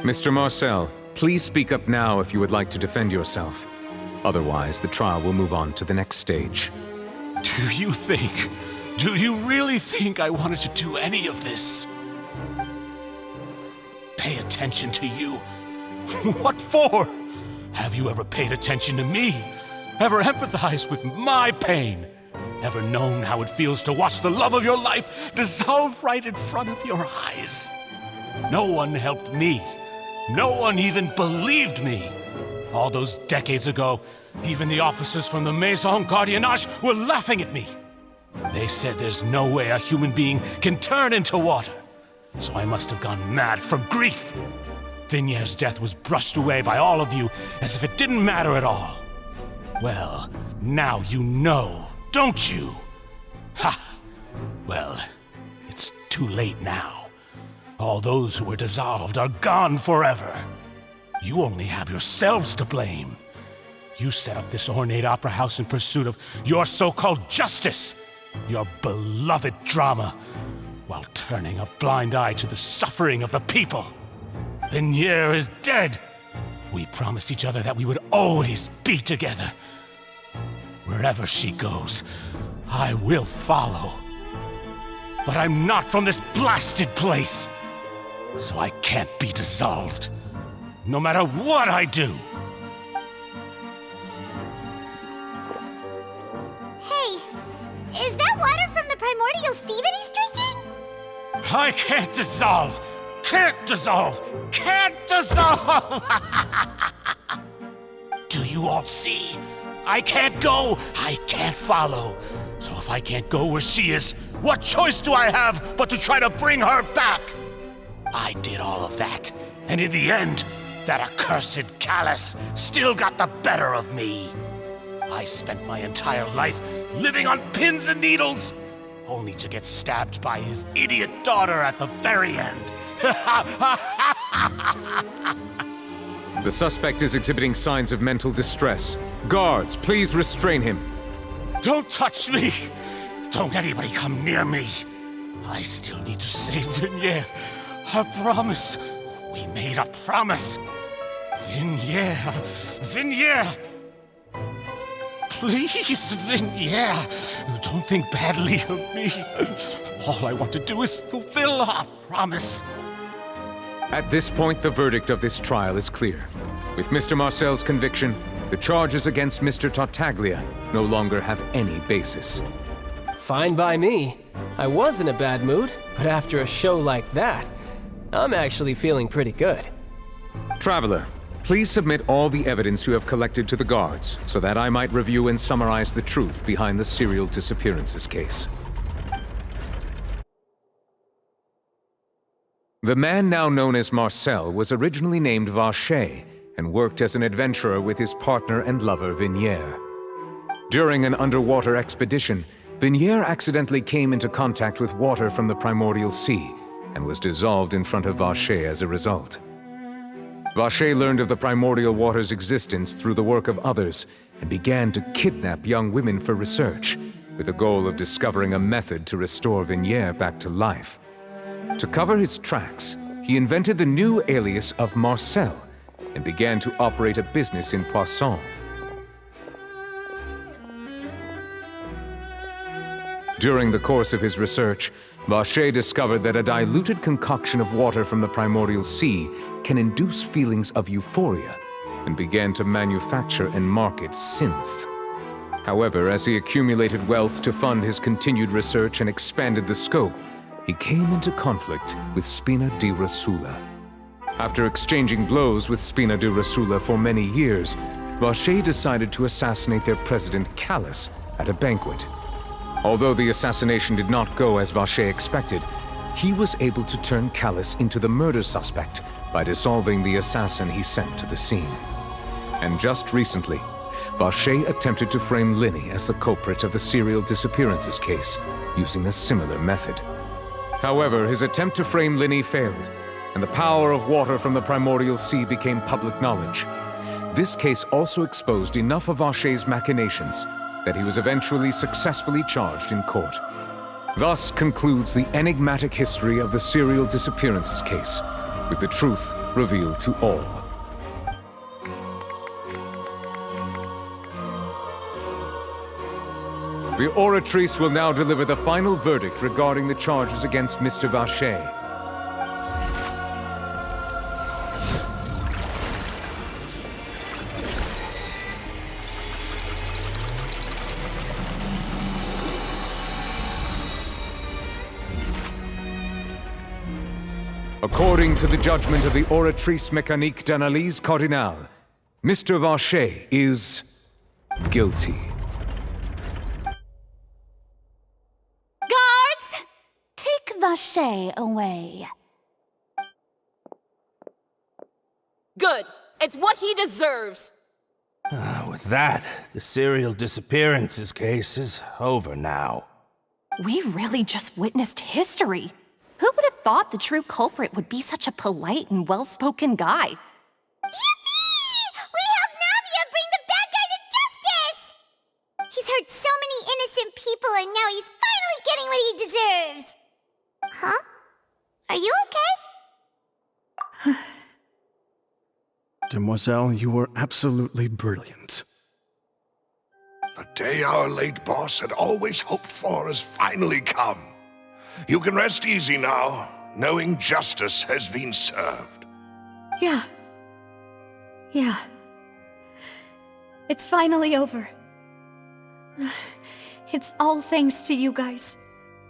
Mr. Marcel, please speak up now if you would like to defend yourself. Otherwise, the trial will move on to the next stage. Do you really think I wanted to do any of this? Pay attention to you? What for? Have you ever paid attention to me? Ever empathized with my pain? Ever known how it feels to watch the love of your life dissolve right in front of your eyes? No one helped me. No one even believed me. All those decades ago, even the officers from the Maison Gardiennage were laughing at me. They said there's no way a human being can turn into water. So I must have gone mad from grief. Vinier's death was brushed away by all of you as if it didn't matter at all. Well, now you know, don't you? Ha! Well, it's too late now. All those who were dissolved are gone forever. You only have yourselves to blame. You set up this ornate opera house in pursuit of your so-called justice, your beloved drama, while turning a blind eye to the suffering of the people. Vinier is dead. We promised each other that we would always be together. Wherever she goes, I will follow. But I'm not from this blasted place, so I can't be dissolved, no matter what I do. Hey, is that water from the primordial sea that he's drinking? I can't dissolve! Can't dissolve! Can't dissolve! Do you all see? I can't go! I can't follow! So if I can't go where she is, what choice do I have but to try to bring her back? I did all of that, and in the end, that accursed Callus still got the better of me. I spent my entire life living on pins and needles, only to get stabbed by his idiot daughter at the very end. The suspect is exhibiting signs of mental distress. Guards, please restrain him. Don't touch me! Don't anybody come near me! I still need to save Vignere. Her promise. We made a promise. Vignere! Please, Vignere, don't think badly of me. All I want to do is fulfill our promise. At this point, the verdict of this trial is clear. With Mr. Marcel's conviction, the charges against Mr. Tartaglia no longer have any basis. Fine by me. I was in a bad mood, but after a show like that, I'm actually feeling pretty good. Traveler, please submit all the evidence you have collected to the guards, so that I might review and summarize the truth behind the serial disappearances case. The man now known as Marcel was originally named Vacher and worked as an adventurer with his partner and lover Vignere. During an underwater expedition, Vignere accidentally came into contact with water from the primordial sea and was dissolved in front of Vacher as a result. Vacher learned of the primordial water's existence through the work of others and began to kidnap young women for research, with the goal of discovering a method to restore Vignere back to life. To cover his tracks, he invented the new alias of Marcel and began to operate a business in Poisson. During the course of his research, Vacher discovered that a diluted concoction of water from the primordial sea can induce feelings of euphoria, and began to manufacture and market synth. However, as he accumulated wealth to fund his continued research and expanded the scope, he came into conflict with Spina di Rosula. After exchanging blows with Spina di Rosula for many years, Vacher decided to assassinate their president Callus at a banquet. Although the assassination did not go as Vacher expected, he was able to turn Callus into the murder suspect by dissolving the assassin he sent to the scene. And just recently, Vacher attempted to frame Linny as the culprit of the serial disappearances case, using a similar method. However, his attempt to frame Linny failed, and the power of water from the primordial sea became public knowledge. This case also exposed enough of Vacher's machinations that he was eventually successfully charged in court. Thus concludes the enigmatic history of the serial disappearances case, with the truth revealed to all. The Oratrice will now deliver the final verdict regarding the charges against Mr. Vacher. According to the judgment of the Oratrice Mécanique d'Analyse Cardinale, Mr. Vacher is guilty. Guards! Take Vacher away. Good. It's what he deserves. With that, the serial disappearances case is over now. We really just witnessed history. Who would have thought the true culprit would be such a polite and well-spoken guy? Yippee! We helped Navia bring the bad guy to justice! He's hurt so many innocent people and now he's finally getting what he deserves. Huh? Are you okay? Demoiselle, you were absolutely brilliant. The day our late boss had always hoped for has finally come. You can rest easy now, knowing justice has been served. Yeah. It's finally over. It's all thanks to you guys.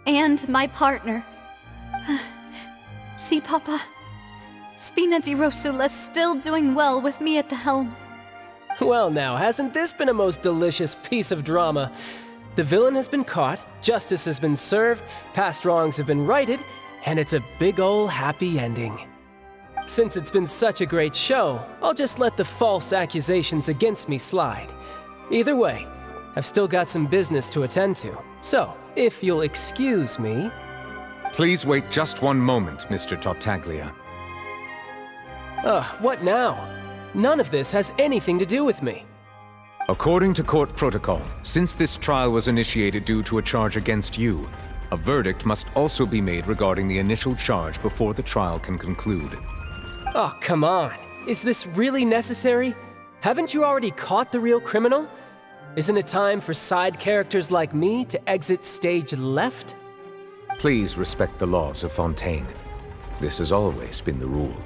And my partner. See, Papa? Spina di Rosula's still doing well with me at the helm. Well now, hasn't this been a most delicious piece of drama? The villain has been caught, justice has been served, past wrongs have been righted, and it's a big ol' happy ending. Since it's been such a great show, I'll just let the false accusations against me slide. Either way, I've still got some business to attend to. So, if you'll excuse me... Please wait just one moment, Mr. Tartaglia. What now? None of this has anything to do with me. According to court protocol, since this trial was initiated due to a charge against you, a verdict must also be made regarding the initial charge before the trial can conclude. Oh, come on. Is this really necessary? Haven't you already caught the real criminal? Isn't it time for side characters like me to exit stage left? Please respect the laws of Fontaine. This has always been the rule.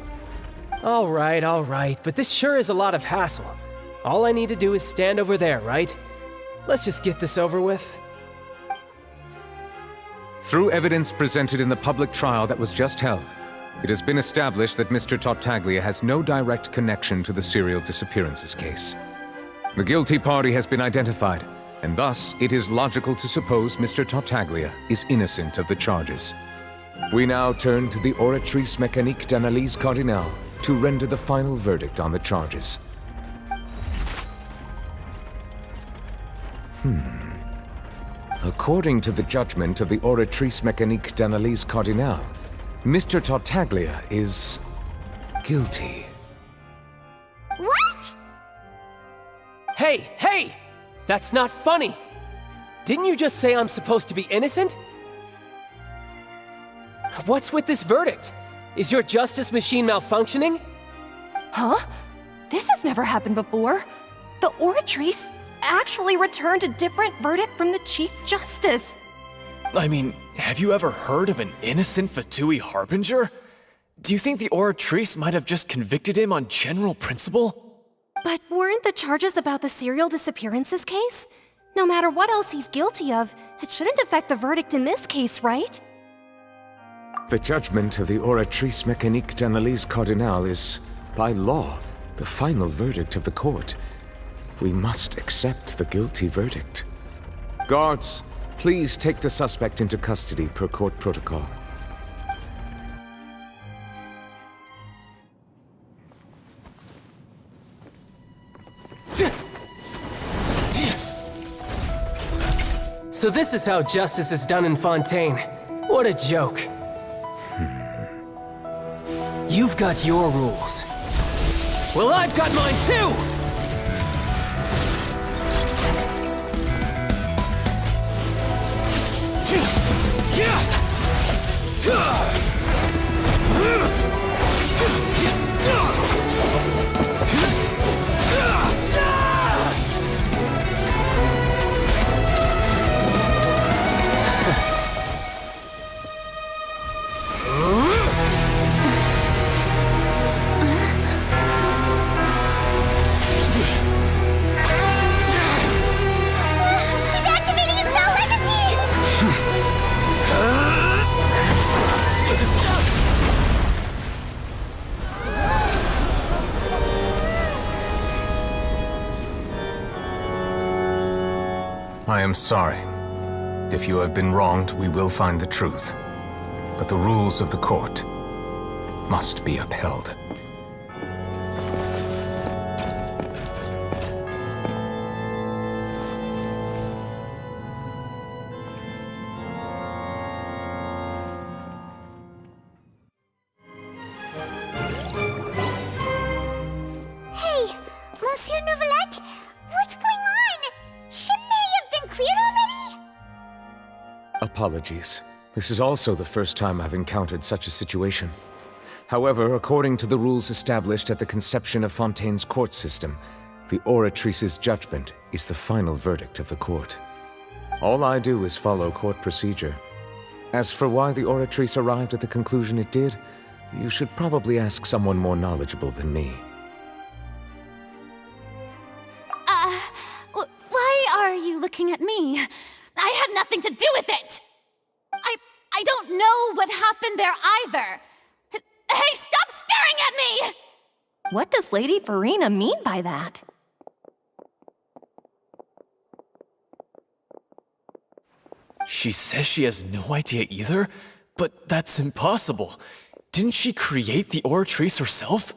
All right, but this sure is a lot of hassle. All I need to do is stand over there, right? Let's just get this over with. Through evidence presented in the public trial that was just held, it has been established that Mr. Tartaglia has no direct connection to the serial disappearances case. The guilty party has been identified, and thus it is logical to suppose Mr. Tartaglia is innocent of the charges. We now turn to the Oratrice Mécanique d'Analyse Cardinale to render the final verdict on the charges. According to the judgment of the Oratrice Mécanique d'Analyse Cardinale, Mr. Tartaglia is guilty. What? Hey! That's not funny! Didn't you just say I'm supposed to be innocent? What's with this verdict? Is your justice machine malfunctioning? Huh? This has never happened before. The Oratrice actually returned a different verdict from the Chief Justice. I mean, have you ever heard of an innocent Fatui Harbinger? Do you think the Oratrice might have just convicted him on general principle? But weren't the charges about the serial disappearances case? No matter what else he's guilty of, it shouldn't affect the verdict in this case, right? The judgment of the Oratrice Mécanique d'Analyse Cardinale is, by law, the final verdict of the court. We must accept the guilty verdict. Guards, please take the suspect into custody per court protocol. So this is how justice is done in Fontaine. What a joke. You've got your rules. Well, I've got mine too! I am sorry. If you have been wronged, we will find the truth. But the rules of the court must be upheld. Hey, Monsieur Nouvelette, what's going on? Shouldn't they have been cleared already? Apologies. This is also the first time I've encountered such a situation. However, according to the rules established at the conception of Fontaine's court system, the Oratrice's judgment is the final verdict of the court. All I do is follow court procedure. As for why the Oratrice arrived at the conclusion it did, you should probably ask someone more knowledgeable than me. Why are you looking at me? I had nothing to do with it! I don't know what happened there either! Hey, stop staring at me! What does Lady Farina mean by that? She says she has no idea either, but that's impossible. Didn't she create the Oratrice herself?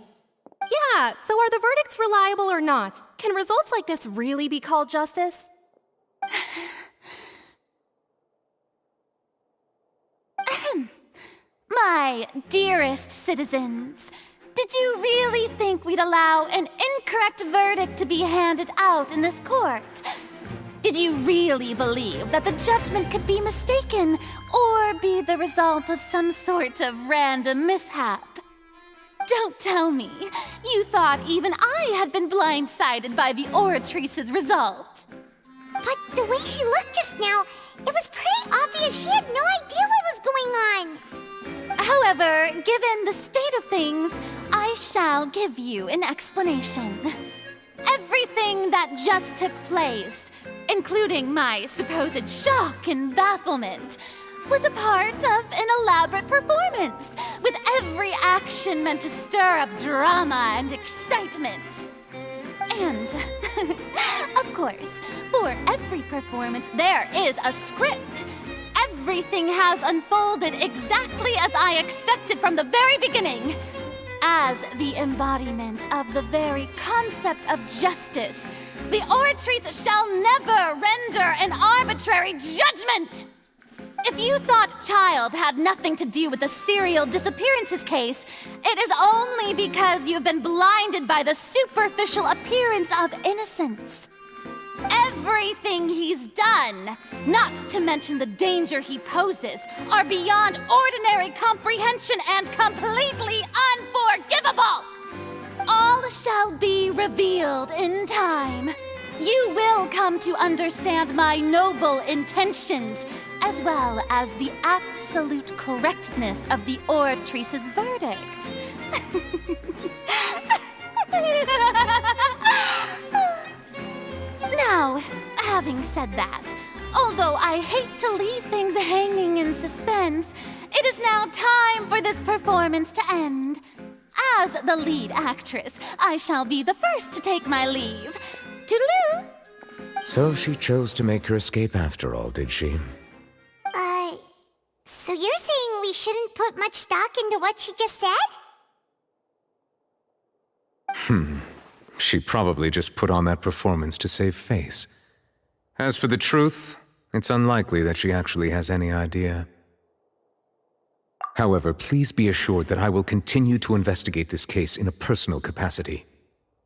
Yeah, so are the verdicts reliable or not? Can results like this really be called justice? My dearest citizens, did you really think we'd allow an incorrect verdict to be handed out in this court? Did you really believe that the judgment could be mistaken or be the result of some sort of random mishap? Don't tell me you thought even I had been blindsided by the Oratrice's result. But the way she looked just now, it was pretty obvious she had no idea what was going on. However, given the state of things, I shall give you an explanation. Everything that just took place, including my supposed shock and bafflement, was a part of an elaborate performance, with every action meant to stir up drama and excitement. And, of course, for every performance, there is a script. Everything has unfolded exactly as I expected from the very beginning. As the embodiment of the very concept of justice, the Oratrice shall never render an arbitrary judgment! If you thought Child had nothing to do with the serial disappearances case, it is only because you've been blinded by the superficial appearance of innocence. Everything he's done, not to mention the danger he poses, are beyond ordinary comprehension and completely unforgivable! All shall be revealed in time. You will come to understand my noble intentions, as well as the absolute correctness of the Oratrice's verdict. Now, having said that, although I hate to leave things hanging in suspense, it is now time for this performance to end. As the lead actress, I shall be the first to take my leave. Toodaloo! So she chose to make her escape after all, did she? So you're saying we shouldn't put much stock into what she just said? She probably just put on that performance to save face. As for the truth, it's unlikely that she actually has any idea. However, please be assured that I will continue to investigate this case in a personal capacity.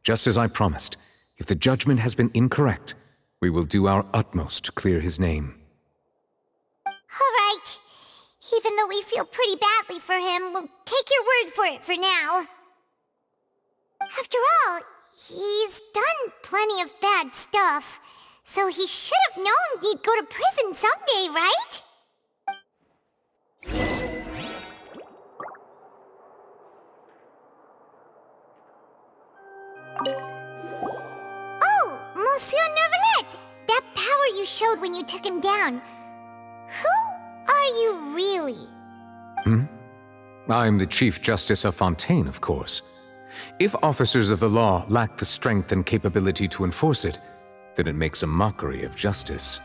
Just as I promised, if the judgment has been incorrect, we will do our utmost to clear his name. All right. Even though we feel pretty badly for him, we'll take your word for it for now. After all, he's done plenty of bad stuff, so he should have known he'd go to prison someday, right? Oh, Monsieur Neuvillette! That power you showed when you took him down. Who are you really? I'm the Chief Justice of Fontaine, of course. If officers of the law lack the strength and capability to enforce it, then it makes a mockery of justice.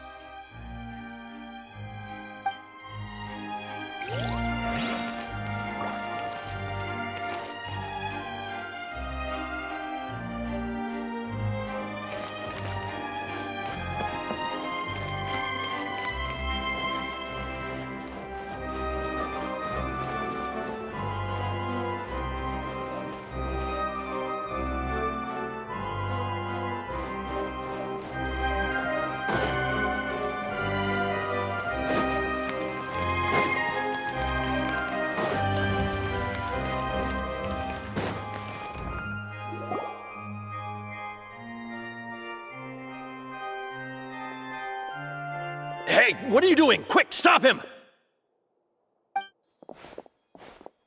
Hey, what are you doing? Quick, stop him!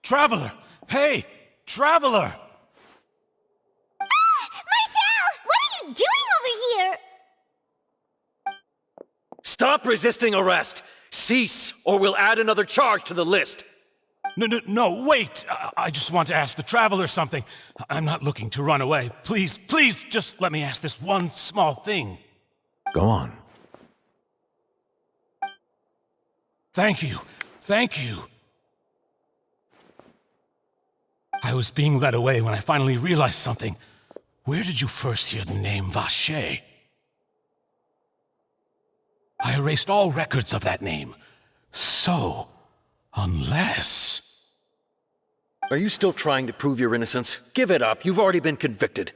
Traveler! Hey! Traveler! Marcel! What are you doing over here? Stop resisting arrest! Cease, or we'll add another charge to the list! No, wait! I just want to ask the Traveler something. I'm not looking to run away. Please, just let me ask this one small thing. Go on. Thank you. Thank you. I was being led away when I finally realized something. Where did you first hear the name Vache? I erased all records of that name. So, unless... Are you still trying to prove your innocence? Give it up. You've already been convicted.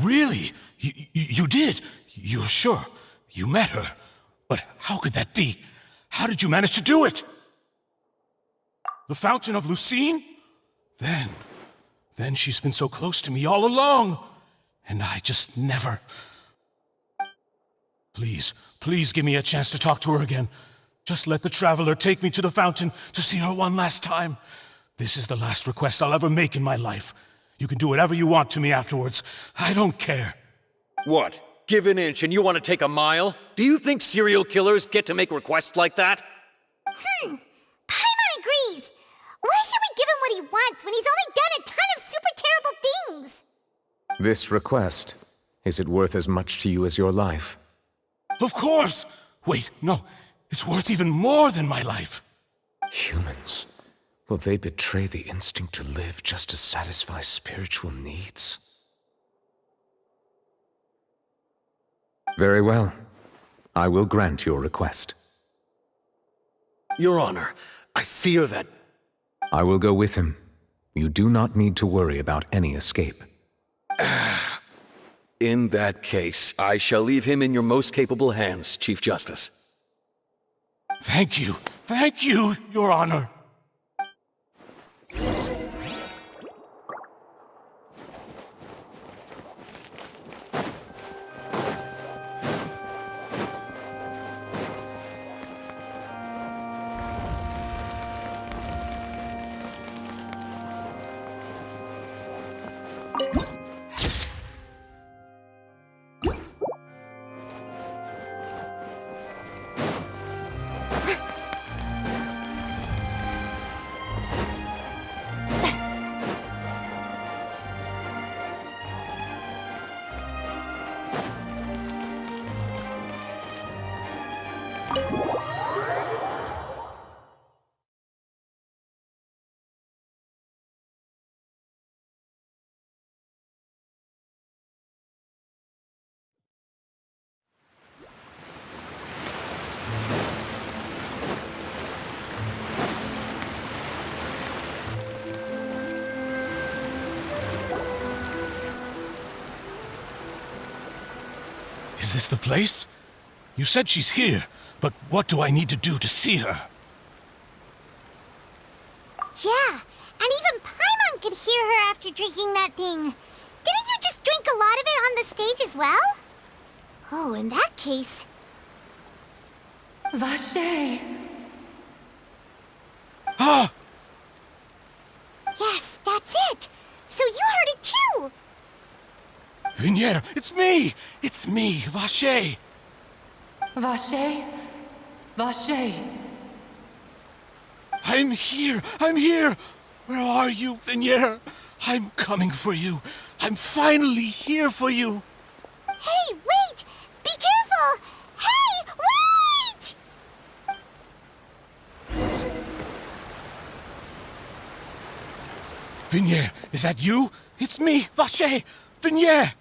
Really? You did? You're sure? You met her? But how could that be? How did you manage to do it? The Fountain of Lucine? Then she's been so close to me all along. And I just never... Please give me a chance to talk to her again. Just let the Traveler take me to the fountain to see her one last time. This is the last request I'll ever make in my life. You can do whatever you want to me afterwards. I don't care. What? Give an inch and you want to take a mile? Do you think serial killers get to make requests like that? Paimon agrees. Why should we give him what he wants when he's only done a ton of super terrible things? This request, is it worth as much to you as your life? Of course! Wait, no. It's worth even more than my life. Humans. Will they betray the instinct to live just to satisfy spiritual needs? Very well. I will grant your request. Your Honor, I fear that... I will go with him. You do not need to worry about any escape. In that case, I shall leave him in your most capable hands, Chief Justice. Thank you, Your Honor. Is this the place? You said she's here, but what do I need to do to see her? Yeah, and even Paimon could hear her after drinking that thing. Didn't you just drink a lot of it on the stage as well? Oh, in that case... Vache! Ah! Yes, that's it! So you heard it too! Vignier, it's me! It's me, Vache! Vache? Vache! I'm here! Where are you, Vignier? I'm coming for you. I'm finally here for you. Hey, wait! Be careful! Hey, wait! Vignier, is that you? It's me, Vache! Vignier!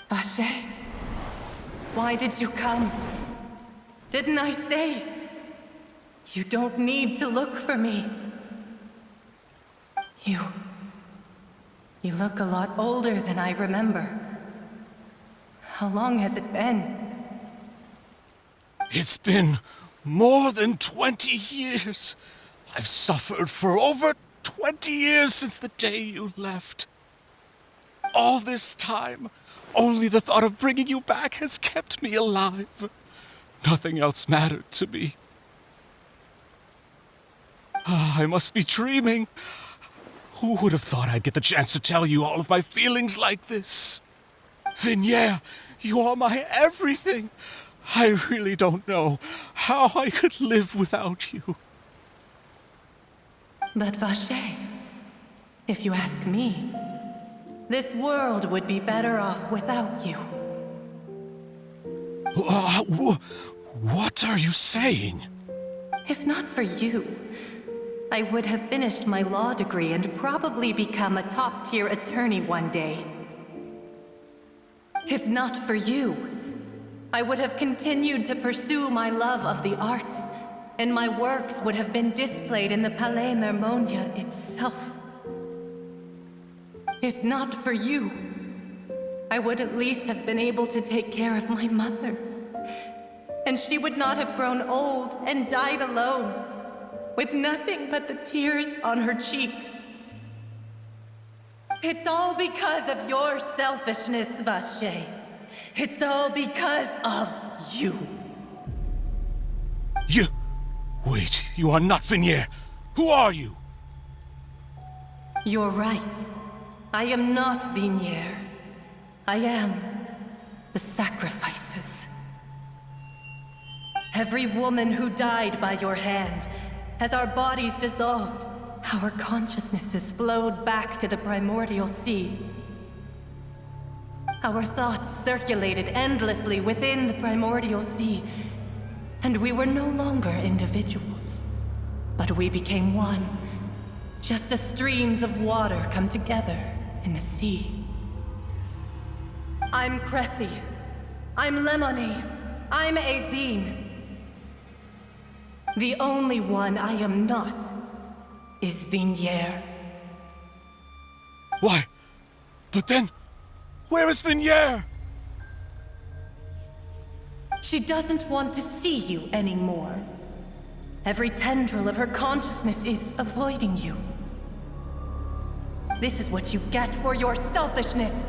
Vache? Why did you come? Didn't I say? You don't need to look for me. You look a lot older than I remember. How long has it been? It's been more than 20 years. I've suffered for over 20 years since the day you left. All this time, only the thought of bringing you back has kept me alive. Nothing else mattered to me. I must be dreaming. Who would have thought I'd get the chance to tell you all of my feelings like this? Vignier, you are my everything. I really don't know how I could live without you. But Vache, if you ask me, this world would be better off without you. What are you saying? If not for you, I would have finished my law degree and probably become a top-tier attorney one day. If not for you, I would have continued to pursue my love of the arts, and my works would have been displayed in the Palais Mermonia itself. If not for you, I would at least have been able to take care of my mother. And she would not have grown old and died alone, with nothing but the tears on her cheeks. It's all because of your selfishness, Vache. It's all because of you. You... Wait, you are not Vignier. Who are you? You're right. I am not Vignier. I am the sacrifices. Every woman who died by your hand, as our bodies dissolved, our consciousnesses flowed back to the primordial sea. Our thoughts circulated endlessly within the primordial sea, and we were no longer individuals, but we became one, just as streams of water come together in the sea. I'm Cressy. I'm Lemony. I'm Azine. The only one I am not is Vignier. Why? But then, where is Vignier? She doesn't want to see you anymore. Every tendril of her consciousness is avoiding you. This is what you get for your selfishness.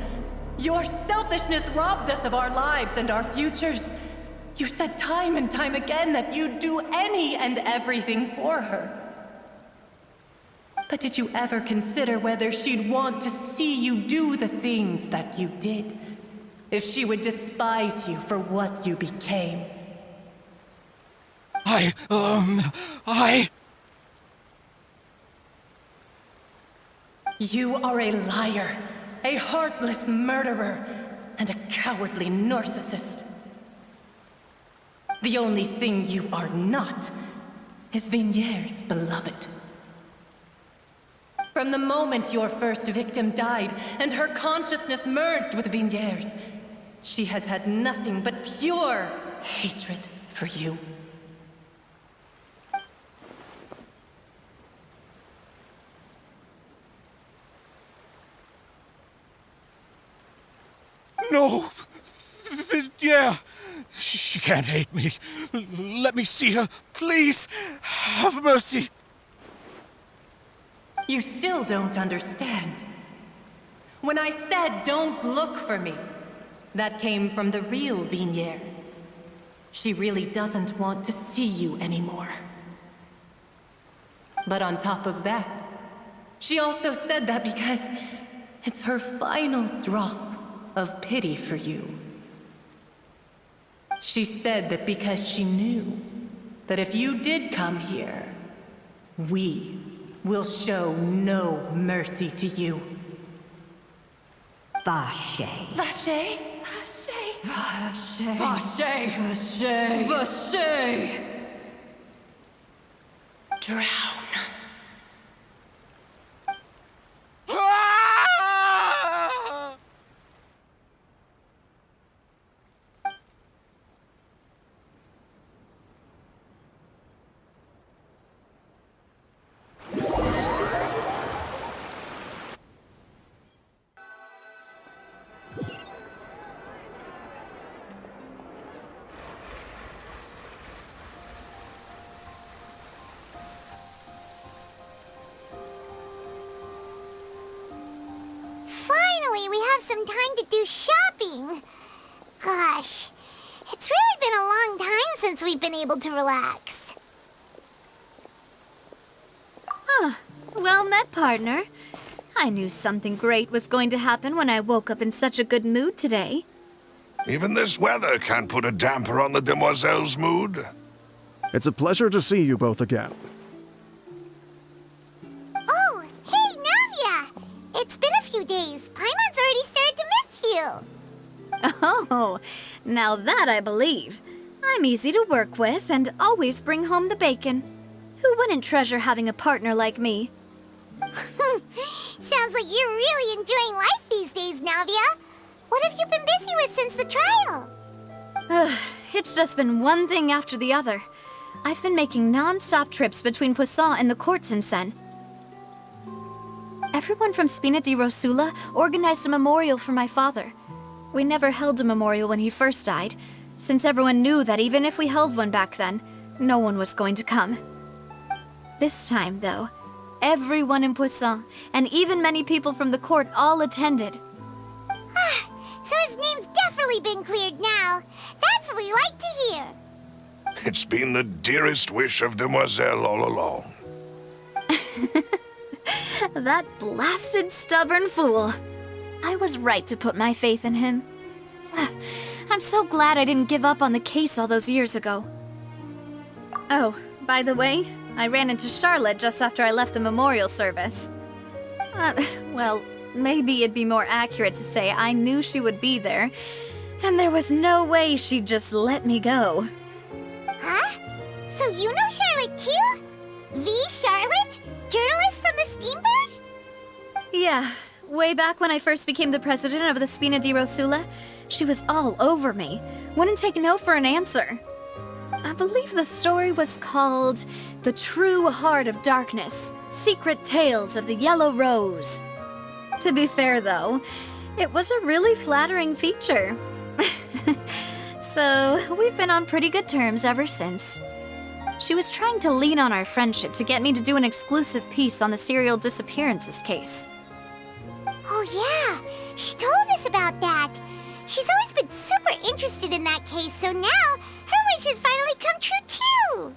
Your selfishness robbed us of our lives and our futures. You said time and time again that you'd do any and everything for her. But did you ever consider whether she'd want to see you do the things that you did? If she would despise you for what you became? You are a liar, a heartless murderer, and a cowardly narcissist. The only thing you are not is Vignier's beloved. From the moment your first victim died and her consciousness merged with Vignier's, she has had nothing but pure hatred for you. No! Vignier! She can't hate me. Let me see her, please. Have mercy. You still don't understand. When I said don't look for me, that came from the real Vignier. She really doesn't want to see you anymore. But on top of that, she also said that because it's her final drop of pity for you. She said that because she knew that if you did come here, we will show no mercy to you. Vache. Vache? Vache? Vache? Vache? Vache? Vache? Drown. Finally, we have some time to do shopping. Gosh, it's really been a long time since we've been able to relax. Ah, well met, partner. I knew something great was going to happen when I woke up in such a good mood today. Even this weather can't put a damper on the demoiselle's mood. It's a pleasure to see you both again. Oh, hey, Navia! It's been a few days. Paimon's already started to miss you. Oh, now that I believe. I'm easy to work with and always bring home the bacon. Who wouldn't treasure having a partner like me? Sounds like you're really enjoying life these days, Navia. What have you been busy with since the trial? It's just been one thing after the other. I've been making non-stop trips between Poisson and the courts in Sen. Everyone from Spina di Rosula organized a memorial for my father. We never held a memorial when he first died, since everyone knew that even if we held one back then, no one was going to come. This time, though, everyone in Poisson, and even many people from the court, all attended. So his name's definitely been cleared now. That's what we like to hear. It's been the dearest wish of Demoiselle all along. That blasted stubborn fool. I was right to put my faith in him. I'm so glad I didn't give up on the case all those years ago. Oh, by the way, I ran into Charlotte just after I left the memorial service. Well, maybe it'd be more accurate to say I knew she would be there, and there was no way she'd just let me go. Huh? So you know Charlotte too? The Charlotte? Journalist from the Steambird? Yeah, way back when I first became the president of the Spina di Rosula, she was all over me. Wouldn't take no for an answer. I believe the story was called The True Heart of Darkness, Secret Tales of the Yellow Rose. To be fair, though, it was a really flattering feature. So, we've been on pretty good terms ever since. She was trying to lean on our friendship to get me to do an exclusive piece on the serial disappearances case. Oh yeah, she told us about that. She's always been super interested in that case, so now her wish has finally come true too.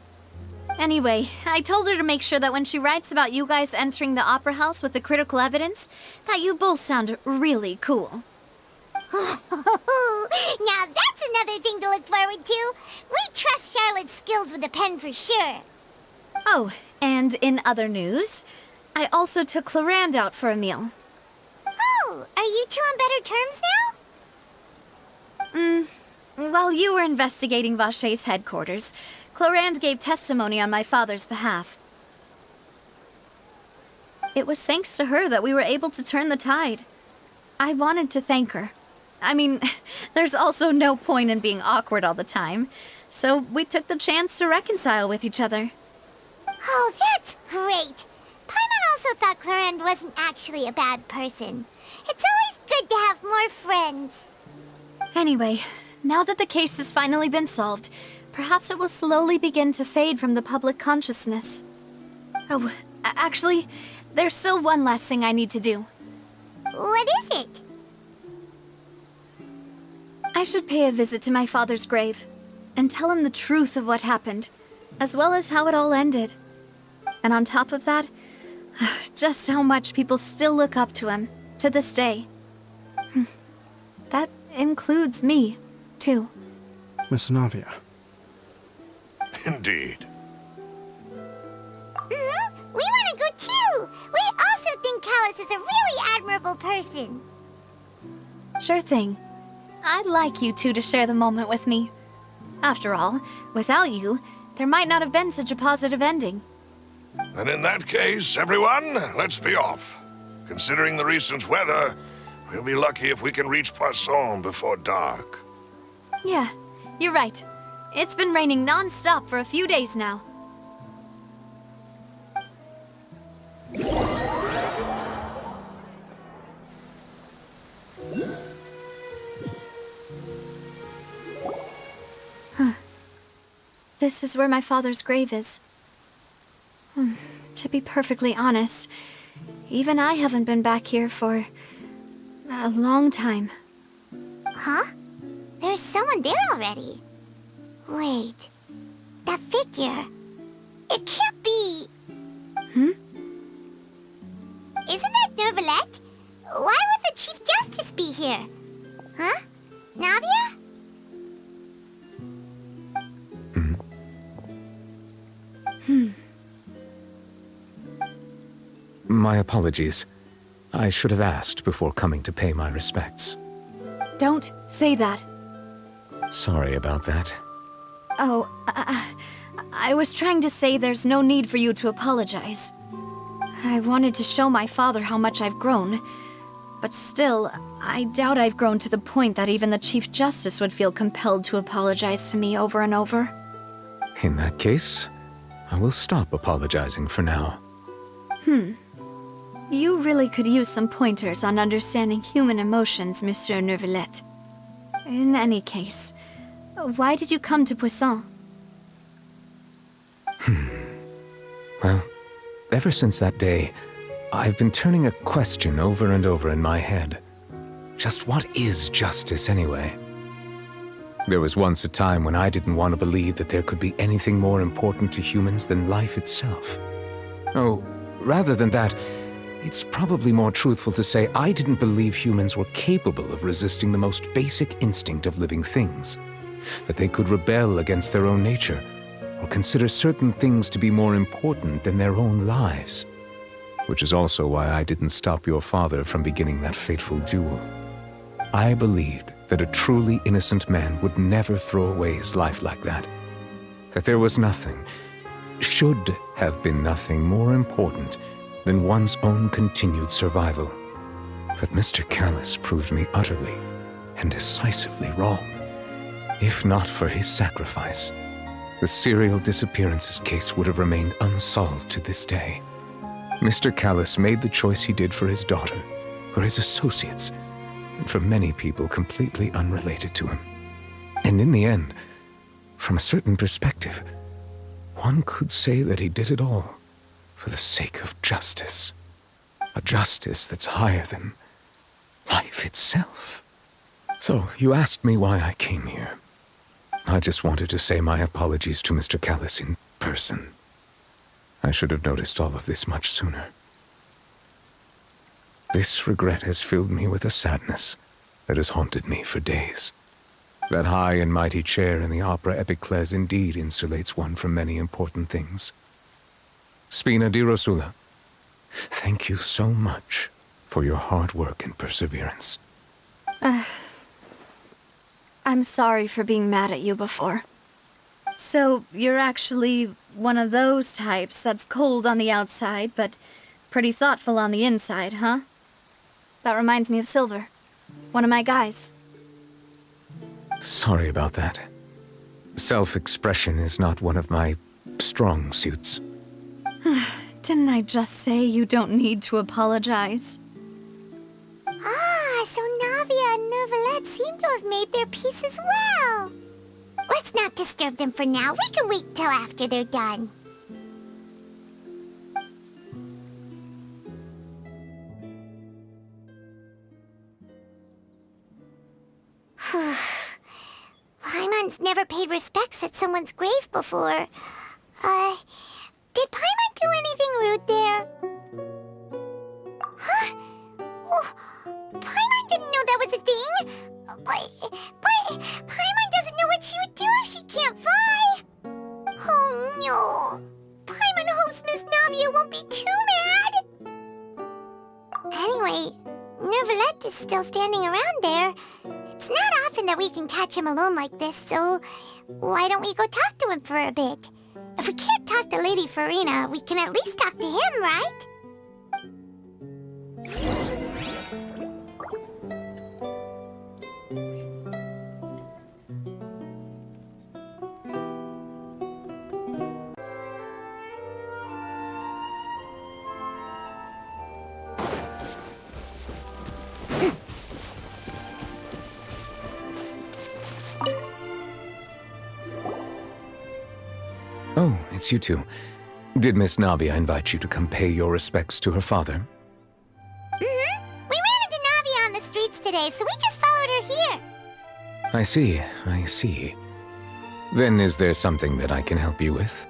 Anyway, I told her to make sure that when she writes about you guys entering the opera house with the critical evidence, that you both sound really cool. Now that's another thing to look forward to. We trust Charlotte's skills with a pen for sure. Oh, and in other news, I also took Clarand out for a meal. Oh, are you two on better terms now? While you were investigating Vache's headquarters, Clarand gave testimony on my father's behalf. It was thanks to her that we were able to turn the tide. I wanted to thank her. I mean, there's also no point in being awkward all the time, so we took the chance to reconcile with each other. Oh, that's great. Paimon also thought Clarand wasn't actually a bad person. It's always good to have more friends. Anyway, now that the case has finally been solved, perhaps it will slowly begin to fade from the public consciousness. Oh, actually, there's still one last thing I need to do. What is it? I should pay a visit to my father's grave and tell him the truth of what happened, as well as how it all ended. And on top of that, just how much people still look up to him to this day. That includes me, too. Miss Navia. Indeed. We want to go too! We also think Callus is a really admirable person. Sure thing. I'd like you two to share the moment with me. After all, without you, there might not have been such a positive ending. And in that case, everyone, let's be off. Considering the recent weather, we'll be lucky if we can reach Poisson before dark. Yeah, you're right. It's been raining non-stop for a few days now. This is where my father's grave is. To be perfectly honest, even I haven't been back here for a long time. Huh? There's someone there already. Wait, that figure. It can't be... Isn't that Nervalette? Why would the Chief Justice be here? Huh? Navia? My apologies. I should have asked before coming to pay my respects. Don't say that. Sorry about that. Oh, I was trying to say there's no need for you to apologize. I wanted to show my father how much I've grown, but still, I doubt I've grown to the point that even the Chief Justice would feel compelled to apologize to me over and over. In that case, I will stop apologizing for now. You really could use some pointers on understanding human emotions, Monsieur Neuvillette. In any case, why did you come to Poisson? Well, ever since that day, I've been turning a question over and over in my head. Just what is justice anyway? There was once a time when I didn't want to believe that there could be anything more important to humans than life itself. Oh, rather than that, it's probably more truthful to say I didn't believe humans were capable of resisting the most basic instinct of living things. That they could rebel against their own nature, or consider certain things to be more important than their own lives. Which is also why I didn't stop your father from beginning that fateful duel. I believed that a truly innocent man would never throw away his life like that. That there was nothing, should have been nothing more important than one's own continued survival. But Mr. Callis proved me utterly and decisively wrong. If not for his sacrifice, the serial disappearances case would have remained unsolved to this day. Mr. Callis made the choice he did for his daughter, for his associates, and for many people completely unrelated to him. And in the end, from a certain perspective, one could say that he did it all for the sake of justice. A justice that's higher than life itself. So, you asked me why I came here. I just wanted to say my apologies to Mr. Callis in person. I should have noticed all of this much sooner. This regret has filled me with a sadness that has haunted me for days. That high and mighty chair in the Opera Epiclese indeed insulates one from many important things. Spina di Rosula, thank you so much for your hard work and perseverance. I'm sorry for being mad at you before. So, you're actually one of those types that's cold on the outside, but pretty thoughtful on the inside, huh? That reminds me of Silver, one of my guys. Sorry about that. Self-expression is not one of my strong suits. Didn't I just say you don't need to apologize? Ah, so Navia and Neuvillette seem to have made their peace as well. Let's not disturb them for now. We can wait till after they're done. Paimon's never paid respects at someone's grave before. Did Paimon do anything rude there? Huh? Oh, Paimon didn't know that was a thing. But Paimon doesn't know what she would do if she can't fly. Oh no. Paimon hopes Miss Navia won't be too mad. Anyway, Neuvillette is still standing around there. It's not often that we can catch him alone like this, so why don't we go talk to him for a bit? If we can't talk to Lady Farina, we can at least talk to him, right? Oh, it's you two. Did Miss Navia invite you to come pay your respects to her father? Mm-hmm. We ran into Navia on the streets today, so we just followed her here. I see. Then is there something that I can help you with?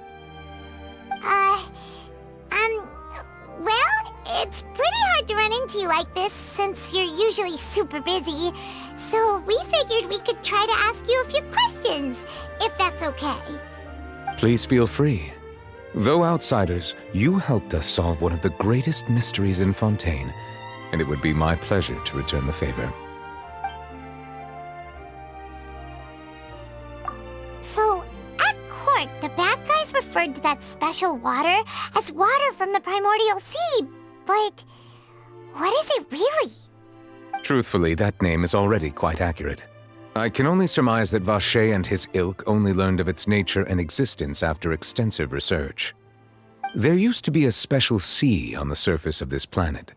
Well, it's pretty hard to run into you like this since you're usually super busy. So we figured we could try to ask you a few questions, if that's okay. Please feel free. Though outsiders, you helped us solve one of the greatest mysteries in Fontaine, and it would be my pleasure to return the favor. special water as water from the primordial sea, but what is it really? Truthfully, that name is already quite accurate. I can only surmise that Vache and his ilk only learned of its nature and existence after extensive research. There used to be a special sea on the surface of this planet.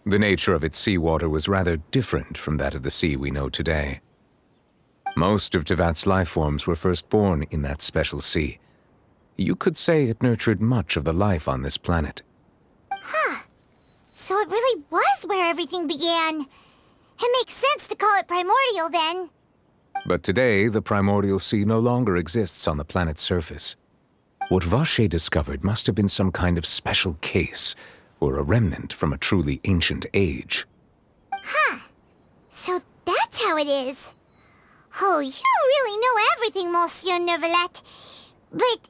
The nature of its seawater was rather different from that of the sea we know today. Most of Tevat's life forms were first born in that special sea. You could say it nurtured much of the life on this planet. Huh. So it really was where everything began. It makes sense to call it primordial then. But today, the primordial sea no longer exists on the planet's surface. What Vache discovered must have been some kind of special case, or a remnant from a truly ancient age. Huh. So that's how it is. Oh, you really know everything, Monsieur Neuvillette. But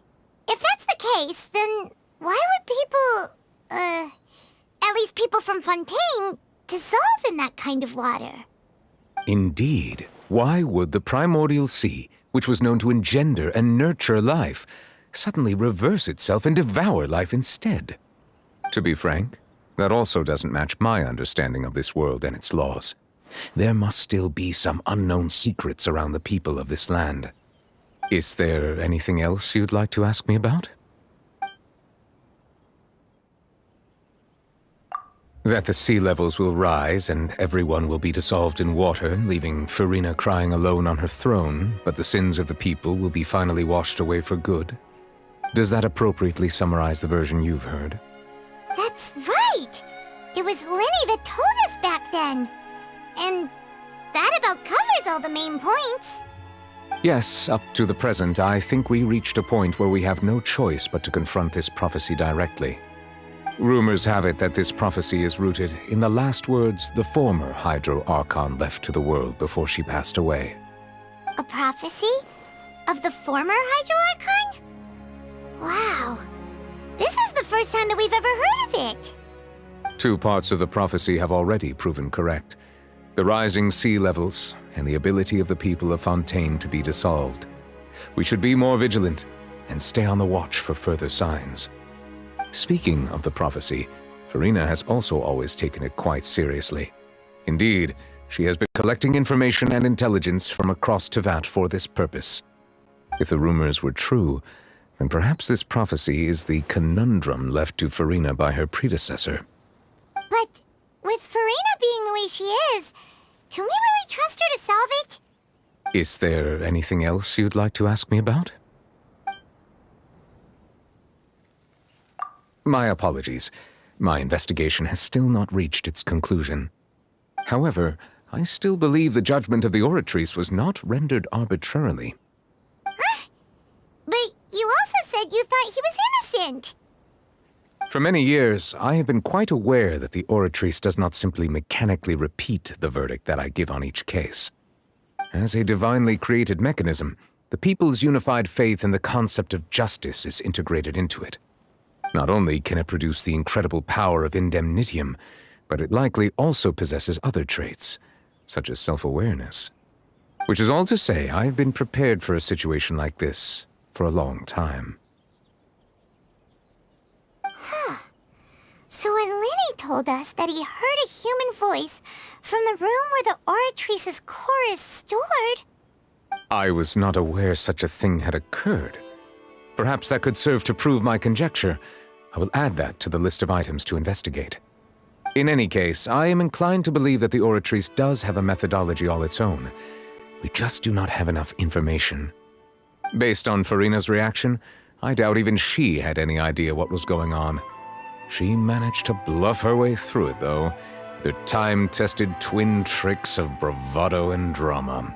if that's the case, then why would people, at least people from Fontaine, dissolve in that kind of water? Indeed. Why would the primordial sea, which was known to engender and nurture life, suddenly reverse itself and devour life instead? To be frank, that also doesn't match my understanding of this world and its laws. There must still be some unknown secrets around the people of this land. Is there anything else you'd like to ask me about? That the sea levels will rise and everyone will be dissolved in water, leaving Farina crying alone on her throne, but the sins of the people will be finally washed away for good. Does that appropriately summarize the version you've heard? That's right! It was Linny that told us back then. And that about covers all the main points. Yes, up to the present, I think we reached a point where we have no choice but to confront this prophecy directly. Rumors have it that this prophecy is rooted in the last words the former Hydro Archon left to the world before she passed away. A prophecy? Of the former Hydro Archon? Wow. This is the first time that we've ever heard of it. Two parts of the prophecy have already proven correct. The rising sea levels and the ability of the people of Fontaine to be dissolved. We should be more vigilant and stay on the watch for further signs. Speaking of the prophecy, Farina has also always taken it quite seriously. Indeed, she has been collecting information and intelligence from across Tevat for this purpose. If the rumors were true, then perhaps this prophecy is the conundrum left to Farina by her predecessor. But with Farina being the way she is, can we really trust her to solve it? Is there anything else you'd like to ask me about? My apologies. My investigation has still not reached its conclusion. However, I still believe the judgment of the Oratrice was not rendered arbitrarily. Huh? But you also said you thought he was innocent. For many years, I have been quite aware that the Oratrice does not simply mechanically repeat the verdict that I give on each case. As a divinely created mechanism, the people's unified faith in the concept of justice is integrated into it. Not only can it produce the incredible power of indemnitium, but it likely also possesses other traits, such as self-awareness. Which is all to say, I have been prepared for a situation like this for a long time. Huh. So when Linny told us that he heard a human voice from the room where the Oratrice's core is stored... I was not aware such a thing had occurred. Perhaps that could serve to prove my conjecture. I will add that to the list of items to investigate. In any case, I am inclined to believe that the Oratrice does have a methodology all its own. We just do not have enough information. Based on Farina's reaction, I doubt even she had any idea what was going on. She managed to bluff her way through it, though, with her time-tested twin tricks of bravado and drama.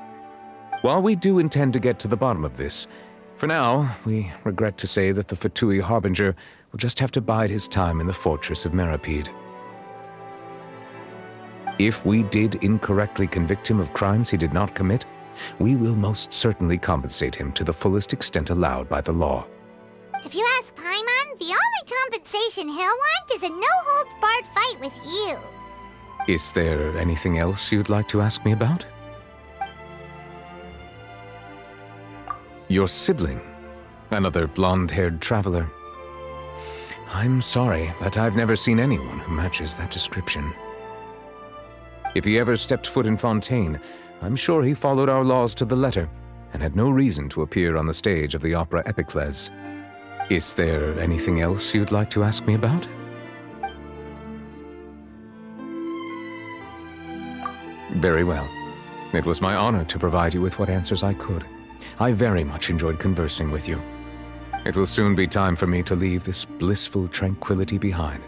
While we do intend to get to the bottom of this, for now, we regret to say that the Fatui Harbinger will just have to bide his time in the fortress of Meripede. If we did incorrectly convict him of crimes he did not commit, we will most certainly compensate him to the fullest extent allowed by the law. If you ask Paimon, the only compensation he'll want is a no-holds-barred fight with you. Is there anything else you'd like to ask me about? Your sibling, another blonde-haired traveler. I'm sorry, but I've never seen anyone who matches that description. If he ever stepped foot in Fontaine, I'm sure he followed our laws to the letter and had no reason to appear on the stage of the opera Epicles. Is there anything else you'd like to ask me about? Very well. It was my honor to provide you with what answers I could. I very much enjoyed conversing with you. It will soon be time for me to leave this blissful tranquility behind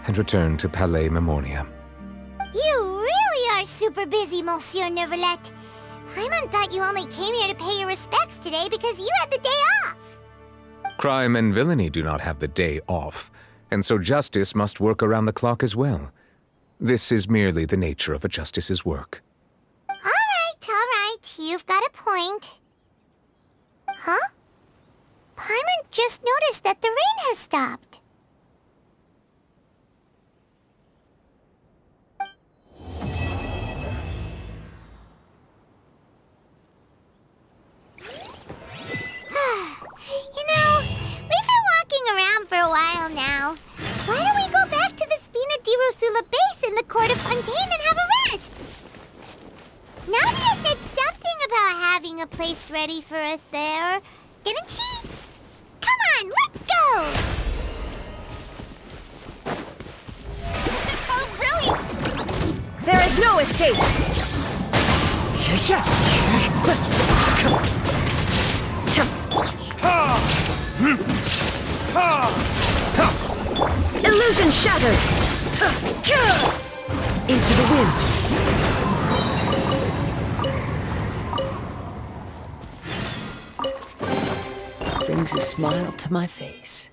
and return to Palais Memoria. You really are super busy, Monsieur Neuvillette. Paimon thought you only came here to pay your respects today because you had the day off. Crime and villainy do not have the day off, and so justice must work around the clock as well. This is merely the nature of a justice's work. All right. You've got a point. Huh? Paimon just noticed that the rain has stopped. You know, we've been walking around for a while now. Why don't we go back to the Spina di Rosula base in the court of Fontaine and have a rest? Nadia said something about having a place ready for us there, didn't she? Come on, let's go! Oh, brilliant! There is no escape! Illusion shattered! Into the wind! Brings a smile to my face.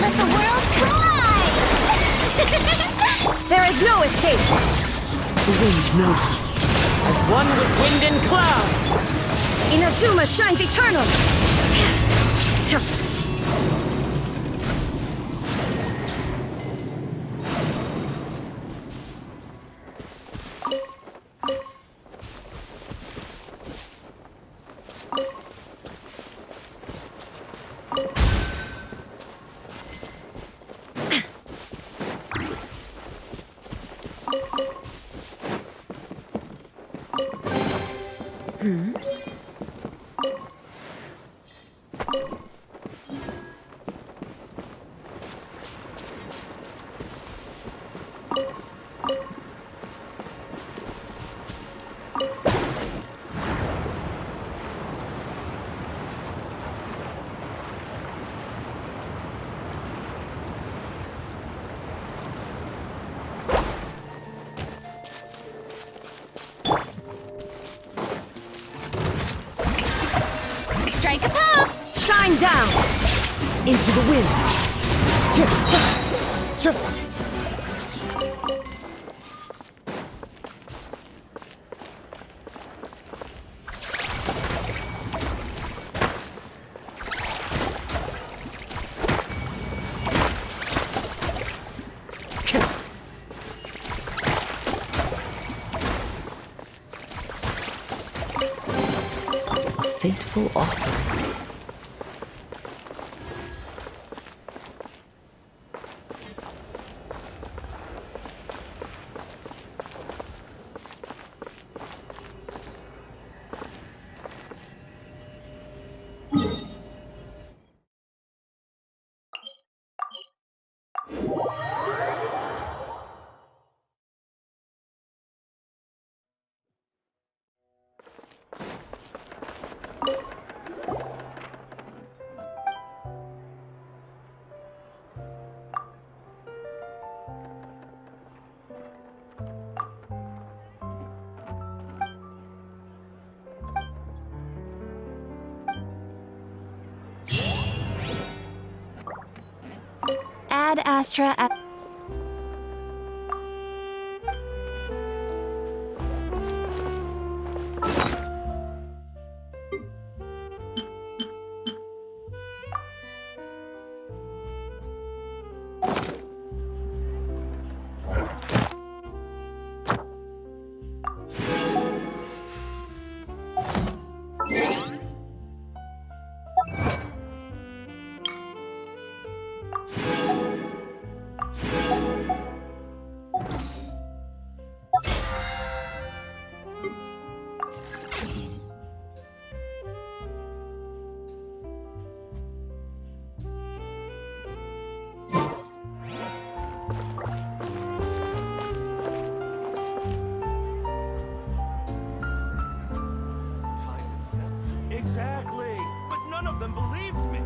Let the world collide! There is no escape! The wind knows me. As one with wind and cloud! Inazuma shines eternal! Strike a pose! Shine down! Into the wind! Fateful offering. Ad Astra at Exactly. But none of them believed me.